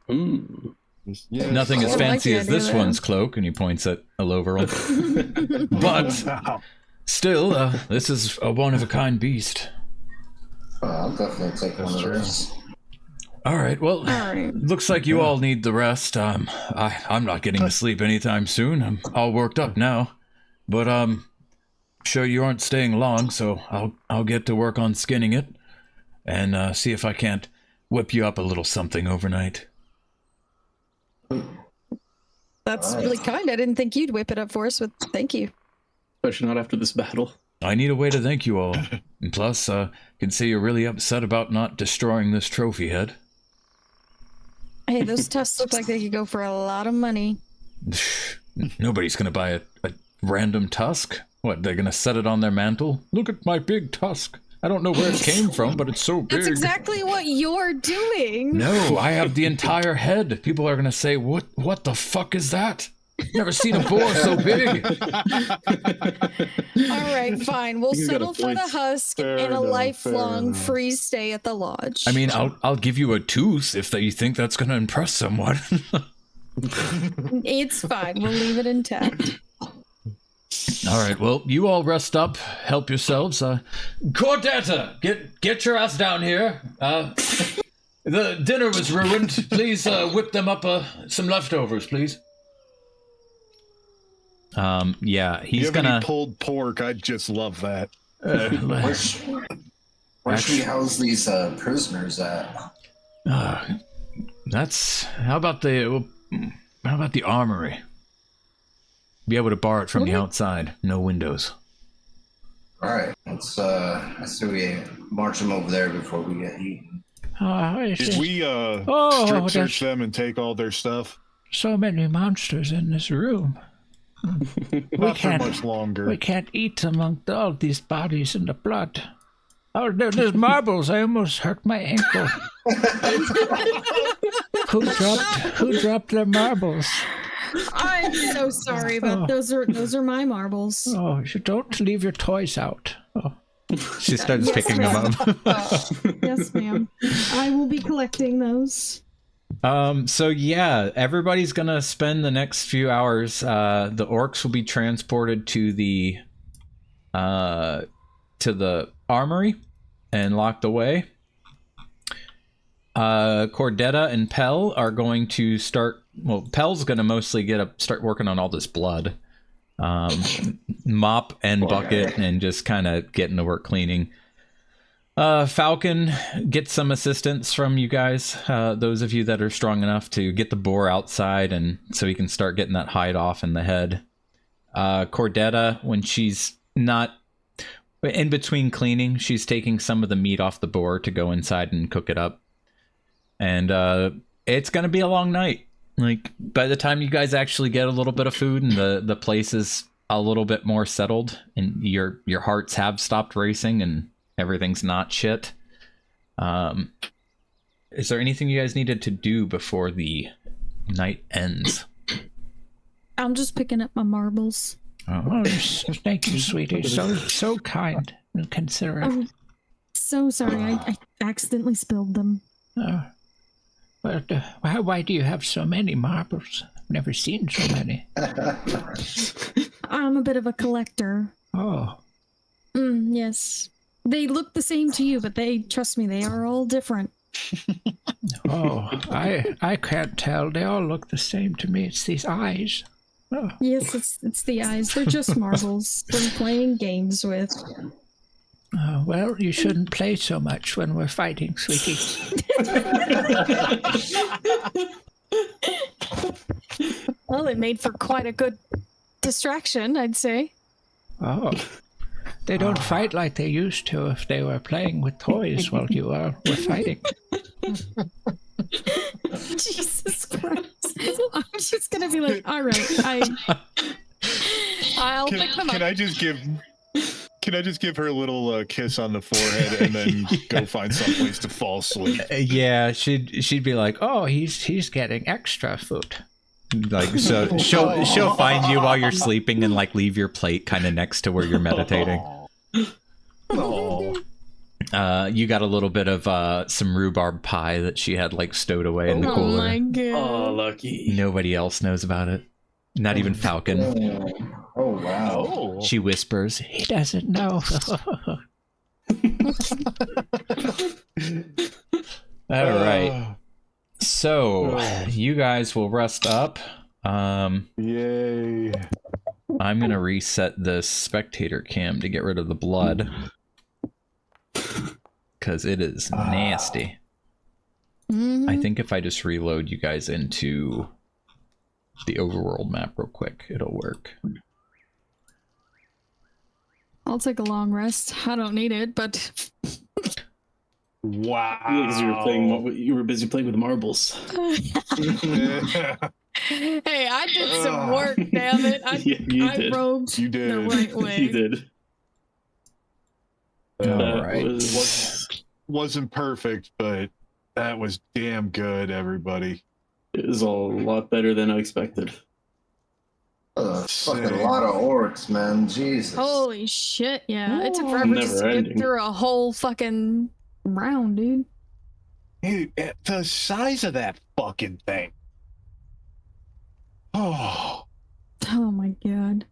Mm. Yes. Nothing as I like fancy the as idea this of that. one's cloak, and he points at a overall. But Wow. still, this is a one-of-a-kind beast. I'll definitely take one of those. All right, well, All right. looks like you all need the rest. I'm not getting to sleep anytime soon. I'm all worked up now. but sure you aren't staying long, so I'll get to work on skinning it, and see if I can't whip you up a little something overnight. That's really kind. I didn't think you'd whip it up for us, but thank you. Especially not after this battle. I need a way to thank you all, and plus, can see you're really upset about not destroying this trophy head. Hey, those tusks look like they could go for a lot of money. Nobody's gonna buy a random tusk. What, they're gonna set it on their mantle? Look at my big tusk. I don't know where it came from, but it's so big. That's exactly what you're doing. No, I have the entire head. People are gonna say, what the fuck is that? Never seen a boar so big. All right, fine. We'll You got a settle for the point. husk Fair and a enough, lifelong fair free stay at the lodge. I mean, I'll give you a tooth if you think that's gonna impress someone. It's fine. We'll leave it intact. All right, well, you all rest up, help yourselves. Cordetta, get your ass down here. The dinner was ruined. Please whip them up some leftovers, please. Yeah, You he's have any gonna. pulled pork? I'd just love that. Where should we house these prisoners at? How about the armory? Be able to borrow it from the outside. No windows. All right, let's say we march them over there before we get eaten. Did we strip search them and take all their stuff? So many monsters in this room. Not for much longer. We can't eat among all these bodies and the blood. Oh, there's marbles. I almost hurt my ankle. Who dropped their marbles? I'm so sorry, but those are my marbles. Oh, you don't leave your toys out. Oh. She starts picking them up. Yes, ma'am. I will be collecting those. So yeah, everybody's gonna spend the next few hours. The orcs will be transported to the armory and locked away. Cordetta and Pell are going to start. Well, Pell's gonna mostly start working on all this blood, mop and bucket, and just kind of getting to work cleaning. Falcon, get some assistance from you guys, those of you that are strong enough to get the boar outside and so he can start getting that hide off in the head. Cordetta, when she's not in between cleaning, she's taking some of the meat off the boar to go inside and cook it up. And it's going to be a long night. Like, by the time you guys actually get a little bit of food and the place is a little bit more settled and your hearts have stopped racing and everything's not shit. Is there anything you guys needed to do before the night ends? I'm just picking up my marbles. Oh, thank you, sweetie. So kind and considerate. I'm so sorry. I accidentally spilled them. But why do you have so many marbles? I've never seen so many. I'm a bit of a collector. Oh. Yes. They look the same to you, but trust me, they are all different. Oh, I can't tell. They all look the same to me. It's these eyes. Oh. Yes, it's the eyes. They're just marbles. We're playing games with. Well, you shouldn't play so much when we're fighting, sweetie. Well, it made for quite a good distraction, I'd say. Oh. They don't fight like they used to if they were playing with toys while you were fighting. Jesus Christ. I'm just gonna be like, all right, I'll pick them up. Can I just give her a little kiss on the forehead and then go find someplace to fall asleep? Yeah, she'd be like, "Oh, He's getting extra food. like so she'll find you while you're sleeping and like leave your plate kind of next to where you're meditating." Oh, You got a little bit of some rhubarb pie that she had like stowed away in the Oh cooler. my god. Oh, lucky. Nobody else knows about it. Not even Falcon. Oh wow. oh. She whispers, He doesn't know. "All right. So you guys will rest up. Yay. I'm gonna reset the spectator cam to get rid of the blood. Because it is nasty. I think if I just reload you guys into the overworld map real quick, it'll work. I'll take a long rest. I don't need it, but Wow. Because you were busy playing with marbles. hey, I did some work, damn it. I did. rogued You did. the right way. You did. All right. Wasn't perfect, but that was damn good, everybody. It was a lot better than I expected. Fucking lot of orcs, man. Jesus. Holy shit, yeah. It took forever just to Never get ending. through a whole fucking round, dude. Dude, the size of that fucking thing. Oh. Oh my god.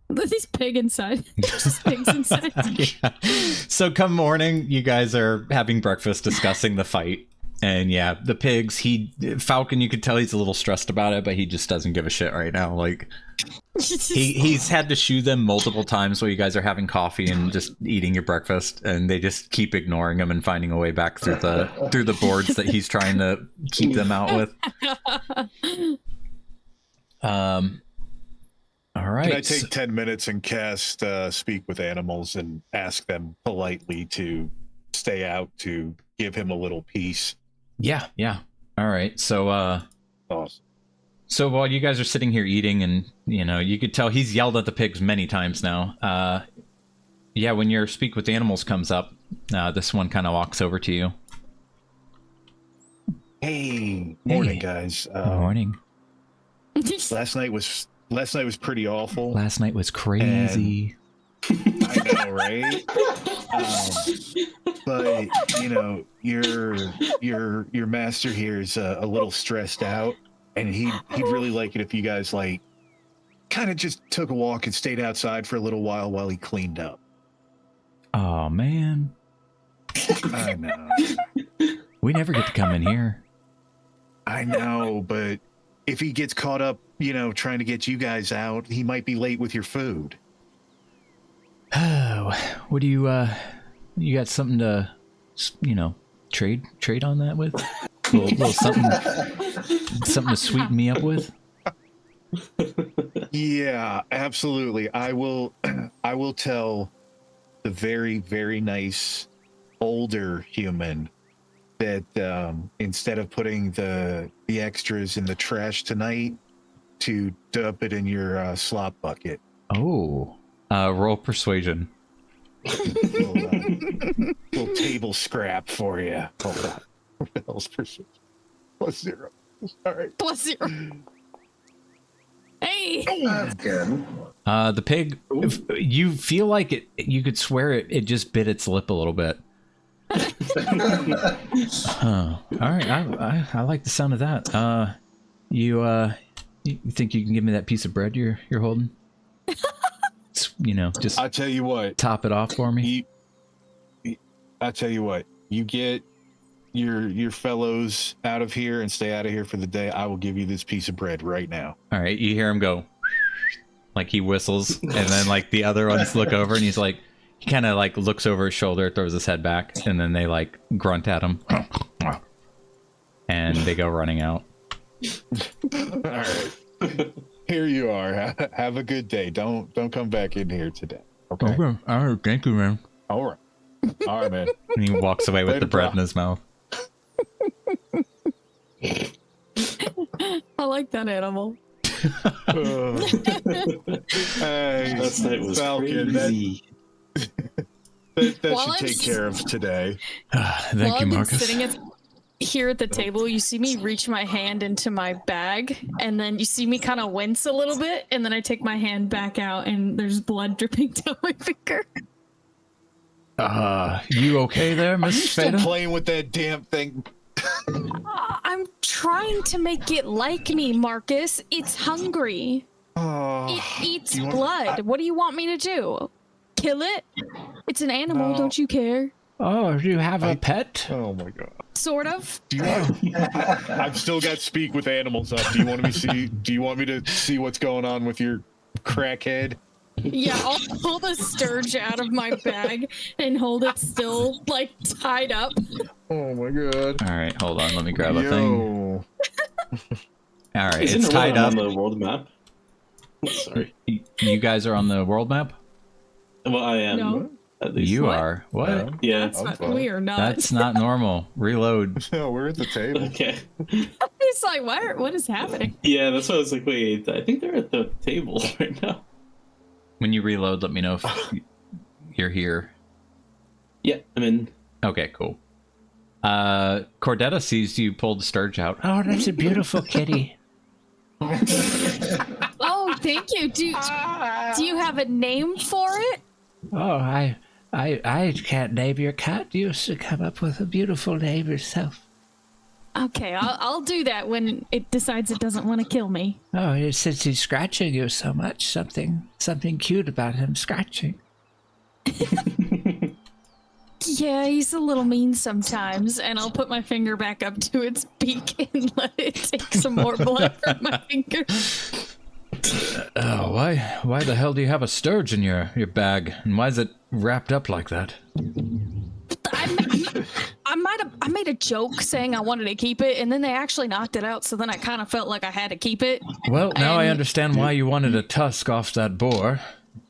These pig inside. Just pigs inside. Yeah. So come morning, you guys are having breakfast discussing the fight. And yeah, the pigs, Falcon, you could tell he's a little stressed about it, but he just doesn't give a shit right now. Like, he's had to shoo them multiple times while you guys are having coffee and just eating your breakfast, and they just keep ignoring him and finding a way back through the boards that he's trying to keep them out with. All right. Can I take 10 minutes and cast Speak with Animals and ask them politely to stay out to give him a little peace? Yeah. All right. So, Awesome. So while you guys are sitting here eating, and you could tell he's yelled at the pigs many times now. Yeah, when your Speak with Animals comes up, this one kind of walks over to you. Hey, morning, guys. Morning. Last night was pretty awful. Last night was crazy. I know, right? But your master here is a little stressed out, and he'd really like it if you guys kind of just took a walk and stayed outside for a little while he cleaned up. Oh man, I know. we never get to come in here. I know, but if he gets caught up, trying to get you guys out, he might be late with your food. Oh, what do you got something to, trade on that with? A little something to sweeten me up with? Yeah, absolutely. I will tell the very, very nice older human that instead of putting the extras in the trash tonight, to dump it in your slop bucket. Oh, roll persuasion. Little table scrap for you. Hold on. Bell's persuasion. +0. All right. +0. Hey. That's good. The pig, you feel like you could swear it just bit its lip a little bit. All right, I like the sound of that. You think you can give me that piece of bread you're holding? Just I'll tell you what. top it off for me. I'll tell you what. You get your fellows out of here and stay out of here for the day. I will give you this piece of bread right now. All right, you hear him go, like he whistles, and then like the other ones look over, and he's like, he kind of like looks over his shoulder, throws his head back, and then they like grunt at him, and they go running out. All right. Here you are. Have a good day. Don't come back in here today. Okay. All right, thank you, man. All right, man. And he walks away with Later, the bread bro. in his mouth. I like that animal. Hey, Last night was Falcon, crazy. that While should I'm take care of today. Thank While you, I've been Marcus. sitting here at the table, you see me reach my hand into my bag, and then you see me kind of wince a little bit, and then I take my hand back out, and there's blood dripping down my finger. You okay there, Are you Miss still Fayda? playing with that damn thing? I'm trying to make it like me, Marcus. It's hungry. Oh, It eats do you want- blood. What do you want me to do? Kill it? It's an animal, No. don't you care? Oh, do you have a pet? Oh my god. Sort of. Do you want? I've still got Speak with Animals up. Do you want me to see? Do you want me to see what's going on with your crackhead. Yeah, I'll pull the stirge out of my bag and hold it still, like, tied up. Oh my god. All right, hold on. Let me grab a thing. Yo. All right, Isn't it's tied up. on the world map? Sorry. You guys are on the world map? Well, I am. No. At least. You What? are. What? Yeah. That's I'm not, fine. we are not. That's not normal. Reload. No, we're at the table. Okay. It's like, what is happening? Yeah, that's why I was like, wait, I think they're at the table right now. When you reload, let me know if you're here. Yeah, I'm in. Okay, cool. Cordetta sees you pull the stirge out. Oh, that's a beautiful kitty. Oh, thank you. Do you have a name for it? Oh, I can't name your cat. You used to come up with a beautiful name yourself. Okay, I'll do that when it decides it doesn't want to kill me. Oh, since he's scratching you so much, something cute about him scratching. Yeah, he's a little mean sometimes, and I'll put my finger back up to its beak and let it take some more blood from my finger. Oh, why the hell do you have a stirge in your bag? And why is it wrapped up like that? I made a joke saying I wanted to keep it, and then they actually knocked it out, so then I kind of felt like I had to keep it. Well, now I And- understand why you wanted a tusk off that boar.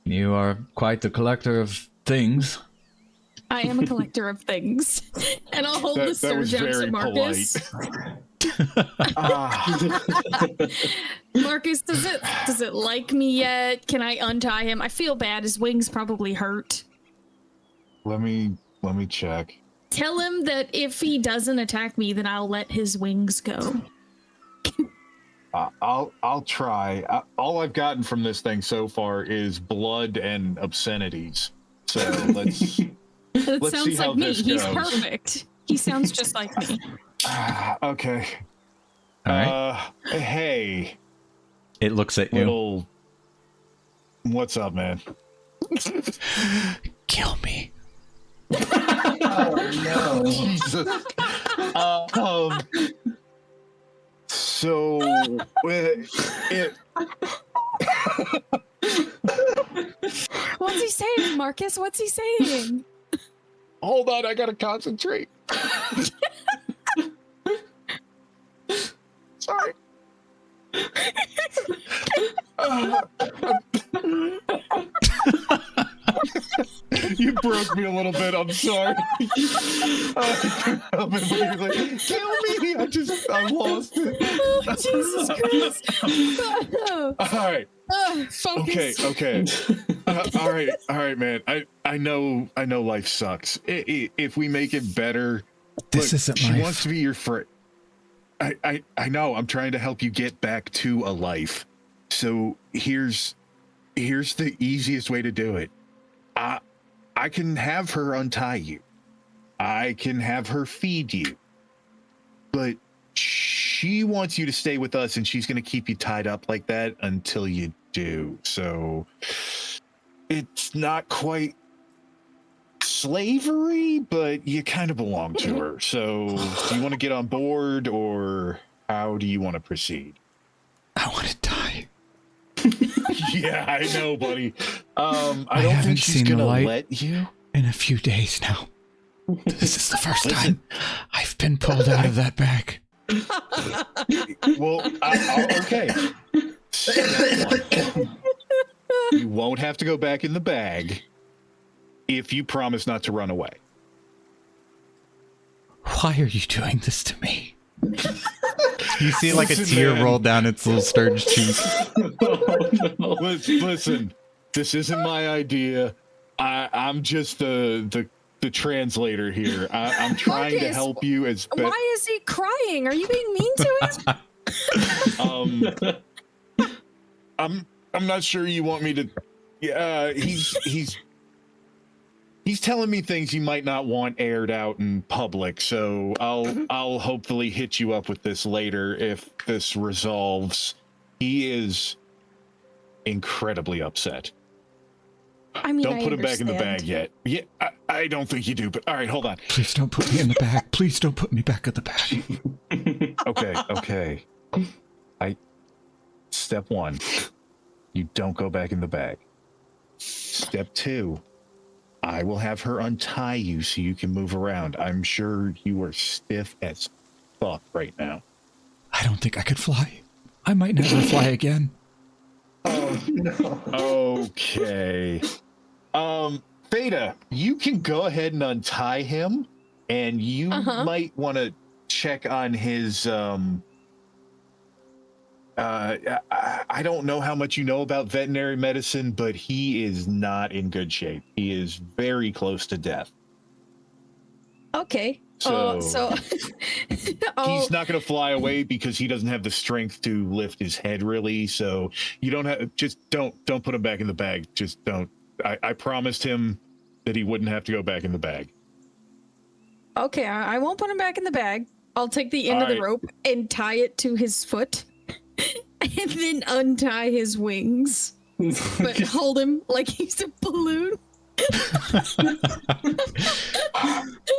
You are quite the collector of things. I am a collector of things. And I'll hold the That was stirge out to very Marcus. Marcus, does it like me yet? Can I untie him? I feel bad. His wings probably hurt. Let me check. Tell him that if he doesn't attack me, then I'll let his wings go. I'll try. All I've gotten from this thing so far is blood and obscenities. So let's That Let's see sounds how like me. this He's goes. perfect. He sounds just like me. okay. All right. Hey, It looks at you. little. What's up, man? Kill me. Oh So it. What's he saying, Marcus? What's he saying? Hold on, I gotta concentrate. Sorry. You broke me a little bit. I'm sorry. I've been waiting, like, kill me. I lost it. Oh, Jesus Christ. Oh, All right. focus. Okay. All right, man. I know life sucks. If we make it better, This look, isn't she life. wants to be your friend. I know. I'm trying to help you get back to a life. So here's the easiest way to do it. I can have her untie you. I can have her feed you. But she wants you to stay with us, and she's going to keep you tied up like that until you do. So it's not quite slavery, but you kind of belong to her. So do you want to get on board, or how do you want to proceed? I want to die. Yeah, I know, buddy. I I don't haven't think she's seen the gonna light. let you. In a few days now. This is the first time I've been pulled out of that bag. Well, okay. You won't have to go back in the bag if you promise not to run away. Why are you doing this to me? You see like a Listen, tear man. roll down its little stirge cheek. Listen, this isn't my idea. I'm just the translator here. I'm trying to Marcus, help you as best. Why is he crying? Are you being mean to him? I'm not sure you want me to. Yeah, he's telling me things he might not want aired out in public. So I'll hopefully hit you up with this later if this resolves. He is incredibly upset. I mean, Don't I put him back in the understand. bag yet. Yeah, I don't think you do. But all right, hold on. Please don't put me in the bag. Please don't put me back in the bag. Okay. Step one. you don't go back in the bag. Step 2, I will have her untie you so you can move around. I'm sure you are stiff as fuck right now. I don't think I could fly. I might never fly again. Oh no. Okay. Fayda, you can go ahead and untie him, and you might want to check on his I don't know how much you know about veterinary medicine, but he is not in good shape. He is very close to death. Okay. So, Oh, he's not going to fly away because he doesn't have the strength to lift his head really. So you don't have, just don't put him back in the bag. Just don't. I promised him that he wouldn't have to go back in the bag. okay. I won't put him back in the bag. I'll take the end of the rope and tie it to his foot, and then untie his wings, but hold him like he's a balloon.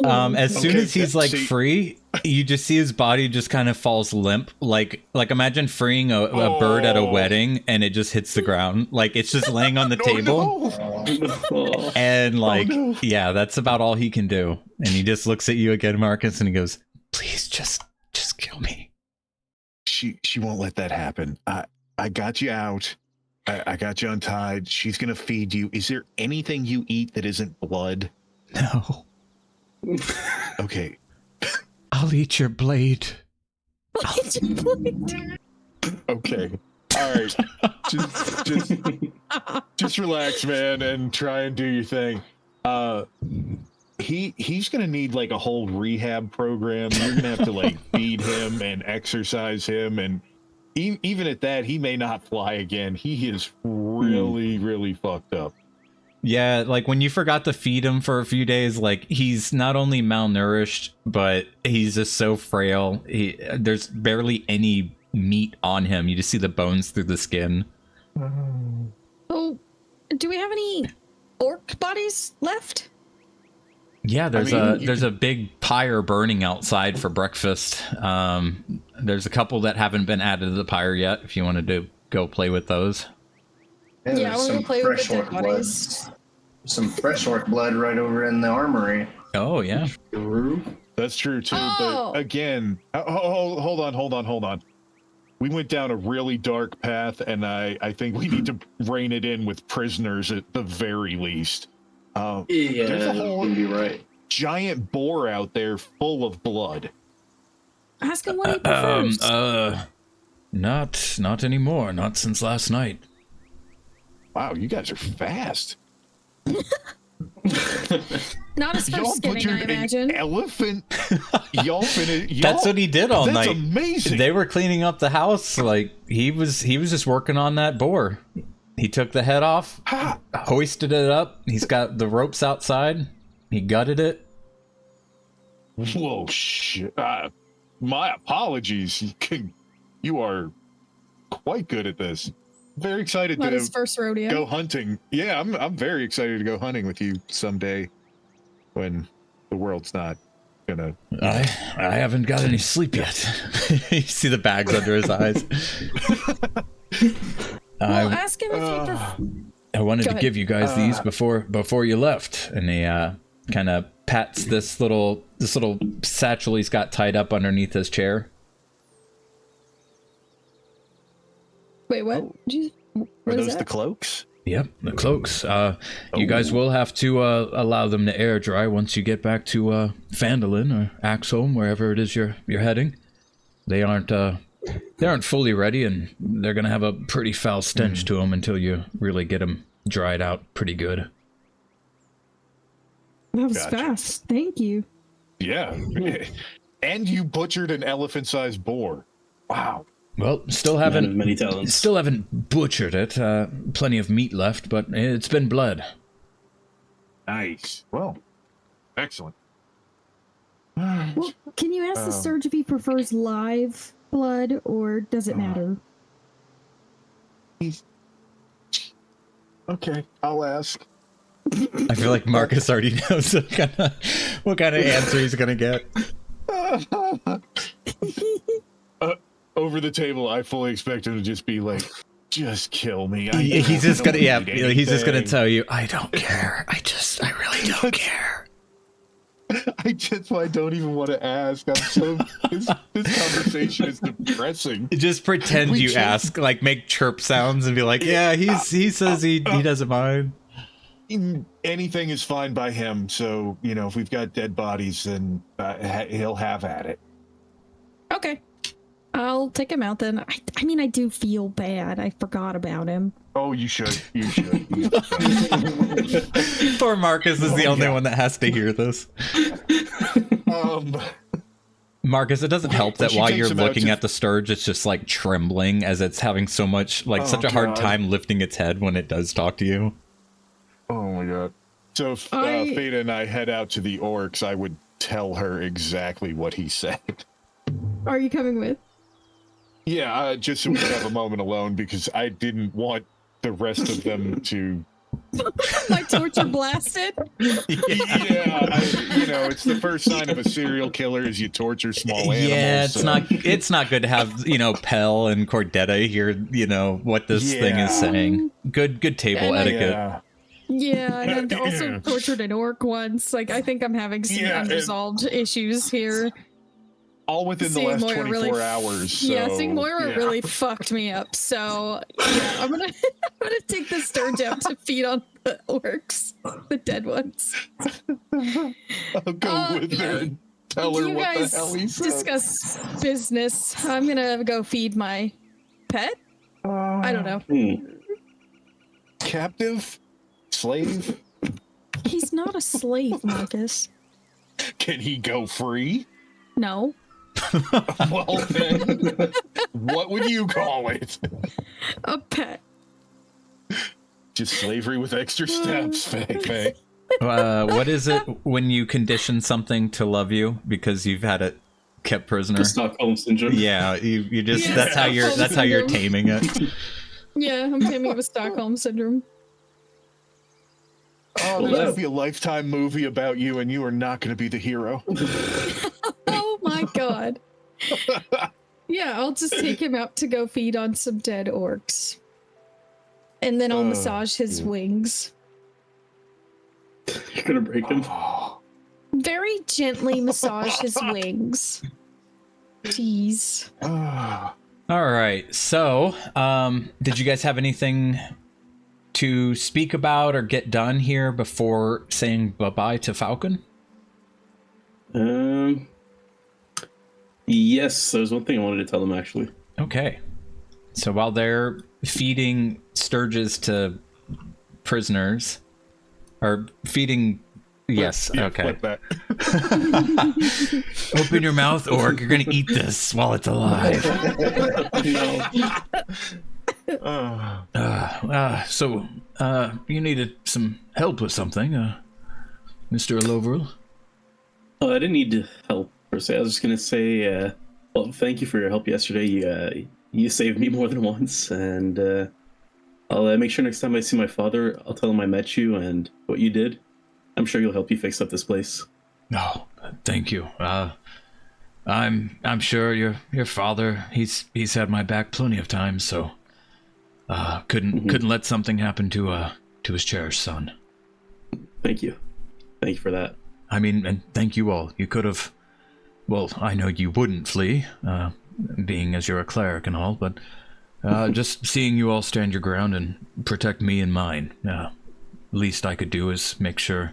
As soon Okay, as he's like see- free, you just see his body just kind of falls limp. Like imagine freeing a bird at a wedding and it just hits the ground. Like it's just laying on the table. Oh, And like, no. yeah, that's about all he can do. And he just looks at you again, Marcus, and he goes, "Please, just kill me." She won't let that happen. I got you out. I got you untied. She's gonna feed you. Is there anything you eat that isn't blood? No, Okay. I'll eat your blade. Okay. All right. Just relax, man, and try and do your thing. He's gonna need like a whole rehab program. You're gonna have to like feed him and exercise him, and even at that, he may not fly again. He is really fucked up. Yeah, like when you forgot to feed him for a few days, like he's not only malnourished, but he's just so frail. There's barely any meat on him. You just see the bones through the skin. Oh, do we have any orc bodies left? Yeah, there's a big pyre burning outside for breakfast. There's a couple that haven't been added to the pyre yet. If you wanted to go play with those. Yeah, I there's want to some play with fresh the dead orc blood. bodies. Some fresh orc blood right over in the armory. Oh yeah. That's true too. Oh. But again, hold on. We went down a really dark path, and I think we need to rein it in with prisoners at the very least. There's a whole be right. giant boar out there full of blood. Ask him what he prefers. Not anymore. Not since last night. Wow, you guys are fast. Not as for Y'all skinning, I butchered imagine. an elephant. Y'all That's what he did all That's night. amazing. They were cleaning up the house. Like he was just working on that boar. He took the head off, hoisted it up. He's got the ropes outside. He gutted it. Whoa, shit. My apologies. You are quite good at this. Very excited Not to his first rodeo. go hunting. Yeah, I'm very excited to go hunting with you someday when the world's not gonna. I haven't got any sleep yet. You see the bags under his eyes. Well, ask him if he prefers. I wanted Go to ahead. give you guys these before you left. And he kind of pats this little satchel he's got tied up underneath his chair. Wait, what? Are What is those the that? cloaks? Yep, the cloaks. You guys will have to allow them to air dry once you get back to Phandalin or Axholm, wherever it is you're heading. They aren't fully ready, and they're gonna have a pretty foul stench to them until you really get them dried out pretty good. That was Gotcha. fast. Thank you. Yeah. And you butchered an elephant-sized boar. Wow. Well, still Man of haven't many talents. butchered it. Plenty of meat left, but it's been blood. Nice. Well, excellent. Well, can you ask the Stirge if he prefers live blood or does it matter? Okay, I'll ask. I feel like Marcus already knows what kind of answer he's gonna get. Over the table, I fully expect him to just be like, just kill me. He's just gonna, yeah, Anything. he's just gonna tell you, I don't care. I really don't care. I don't even want to ask. I'm so this conversation is depressing. Just pretend We you should- ask, like make chirp sounds and be like, yeah, he says he doesn't mind. Anything is fine by him. So if we've got dead bodies, then he'll have at it. Okay. I'll take him out then. I mean, I do feel bad. I forgot about him. Oh, you should. You should. Poor Marcus is the only one that has to hear this. Marcus, it doesn't help that she while takes you're him out looking to- at the stirge, it's just like trembling as it's having so much, such a hard God. time lifting its head when it does talk to you. Oh my god. So if Fayda and I head out to the orcs, I would tell her exactly what he said. Are you coming with? Yeah, just so we can have a moment alone, because I didn't want the rest of them to. My torture blasted? Yeah, it's the first sign of a serial killer is you torture small animals. Yeah, so- it's not good to have, Pell and Cordetta hear, what this thing is saying. Good table And etiquette. Yeah. Yeah, and I've also tortured an orc once. Like, I think I'm having some unresolved issues here. All within the Seeing last Moira 24 really hours. So, yeah, seeing Moira yeah. really fucked me up. So yeah, I'm gonna take the stirge out to feed on the orcs, the dead ones. I'll go with her and tell her You what guys the hell he said. discuss business. I'm gonna go feed my pet. I don't know. Captive? Slave? He's not a slave, Marcus. Can he go free? No. Well then, what would you call it? A pet. Just slavery with extra steps, Faye. What is it when you condition something to love you because you've had it kept prisoner? The Stockholm syndrome. Yeah, you just Yeah, that's how you're Stockholm syndrome. taming it. Yeah, I'm taming it with Stockholm syndrome. Oh, there's gonna be a Lifetime movie about you, and you are not gonna be the hero. Oh my god. Yeah, I'll just take him out to go feed on some dead orcs. And then I'll massage his wings. You're gonna break him. Very gently massage his wings. Jeez. All right. So, did you guys have anything to speak about or get done here before saying bye-bye to Falcon? Yes, there's one thing I wanted to tell them actually. Okay. So while they're feeding stirges to prisoners, or feeding, yes, Yeah, okay. flip that. Open your mouth, orc. You're gonna eat this while it's alive. So, you needed some help with something, Mr. Lovril? Oh, I didn't need help per se. I was just gonna say, well, thank you for your help yesterday. You saved me more than once, and I'll make sure next time I see my father, I'll tell him I met you and what you did. I'm sure you'll help you fix up this place. No, thank you. I'm sure your father, he's had my back plenty of times, so couldn't let something happen to his cherished son. Thank you for that. I mean, and thank you all. You could have, well, I know you wouldn't flee, being as you're a cleric and all, but just seeing you all stand your ground and protect me and mine, least I could do is make sure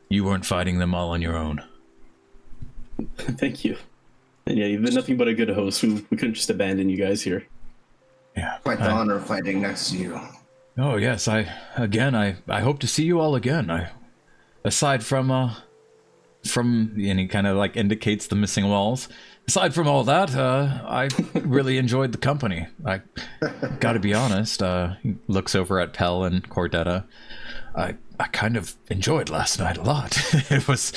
you weren't fighting them all on your own. Thank you. And yeah, you've been nothing but a good host. We couldn't just abandon you guys here. Yeah. Quite the honor of fighting next to you. Oh yes, I hope to see you all again. Aside from and he kind of like indicates the missing walls. Aside from all that, I really enjoyed the company. I gotta be honest. He looks over at Pell and Cordetta. I kind of enjoyed last night a lot. It was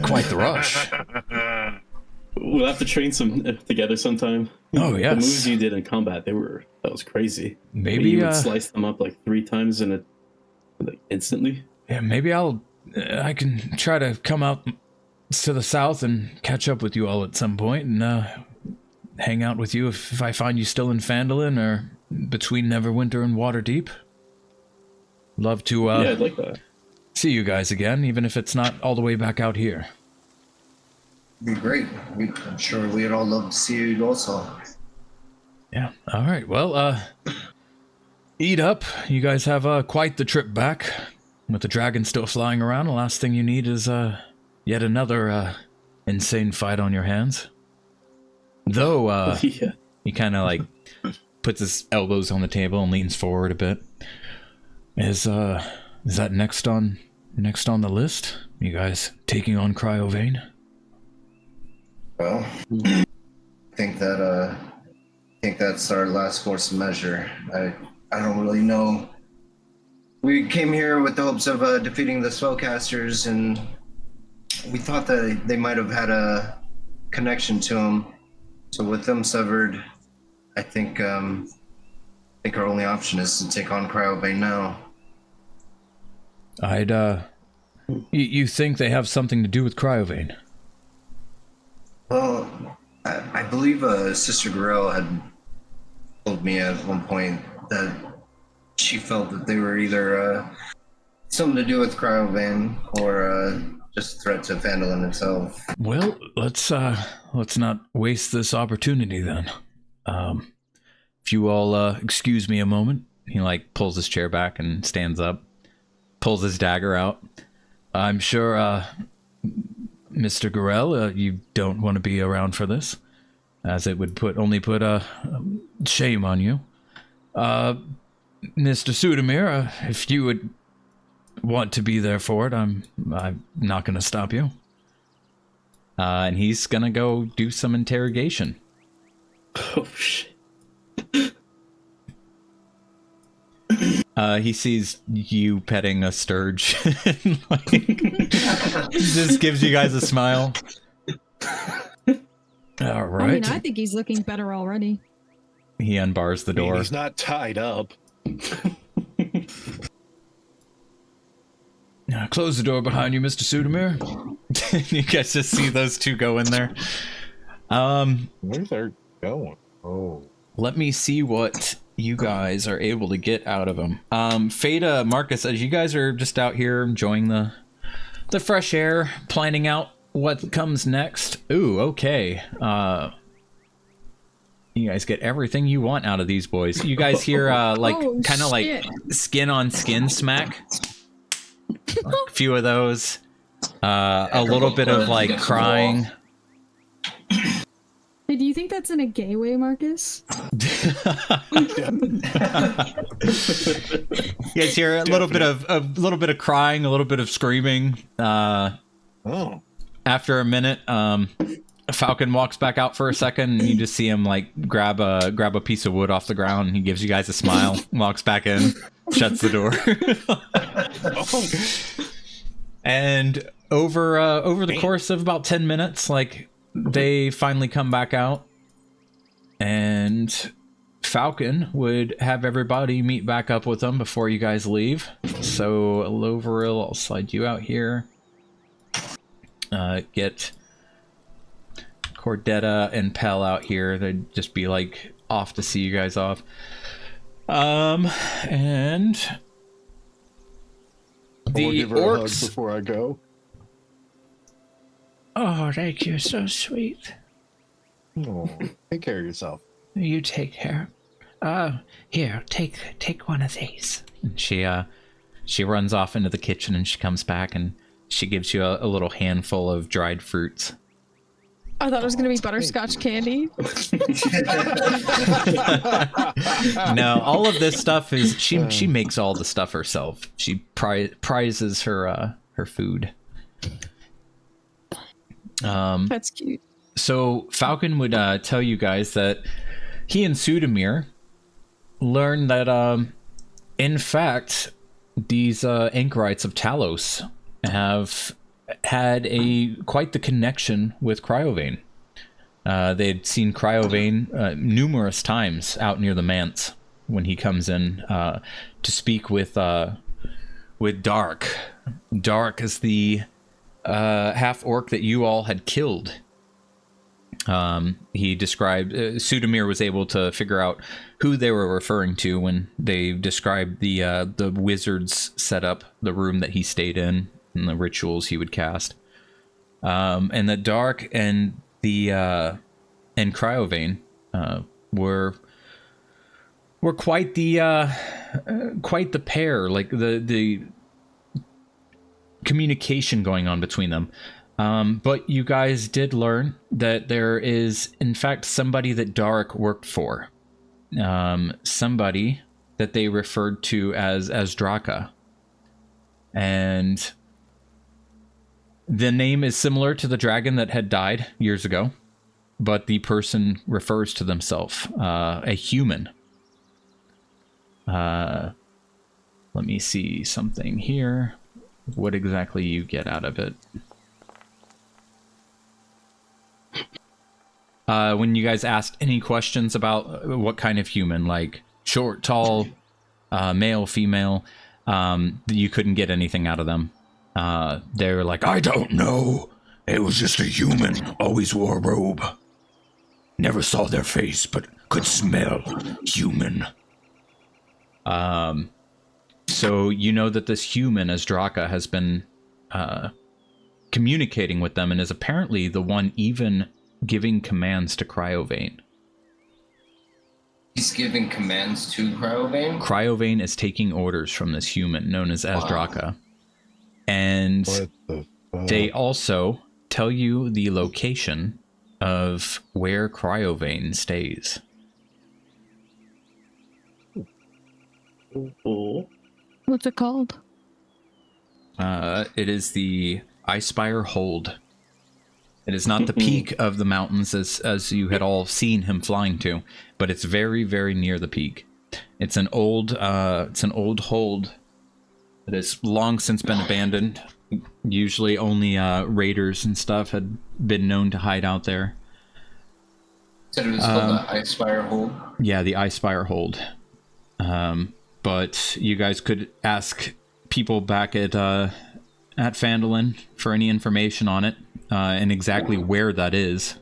quite the rush. We'll have to train some together sometime. Oh The yes. moves you did in combat, that was crazy. Maybe You would slice them up like 3 times instantly. yeah, maybe I can try to come out to the south and catch up with you all at some point and hang out with you if I find you still in Phandalin or between Neverwinter and Waterdeep. Love to Yeah, I'd like that. see you guys again, even if it's not all the way back out here. It'd be great. I'm sure we'd all love to see you also. Yeah. All right. Well, eat up. You guys have quite the trip back. With the dragon still flying around, the last thing you need is yet another insane fight on your hands. Though, Yeah. he kind of like puts his elbows on the table and leans forward a bit. Is that next on the list? You guys taking on Cryovane? Well, I think that's our last course of measure. I don't really know. We came here with the hopes of defeating the spellcasters, and we thought that they might have had a connection to them. So with them severed, I think our only option is to take on Cryobane now. You think they have something to do with Cryovane? Well, I believe Sister Gorell had told me at one point that she felt that they were either something to do with Cryovane or just a threat to Phandalin itself. Well, let's not waste this opportunity then. If you all excuse me a moment, he like pulls his chair back and stands up, pulls his dagger out. I'm sure, Mr. Gorell, you don't want to be around for this, as it would only put a shame on you. Mr. Sudamir, if you would want to be there for it, I'm not going to stop you. And he's going to go do some interrogation. Oh, shit. He sees you petting a stirge. He just gives you guys a smile. All right. I mean, I think he's looking better already. He unbars the door. He's not tied up. Close the door behind you, Mr. Sudamir. You guys just see those two go in there. Where's they're going? Oh. Let me see what you guys are able to get out of them. Fayda, Marcus, as you guys are just out here enjoying the fresh air, planning out what comes next. Ooh, okay. You guys get everything you want out of these boys. You guys hear kind of like skin on skin smack. A few of those. A little bit of like crying. Hey, do you think that's in a gay way, Marcus? You guys hear a little bit of crying, a little bit of screaming. Oh. After a minute, Falcon walks back out for a second, and you just see him like grab a piece of wood off the ground, and he gives you guys a smile, walks back in, shuts the door. And over the course of about 10 minutes, like they finally come back out, and Falcon would have everybody meet back up with them before you guys leave. So Loveril, I'll slide you out here. Get Cordetta and Pell out here. They'd just be like off to see you guys off. And I will give her a hug before I go. Oh, thank you. So sweet. Oh, take care of yourself. You take care. Here, take one of these. And she runs off into the kitchen, and she comes back and she gives you a little handful of dried fruits. I thought it was going to be butterscotch candy. No, all of this stuff is she makes all the stuff herself. She prizes her food. That's cute. So Falcon would tell you guys that he and Sudamir learned that in fact these anchorites of Talos have had quite the connection with Cryovane. They'd seen Cryovane numerous times out near the manse when he comes in to speak with Dark. Dark is the half orc that you all had killed He described Sudamir was able to figure out who they were referring to when they described the wizard's setup, the room that he stayed in, and the rituals he would cast. And the Dark and the and Cryovane were quite the pair. Like the communication going on between them. But you guys did learn that there is, in fact, somebody that Dark worked for. Somebody that they referred to as Draka. And the name is similar to the dragon that had died years ago, but the person refers to themselves, a human. Let me see something here. What exactly you get out of it? When you guys asked any questions about what kind of human, like short, tall, male, female, you couldn't get anything out of them. They were like, I don't know. It was just a human. Always wore a robe. Never saw their face, but could smell human. So you know that this human, as Draka, has been communicating with them and is apparently the one even giving commands to Cryovane. He's giving commands to Cryovane? Cryovane is taking orders from this human known as Draka. And they also tell you the location of where Cryovane stays. Oh. What's it called? It is the Icespire Hold. It is not the peak of the mountains as you had all seen him flying to, but it's very, very near the peak. It's an old hold that has long since been abandoned. Usually only raiders and stuff had been known to hide out there. Said it was called the Icespire Hold? Yeah, the Icespire Hold. But you guys could ask people back at Phandalin for any information on it. And exactly where that is.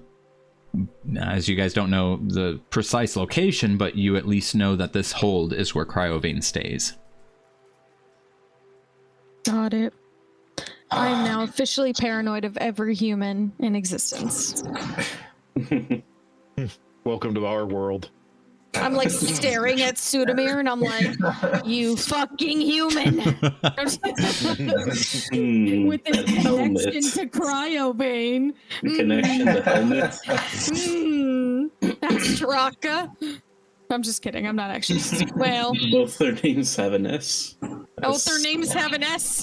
As you guys don't know the precise location, but you at least know that this hold is where Cryovane stays. Got it. I am now officially paranoid of every human in existence. Welcome to our world. I'm like staring at Sudamir and I'm like, you fucking human. With this connection to Cryovane. Connection to helmet. That's Draka. I'm just kidding. I'm not actually. Well, Both their names have an S. both their names have an S.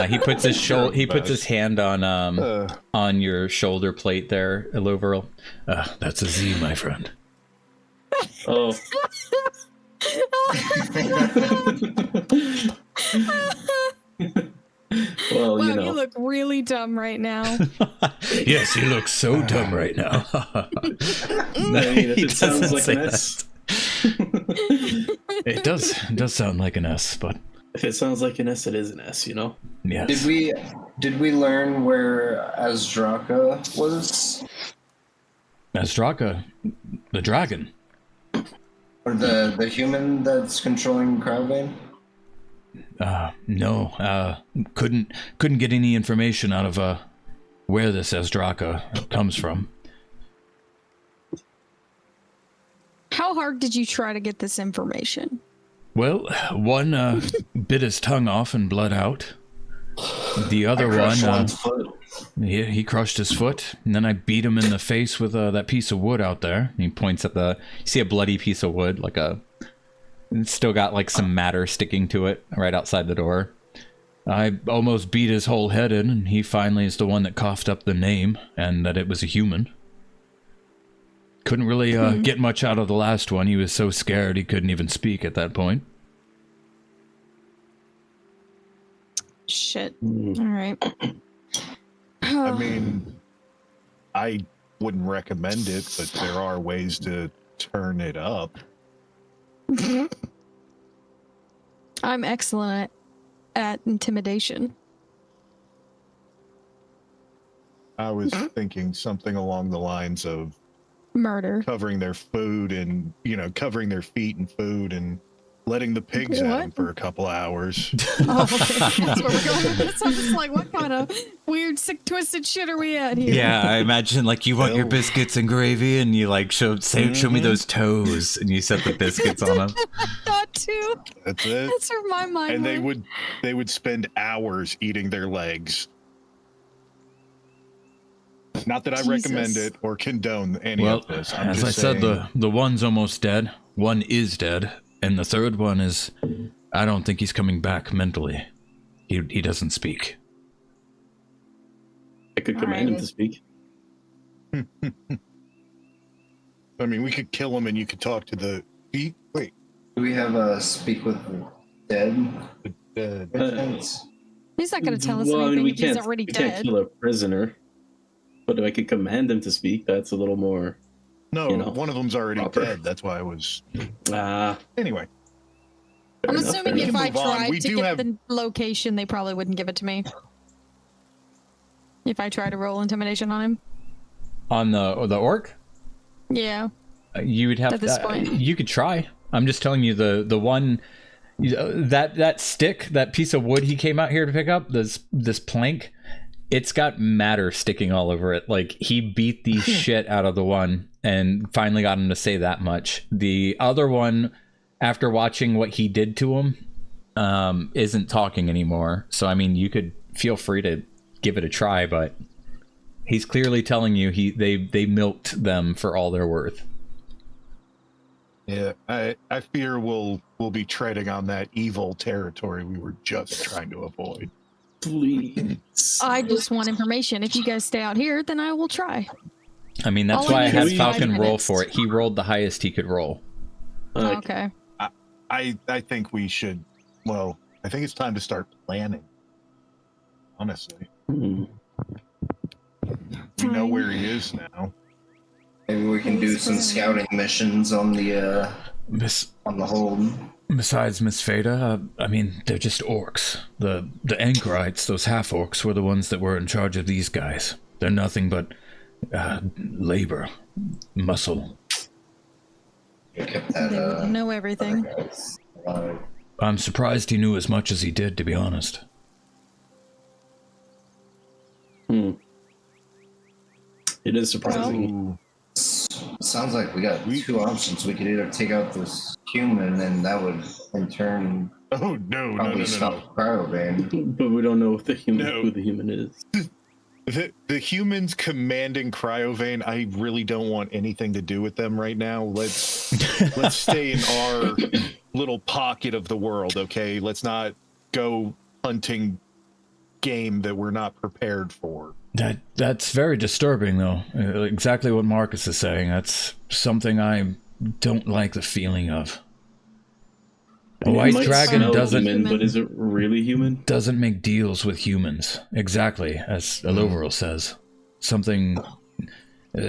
He puts his hand on your shoulder plate there, Eloverl. That's a Z, my friend. Oh. Well, Wow, you know. you look really dumb right now. Yes, he looks so dumb right now. I mean, if He it sounds doesn't like say an S. It does sound like an S, but If it sounds like an S, it is an S, you know? yes. Did we learn where Azdraka was? Azdraka, the dragon. Or the human that's controlling Cryovane? No, couldn't get any information out of where this Azdraka comes from. How hard did you try to get this information? Well, one bit his tongue off and bled out. The other one, he crushed his foot, and then I beat him in the face with that piece of wood out there. He points at you see a bloody piece of wood, it's still got like some matter sticking to it right outside the door. I almost beat his whole head in, and he finally is the one that coughed up the name and that it was a human. Couldn't really get much out of the last one. He was so scared he couldn't even speak at that point. Shit. All right. I mean, I wouldn't recommend it, but there are ways to turn it up. I'm excellent at intimidation. I was thinking something along the lines of Murder. covering their food and, covering their feet in food and letting the pigs at them What? for a couple of hours. Oh, okay. That's where we're going with this. I'm just like, what kind of weird, sick, twisted shit are we at here? Yeah, I imagine like you want your Well- biscuits and gravy, and you like show me those toes, and you set the biscuits on them. That too. That's it. That's where my mind And went. they would spend hours eating their legs. Not that I recommend Jesus. it or condone any Well, of this. I'm as just I said, saying, the one's almost dead. One is dead, and the third one is. I don't think he's coming back mentally. He doesn't speak. I could command him Alright. to speak. I mean, we could kill him and you could talk to the feet. Wait, Do we have a speak with the dead? the He's not going to tell us Well, I anything mean, if he's already we can't dead. kill a prisoner. But if I could command him to speak, that's a little more. no, You know, one of them's already proper. dead. That's why I was. Ah, Anyway, fair I'm enough, assuming fair if enough. I move on. tried We to do get have- the location, they probably wouldn't give it to me. If I try to roll intimidation on him. On the orc, Yeah. you would have At this to. point. You could try. I'm just telling you the one. That stick, that piece of wood he came out here to pick up, this plank, it's got matter sticking all over it. Like, he beat the shit out of the one and finally got him to say that much. The other one, after watching what he did to him, isn't talking anymore. So I mean, you could feel free to give it a try, but he's clearly telling you they milked them for all they're worth. yeah, I fear we'll be treading on that evil territory we were just trying to avoid. Please. I just want information. If you guys stay out here, then I will try. I mean, that's All I why I need had is 5 Falcon roll minutes. for it. He rolled the highest he could roll. Okay. I think we should. Well, I think it's time to start planning. Honestly, Hmm. we know where he is now. Maybe we can do some scouting missions on the hold. Besides Miss Fayda, I mean, they're just orcs. The anchorites, those half orcs, were the ones that were in charge of these guys. They're nothing but labor, muscle. We kept They that. wouldn't know everything. alive. I'm surprised he knew as much as he did, to be honest. Hmm. It is surprising. Ooh, Sounds like we got two options. We could either take out this human, and that would in turn oh no, probably no. stop Cryovan. But we don't know if the human, No. who the human is. The humans commanding Cryovane, I really don't want anything to do with them right now. Let's stay in our little pocket of the world, okay? Let's not go hunting game that we're not prepared for. That's very disturbing, though. Exactly what Marcus is saying. That's something I don't like the feeling of. A It white might dragon smell doesn't human, but is it really human? doesn't make deals with humans. Exactly, as Eloveril says. Something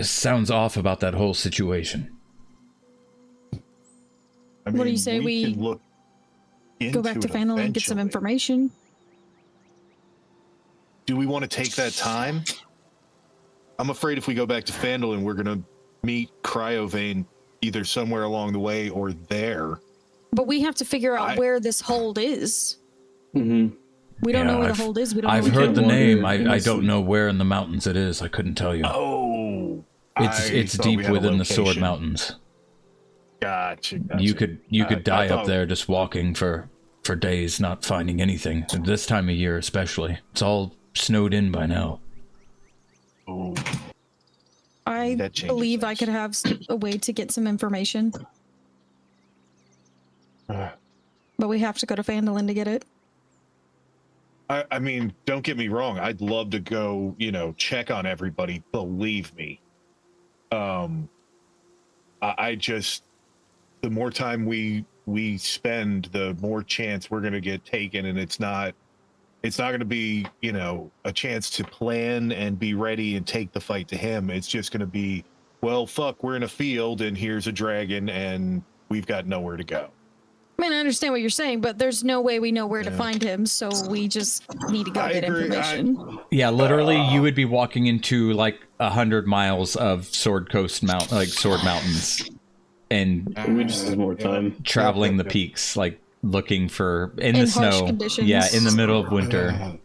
sounds off about that whole situation. I What do you say we can look Go back into to it Fandle and get some eventually. information. Do we want to take that time? I'm afraid if we go back to Fandolin, we're going to meet Cryovane either somewhere along the way or there. But we have to figure out where this hold is. Mm-hmm. We don't Yeah, know where the I've- hold is. We don't I've know where heard the wander name. I aimlessly. don't know where in the mountains it is. I couldn't tell you. Oh, It's thought we deep had a within the Sword location. Mountains. Gotcha. You could die I up thought- there just walking for days, not finding anything. At this time of year, especially, it's all snowed in by now. Oh, I That changes believe I things. could have a way to get some information, but we have to go to Fandolin to get it. I mean, don't get me wrong. I'd love to go, check on everybody. Believe me. I just, the more time we spend, the more chance we're going to get taken, and it's not going to be, a chance to plan and be ready and take the fight to him. It's just going to be, well, fuck, we're in a field and here's a dragon and we've got nowhere to go. I mean, I understand what you're saying, but there's no way we know where to find him, so we just need to go I get agree. information. Yeah, literally, you would be walking into like 100 miles of Sword Mountains, and We just need more time. traveling the peaks, like looking for in the In harsh snow. conditions. Yeah, in the middle of winter.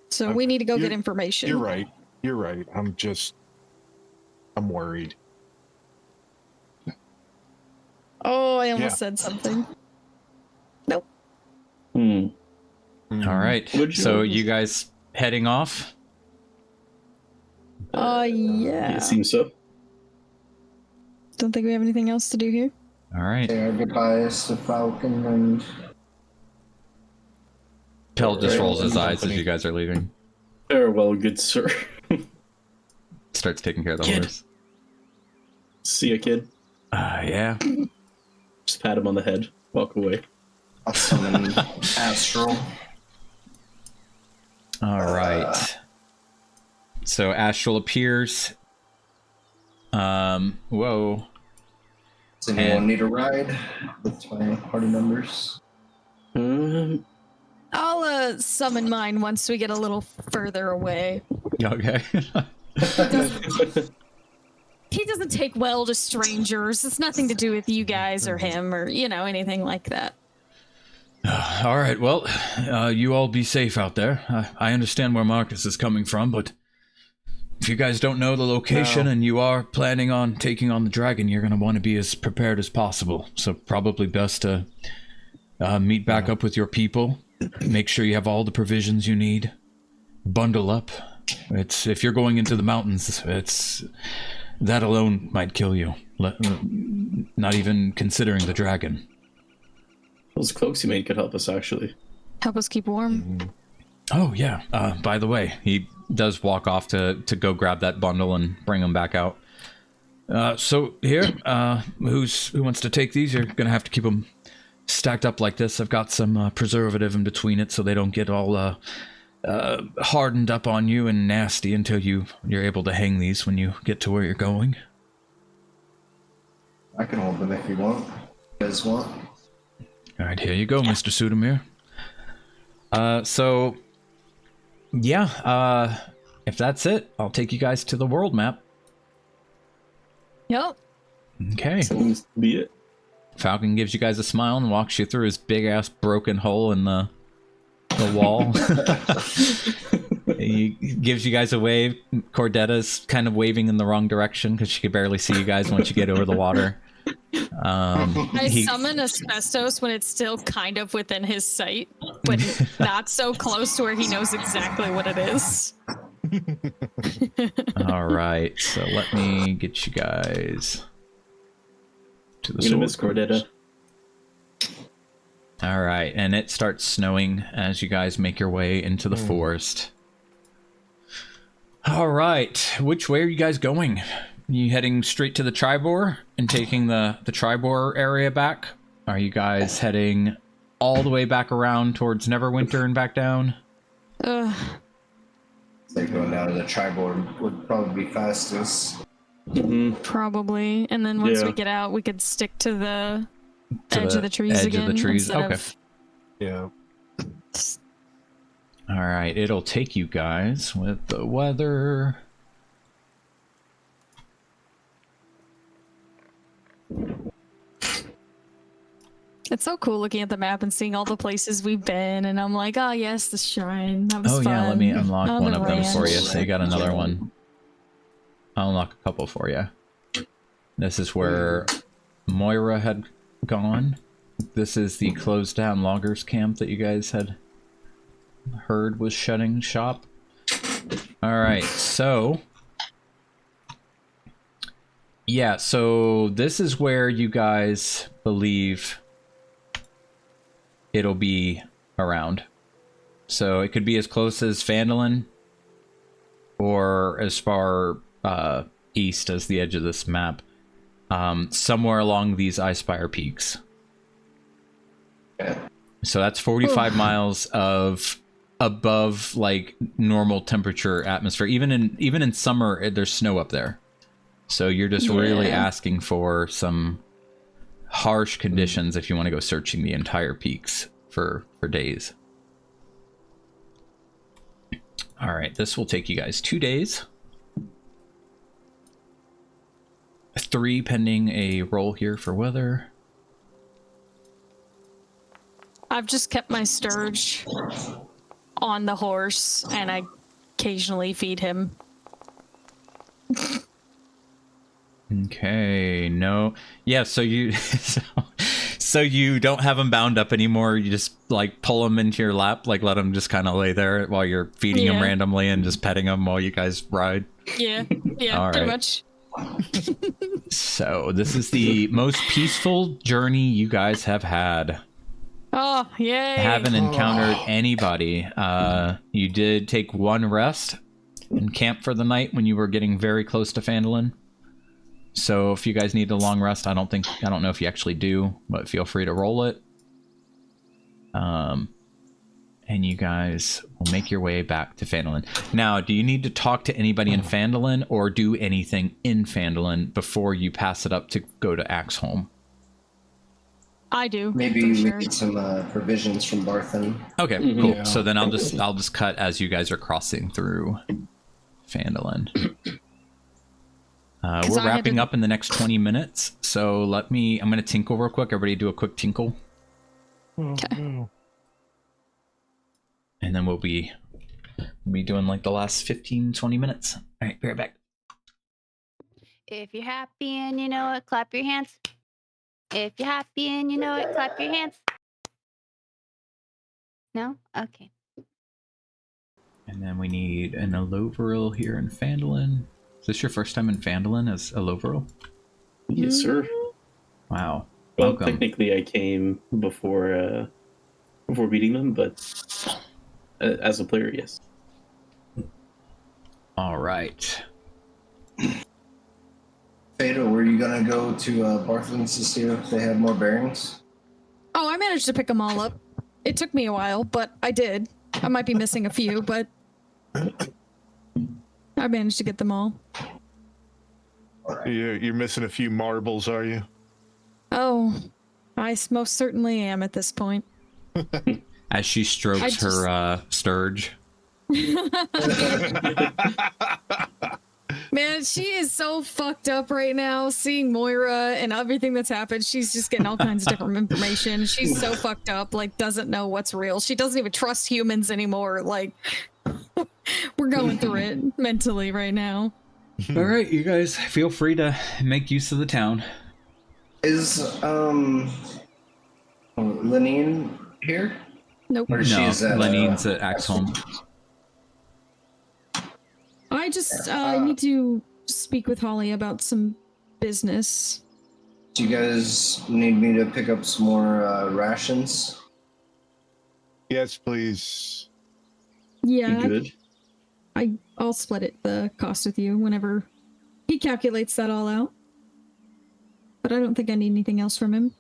So we need to go get You're- information. You're right. You're right. I'm worried. Oh, I almost Yeah. said something. Nope. Hmm. All right, Would you- so you guys heading off? Yeah. It seems so. Don't think we have anything else to do here. All right. Say our goodbyes to Falcon and Pell just rolls his eyes as you guys are leaving. Farewell, good sir. Starts taking care of the Kid. horse. See ya, kid. Yeah. Just pat him on the head. Walk away. I'll summon Astral. All right. So Astral appears. Whoa. Does anyone need a ride with my party members? I'll summon mine once we get a little further away. Okay. He doesn't take well to strangers. It's nothing to do with you guys or him or, anything like that. All right, well, you all be safe out there. I understand where Marcus is coming from, but if you guys don't know the location and you are planning on taking on the dragon, you're going to want to be as prepared as possible. So probably best to meet back up with your people. Make sure you have all the provisions you need. Bundle up. If you're going into the mountains, that alone might kill you. Not even considering the dragon. Those cloaks you made could help us, actually. Help us keep warm. Oh, yeah. By the way, He does walk off to go grab that bundle and bring them back out. so here, who wants to take these? You're going to have to keep them stacked up like this. I've got some preservative in between it so they don't get all hardened up on you and nasty until you're able to hang these when you get to where you're going. I can hold them if you want. You guys want? All right, here you go, Mr. Sudamir. So, yeah, if that's it, I'll take you guys to the world map. Yep. Okay. Seems to be it. Falcon gives you guys a smile and walks you through his big-ass broken hole in the wall. He gives you guys a wave. Cordetta's kind of waving in the wrong direction because she can barely see you guys once you get over the water. I He- summon asbestos when it's still kind of within his sight, but not so close to where he knows exactly what it is. All right, so let me get you guys to the I'm gonna miss sword. Cordetta. All right, and it starts snowing as you guys make your way into the forest. All right, which way are you guys going? You heading straight to the Tribor and taking the Tribor area back? Are you guys heading all the way back around towards Neverwinter and back down? Ugh. Like going down to the Tribord would probably be fastest. Probably. And then once Yeah. we get out, we could stick to the To edge the of the trees edge of again. the trees, instead okay. of- Yeah. All right, it'll take you guys with the weather. It's so cool looking at the map and seeing all the places we've been, and I'm like, oh yes, the shrine. That was Oh fun. yeah, let me unlock On one the of them for you. ranch. So you got another one. I'll unlock a couple for you. This is where Moira had gone. This is the closed down loggers camp that you guys had heard was shutting shop. All right, so yeah, so this is where you guys believe it'll be around. So it could be as close as Phandalin or as far east as the edge of this map. Somewhere along these Icespire peaks. Okay. So that's 45 miles of above like normal temperature atmosphere. Even in summer, there's snow up there. So you're just really Yeah. asking for some harsh conditions if you want to go searching the entire peaks for days. All right, this will take you guys 2 days. 3 pending a roll here for weather. I've just kept my stirge on the horse, and I occasionally feed him. Okay, no. Yeah, so you so you don't have him bound up anymore. You just like pull him into your lap, like let him just kind of lay there while you're feeding him randomly and just petting him while you guys ride. Yeah, All pretty right. much. So this is the most peaceful journey you guys have had. Oh, yay. Haven't encountered anybody. You did take 1 rest and camp for the night when you were getting very close to Phandalin. So if you guys need a long rest, I don't know if you actually do, but feel free to roll it. And you guys will make your way back to Phandalin. Now, do you need to talk to anybody in Phandalin or do anything in Phandalin before you pass it up to go to Axholm? I do. Maybe for we sure. get some provisions from Barthen. Okay, Mhm. cool. Yeah. So then I'll just cut as you guys are crossing through Phandalin. We're I had wrapping to- up in the next 20 minutes, so I'm going to tinkle real quick. Everybody do a quick tinkle. Okay. And then we'll be doing like the last 15, 20 minutes. All right, be right back. If you're happy and you know it, clap your hands. If you're happy and you know it, clap your hands. No? Okay. And then we need an Aloveril here in Phandalin. Is this your first time in Phandalin as Aloveril? Yes, sir. Wow. Well, Welcome. technically, I came before beating them, but as a player, yes. All right. Fayda, were you gonna go to Barthen's to see if they had more bearings? Oh, I managed to pick them all up. It took me a while, but I did. I might be missing a few, but I managed to get them all. You're missing a few marbles, are you? Oh, I most certainly am at this point. As she strokes her stirge. Man, she is so fucked up right now, seeing Moira and everything that's happened. She's just getting all kinds of different information. She's so fucked up, like, doesn't know what's real. She doesn't even trust humans anymore. Like, we're going through it mentally right now. All right, you guys feel free to make use of the town. Is Lenine here? Nope. Or No, she's at Lenine's at Axholm. I just need to speak with Holly about some business. Do you guys need me to pick up some more rations? Yes, please. Yeah, You good? I'll split it the cost with you whenever he calculates that all out. But I don't think I need anything else from him.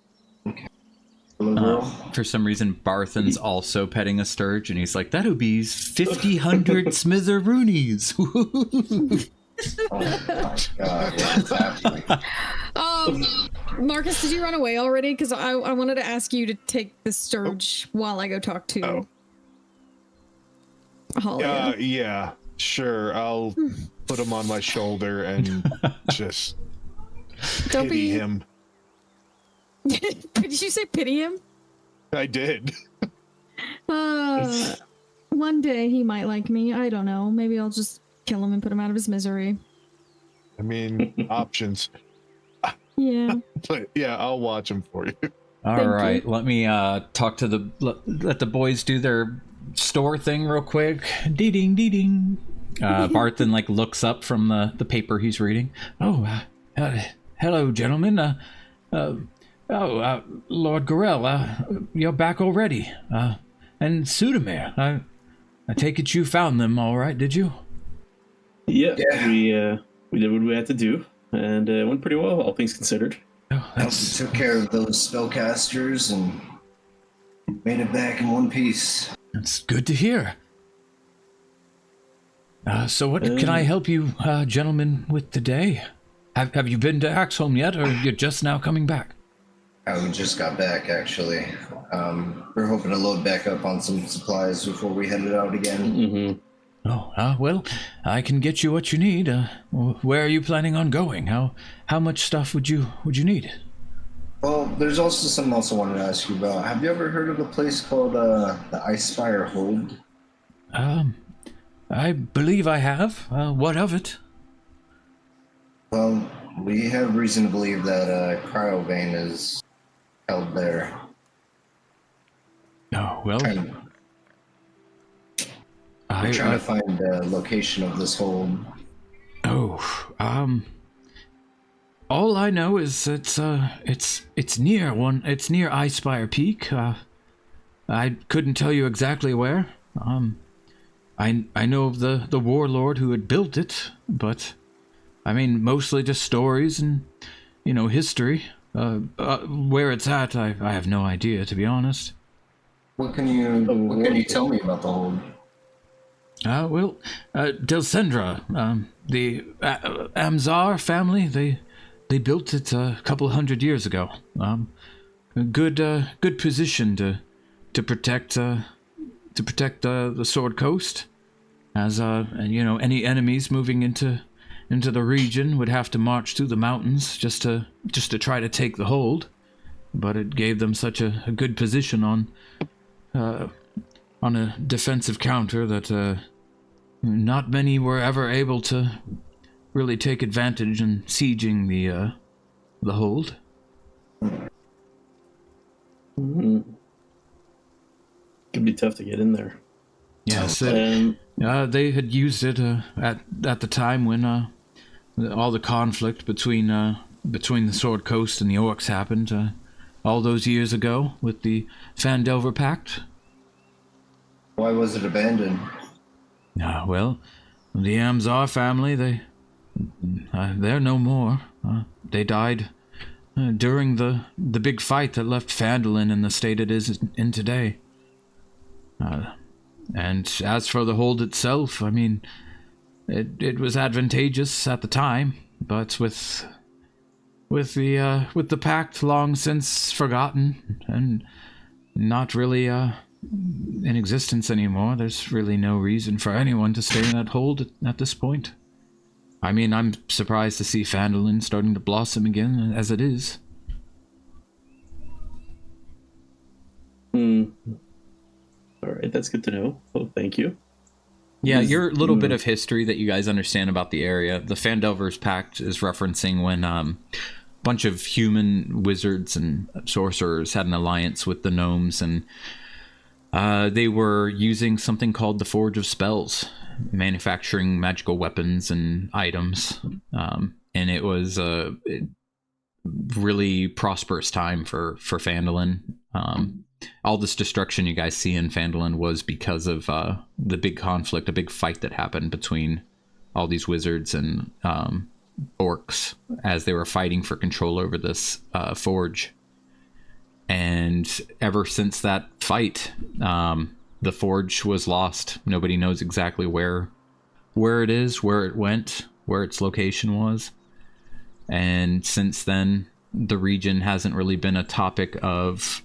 For some reason, Barthen's also petting a stirge, and he's like, "That'll be 50 smitheroonies." Oh my god, what's happening? Marcus, did you run away already? Because I wanted to ask you to take the stirge while I go talk to Holly. Yeah, sure. I'll put him on my shoulder and just Don't pity be. him. Did you say pity him? I did. One day he might like me. I don't know. Maybe I'll just kill him and put him out of his misery. I mean, options. Yeah. But yeah, I'll watch him for you. All Thank right, you. let me talk to let the boys do their store thing real quick. Dee ding, dee ding. Barthen like looks up from the paper he's reading. Oh, hello, gentlemen. Lord Gorell, you're back already. And Sudamir, I take it you found them all right, did you? Yeah, Yeah. we did what we had to do, and it went pretty well, all things considered. Oh, We that's took care of those spellcasters and made it back in one piece. good to hear. So what can I help you, gentlemen, with today? Have you been to Axholm yet, or you're just now coming back? We just got back, actually. We're hoping to load back up on some supplies before we headed out again. Mm-hmm. Oh, well, I can get you what you need. Where are you planning on going? How much stuff would you need? Well, there's also something else I wanted to ask you about. Have you ever heard of a place called the Icespire Hold? I believe I have. What of it? Well, we have reason to believe that Cryovane is held there. Oh, well, We're trying to find the location of this hold. All I know is it's near Icespire Peak. I couldn't tell you exactly where. I know of the warlord who had built it, but I mean mostly just stories and history. Where it's at, I have no idea, to be honest. What can you tell me about the hold? Delsendra, the Amzar family, they built it a couple hundred years ago. A good position to protect the Sword Coast, as any enemies moving into the region would have to march through the mountains just to try to take the hold. But it gave them such a good position on a defensive counter that not many were ever able to really take advantage in sieging the hold. Mm-hmm. Could be tough to get in there. Yes, they had used it at the time when all the conflict between the Sword Coast and the orcs happened all those years ago with the Fandelver Pact. Why was it abandoned? Well, the Amzar family, they're no more. They died during the big fight that left Phandalin in the state it is in today. And as for the hold itself, I mean, it was advantageous at the time, but with the pact long since forgotten and not really in existence anymore, there's really no reason for anyone to stay in that hold at this point. I mean, I'm surprised to see Phandalin starting to blossom again as it is. Alright, that's good to know. Oh, thank you. Yeah, your little bit of history that you guys understand about the area. The Fandelver's Pact is referencing when a bunch of human wizards and sorcerers had an alliance with the gnomes, and they were using something called the Forge of Spells, manufacturing magical weapons and items. And it was a really prosperous time for Phandalin. All this destruction you guys see in Phandalin was because of the big conflict, a big fight that happened between all these wizards and orcs as they were fighting for control over this forge. And ever since that fight, the forge was lost. Nobody knows exactly where it is, where it went, where its location was. And since then, the region hasn't really been a topic of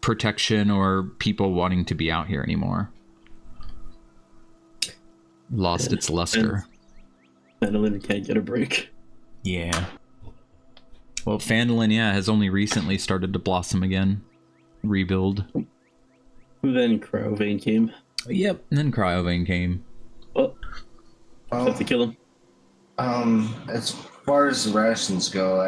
protection or people wanting to be out here anymore. Lost its luster. Phandalin can't get a break. Yeah. Well, Phandalin, has only recently started to blossom again. Rebuild. Then Cryovane came. Yep, and then Cryovane came. Well, have to kill him. As far as the rations go,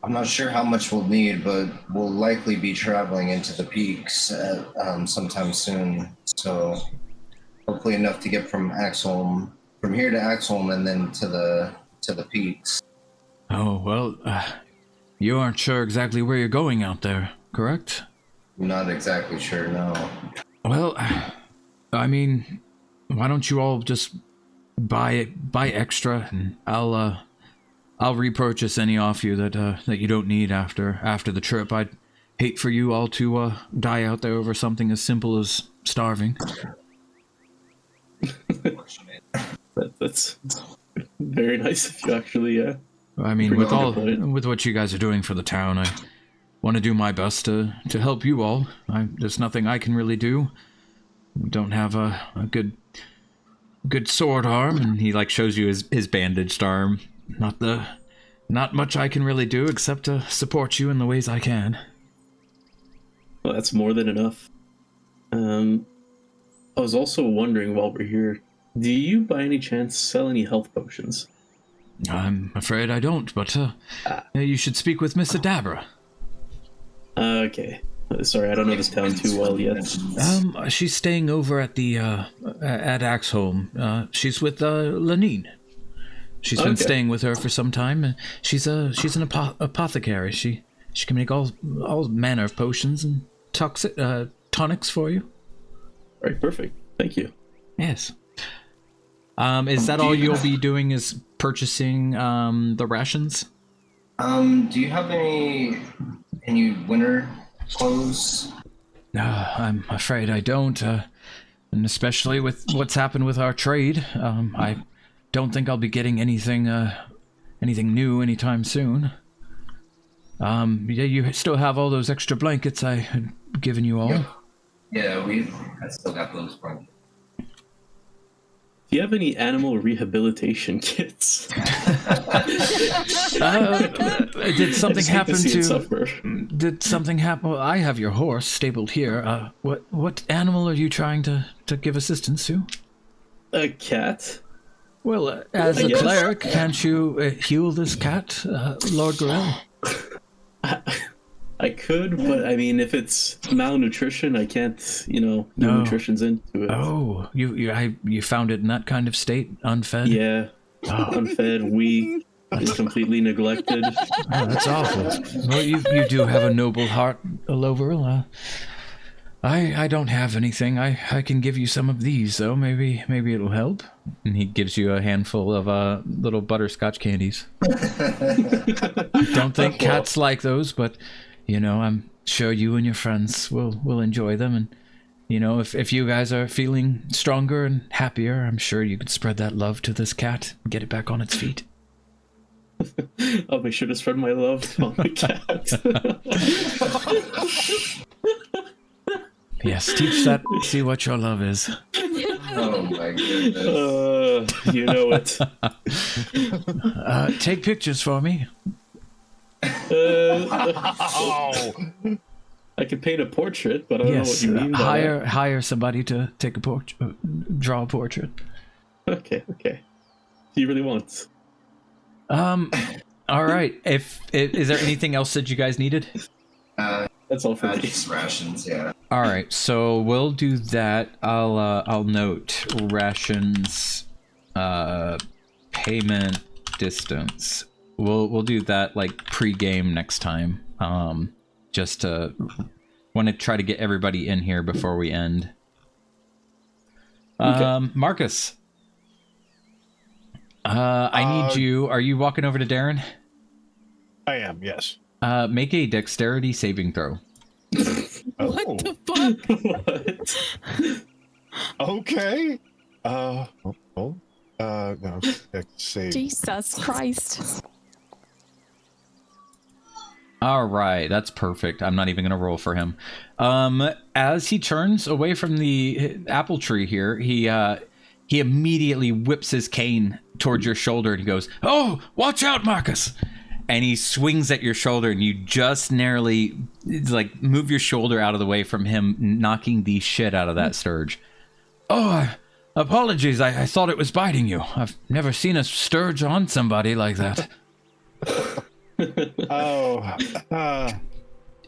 I'm not sure how much we'll need, but we'll likely be traveling into the peaks sometime soon. So hopefully enough to get from here to Axholm, and then to the peaks. Oh, well, you aren't sure exactly where you're going out there, correct? Not exactly sure, no. Well, I mean, why don't you all just buy extra, and I'll repurchase any off you that you don't need after the trip. I'd hate for you all to die out there over something as simple as starving. That's very nice of you, actually. Yeah. I mean, Pretty with good point. with what you guys are doing for the town, I want to do my best to help you all. There's nothing I can really do. We don't have a good sword arm, and he like shows you his bandaged arm. Not much I can really do except to support you in the ways I can. Well, that's more than enough. I was also wondering while we're here, do you by any chance sell any health potions? I'm afraid I don't, but you should speak with Miss Adabra. Okay. Sorry, I don't know this town too well yet. She's staying over at the at Axholm. She's with Lanine. She's been staying with her for some time. She's an apothecary. She can make all manner of potions and tonics for you. All right, perfect. Thank you. Yes. Is that all you'll be doing? Is purchasing the rations? Do you have any winter clothes? No, I'm afraid I don't. And especially with what's happened with our trade, I don't think I'll be getting anything new anytime soon. Yeah, you still have all those extra blankets I had given you all. Yep. Yeah, I still got those from. Do you have any animal rehabilitation kits? Did something happen suffer. Did something happen? Well, I have your horse stabled here. What animal are you trying to give assistance to? A cat? Well, as I a guess. cleric, can't you heal this cat, Lord Gorell? I could, but I mean, if it's malnutrition, I can't, No. nutrition's into it. Oh, you found it in that kind of state, unfed? Yeah, Oh, unfed, weak, and completely neglected. oh, that's awful. Well, you do have a noble heart, Loveril. I don't have anything. I can give you some of these, though. Maybe it'll help. And he gives you a handful of little butterscotch candies. Don't think cats like those, but I'm sure you and your friends will enjoy them. And if you guys are feeling stronger and happier, I'm sure you could spread that love to this cat and get it back on its feet. I'll make sure to spread my love on the cat. Yes, teach that. See what your love is. Oh my goodness. You know it. Take pictures for me. Oh, I can paint a portrait, but I don't Yes, know what you mean by hire somebody to take draw a portrait. that. Okay. Do you really want? All right. Is there anything else that you guys needed? That's all for me. Just rations, yeah. All right, so we'll do that. I'll note rations, payment distance. We'll do that like pre-game next time. Just to want to try to get everybody in here before we end. Okay. Marcus, I need you. Are you walking over to Darren? I am. Yes. Make a dexterity saving throw. What the fuck? What? Okay. No. Save. Jesus Christ. All right, that's perfect. I'm not even going to roll for him. As he turns away from the apple tree here, he immediately whips his cane towards your shoulder and he goes, Oh, watch out, Marcus! and he swings at your shoulder and you just narrowly like move your shoulder out of the way from him, knocking the shit out of that stirge. Oh, apologies. I thought it was biting you. I've never seen a stirge on somebody like that.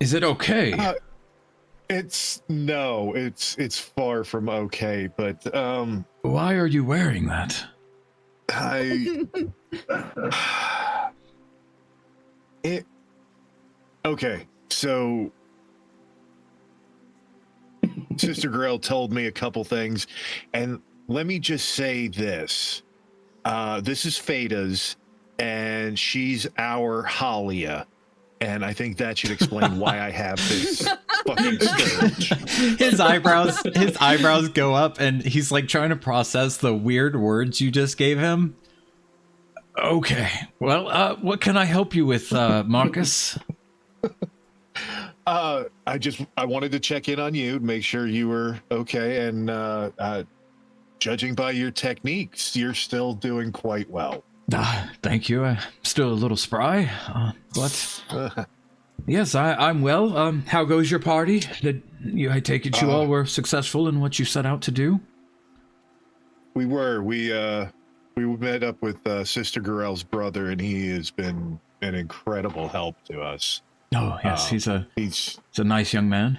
Is it okay? It's far from okay, but Why are you wearing that? Okay, so Sister Grell told me a couple things, and let me just say this. This is Fayda's, and she's our Halia, and I think that should explain why I have this fucking scourge. His eyebrows go up and he's like trying to process the weird words you just gave him. Okay. Well, what can I help you with, Marcus? I wanted to check in on you, make sure you were okay, and judging by your techniques, you're still doing quite well. Thank you. I'm still a little spry, but yes, I'm well. How goes your party? I take it you all were successful in what you set out to do? We were. We met up with Sister Gorell's brother, and he has been an incredible help to us. Oh yes, he's a nice young man.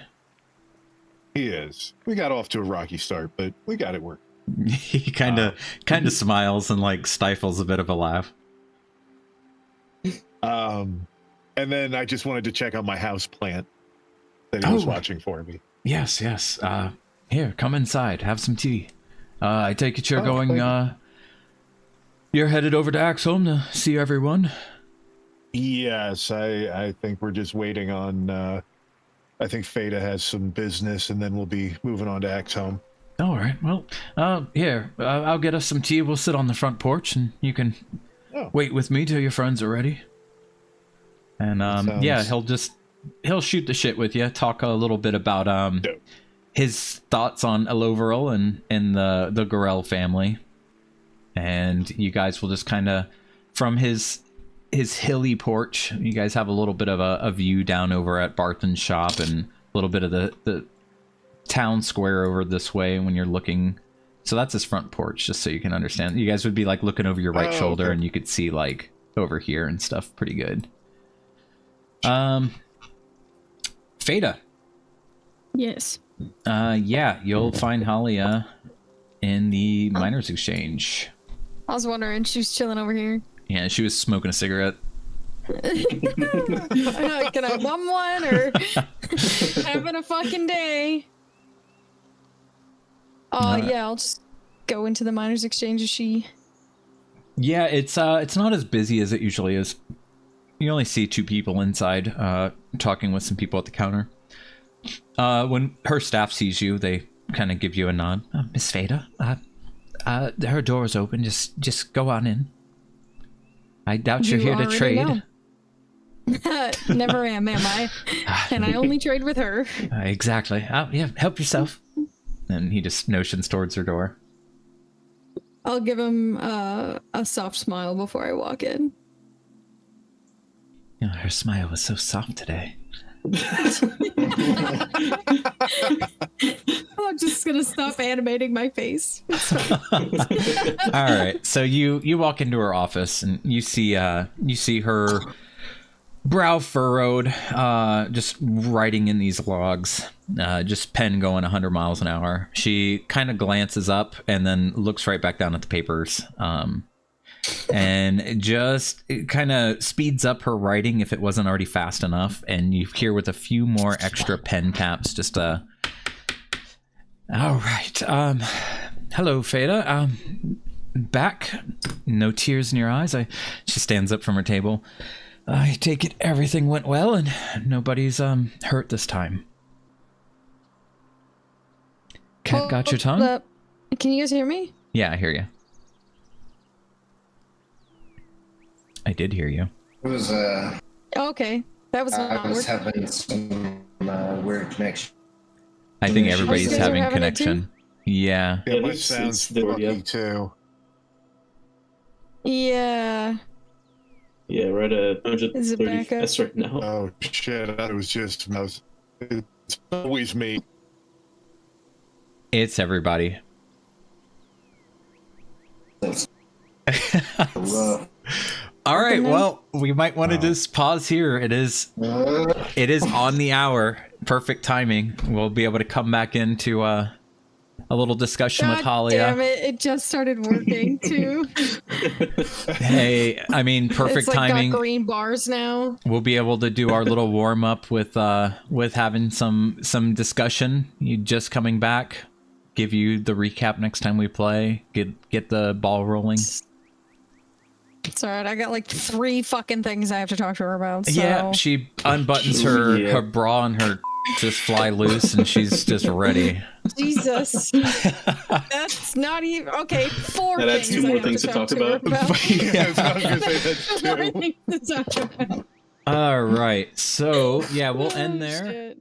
He is. We got off to a rocky start, but we got it working. He kind of smiles and like stifles a bit of a laugh. And then I just wanted to check on my house plant that he was watching for me. Yes. Here, come inside. Have some tea. I take it you're going. You're headed over to Axholm to see everyone. Yes, I think we're just waiting on. I think Fayda has some business, and then we'll be moving on to Axholm. All right. Well, here, I'll get us some tea. We'll sit on the front porch, and you can wait with me till your friends are ready. And yeah, he'll shoot the shit with you. Talk a little bit about his thoughts on Eloveril and the Gorell family, and you guys will just kind of from his hilly porch. You guys have a little bit of a view down over at Barthen's shop and a little bit of the town square over this way when you're looking. So that's his front porch, just so you can understand. You guys would be like looking over your right shoulder, and you could see like over here and stuff pretty good. Fayda. Yes. Yeah, you'll find Halia in the Miners' Exchange. I was wondering, she was chilling over here. Yeah, she was smoking a cigarette. Can I bum one or having a fucking day? Yeah, I'll just go into the Miners' Exchange. Is she? Yeah, it's not as busy as it usually is. You only see 2 people inside, talking with some people at the counter. When her staff sees you, they kind of give you a nod. Miss Fayda, her door's open. Just go on in. I doubt you're here to trade. Never am I? And I only trade with her. Exactly. Yeah, help yourself. And he just notions towards her door. I'll give him a soft smile before I walk in. You know, her smile was so soft today. I'm just gonna stop animating my face. All right, so you walk into her office and you see her brow furrowed, just writing in these logs, just pen going 100 miles an hour. She kind of glances up and then looks right back down at the papers, and just kind of speeds up her writing if it wasn't already fast enough. And you hear with a few more extra pen taps, just all right. Hello, Fayda. Back. No tears in your eyes. She stands up from her table. I take it everything went well and nobody's hurt this time. Cat got your tongue? Can you guys hear me? Yeah, I hear you. I did hear you. It was Okay, that was I not was working. having some weird connection. I think everybody's You guys are having having it connection. Yeah. Yeah, my it's sounds there, funky yeah. too. Yeah. Yeah, we're at a Is it 130 back up? FPS right now. Oh shit! It was just it's always me. It's everybody. Rough. All right, Fucking well, we might want to just pause here. It is on the hour. Perfect timing. We'll be able to come back into a little discussion with God Halia. damn it! It just started working too. Hey, I mean, perfect it's like timing. got green bars now. We'll be able to do our little warm up with having some discussion. You just coming back. Give you the recap next time we play. Get the ball rolling. It's alright. I got like 3 fucking things I have to talk to her about. So. Yeah, she unbuttons her Yeah. her bra and her just fly loose, and she's just ready. Jesus. That's not even okay. Four Now that's things two I more have things to talk to her about. Yeah, I was gonna say that's Four two. things to talk about. All right, so yeah, we'll end Oh, there. shit.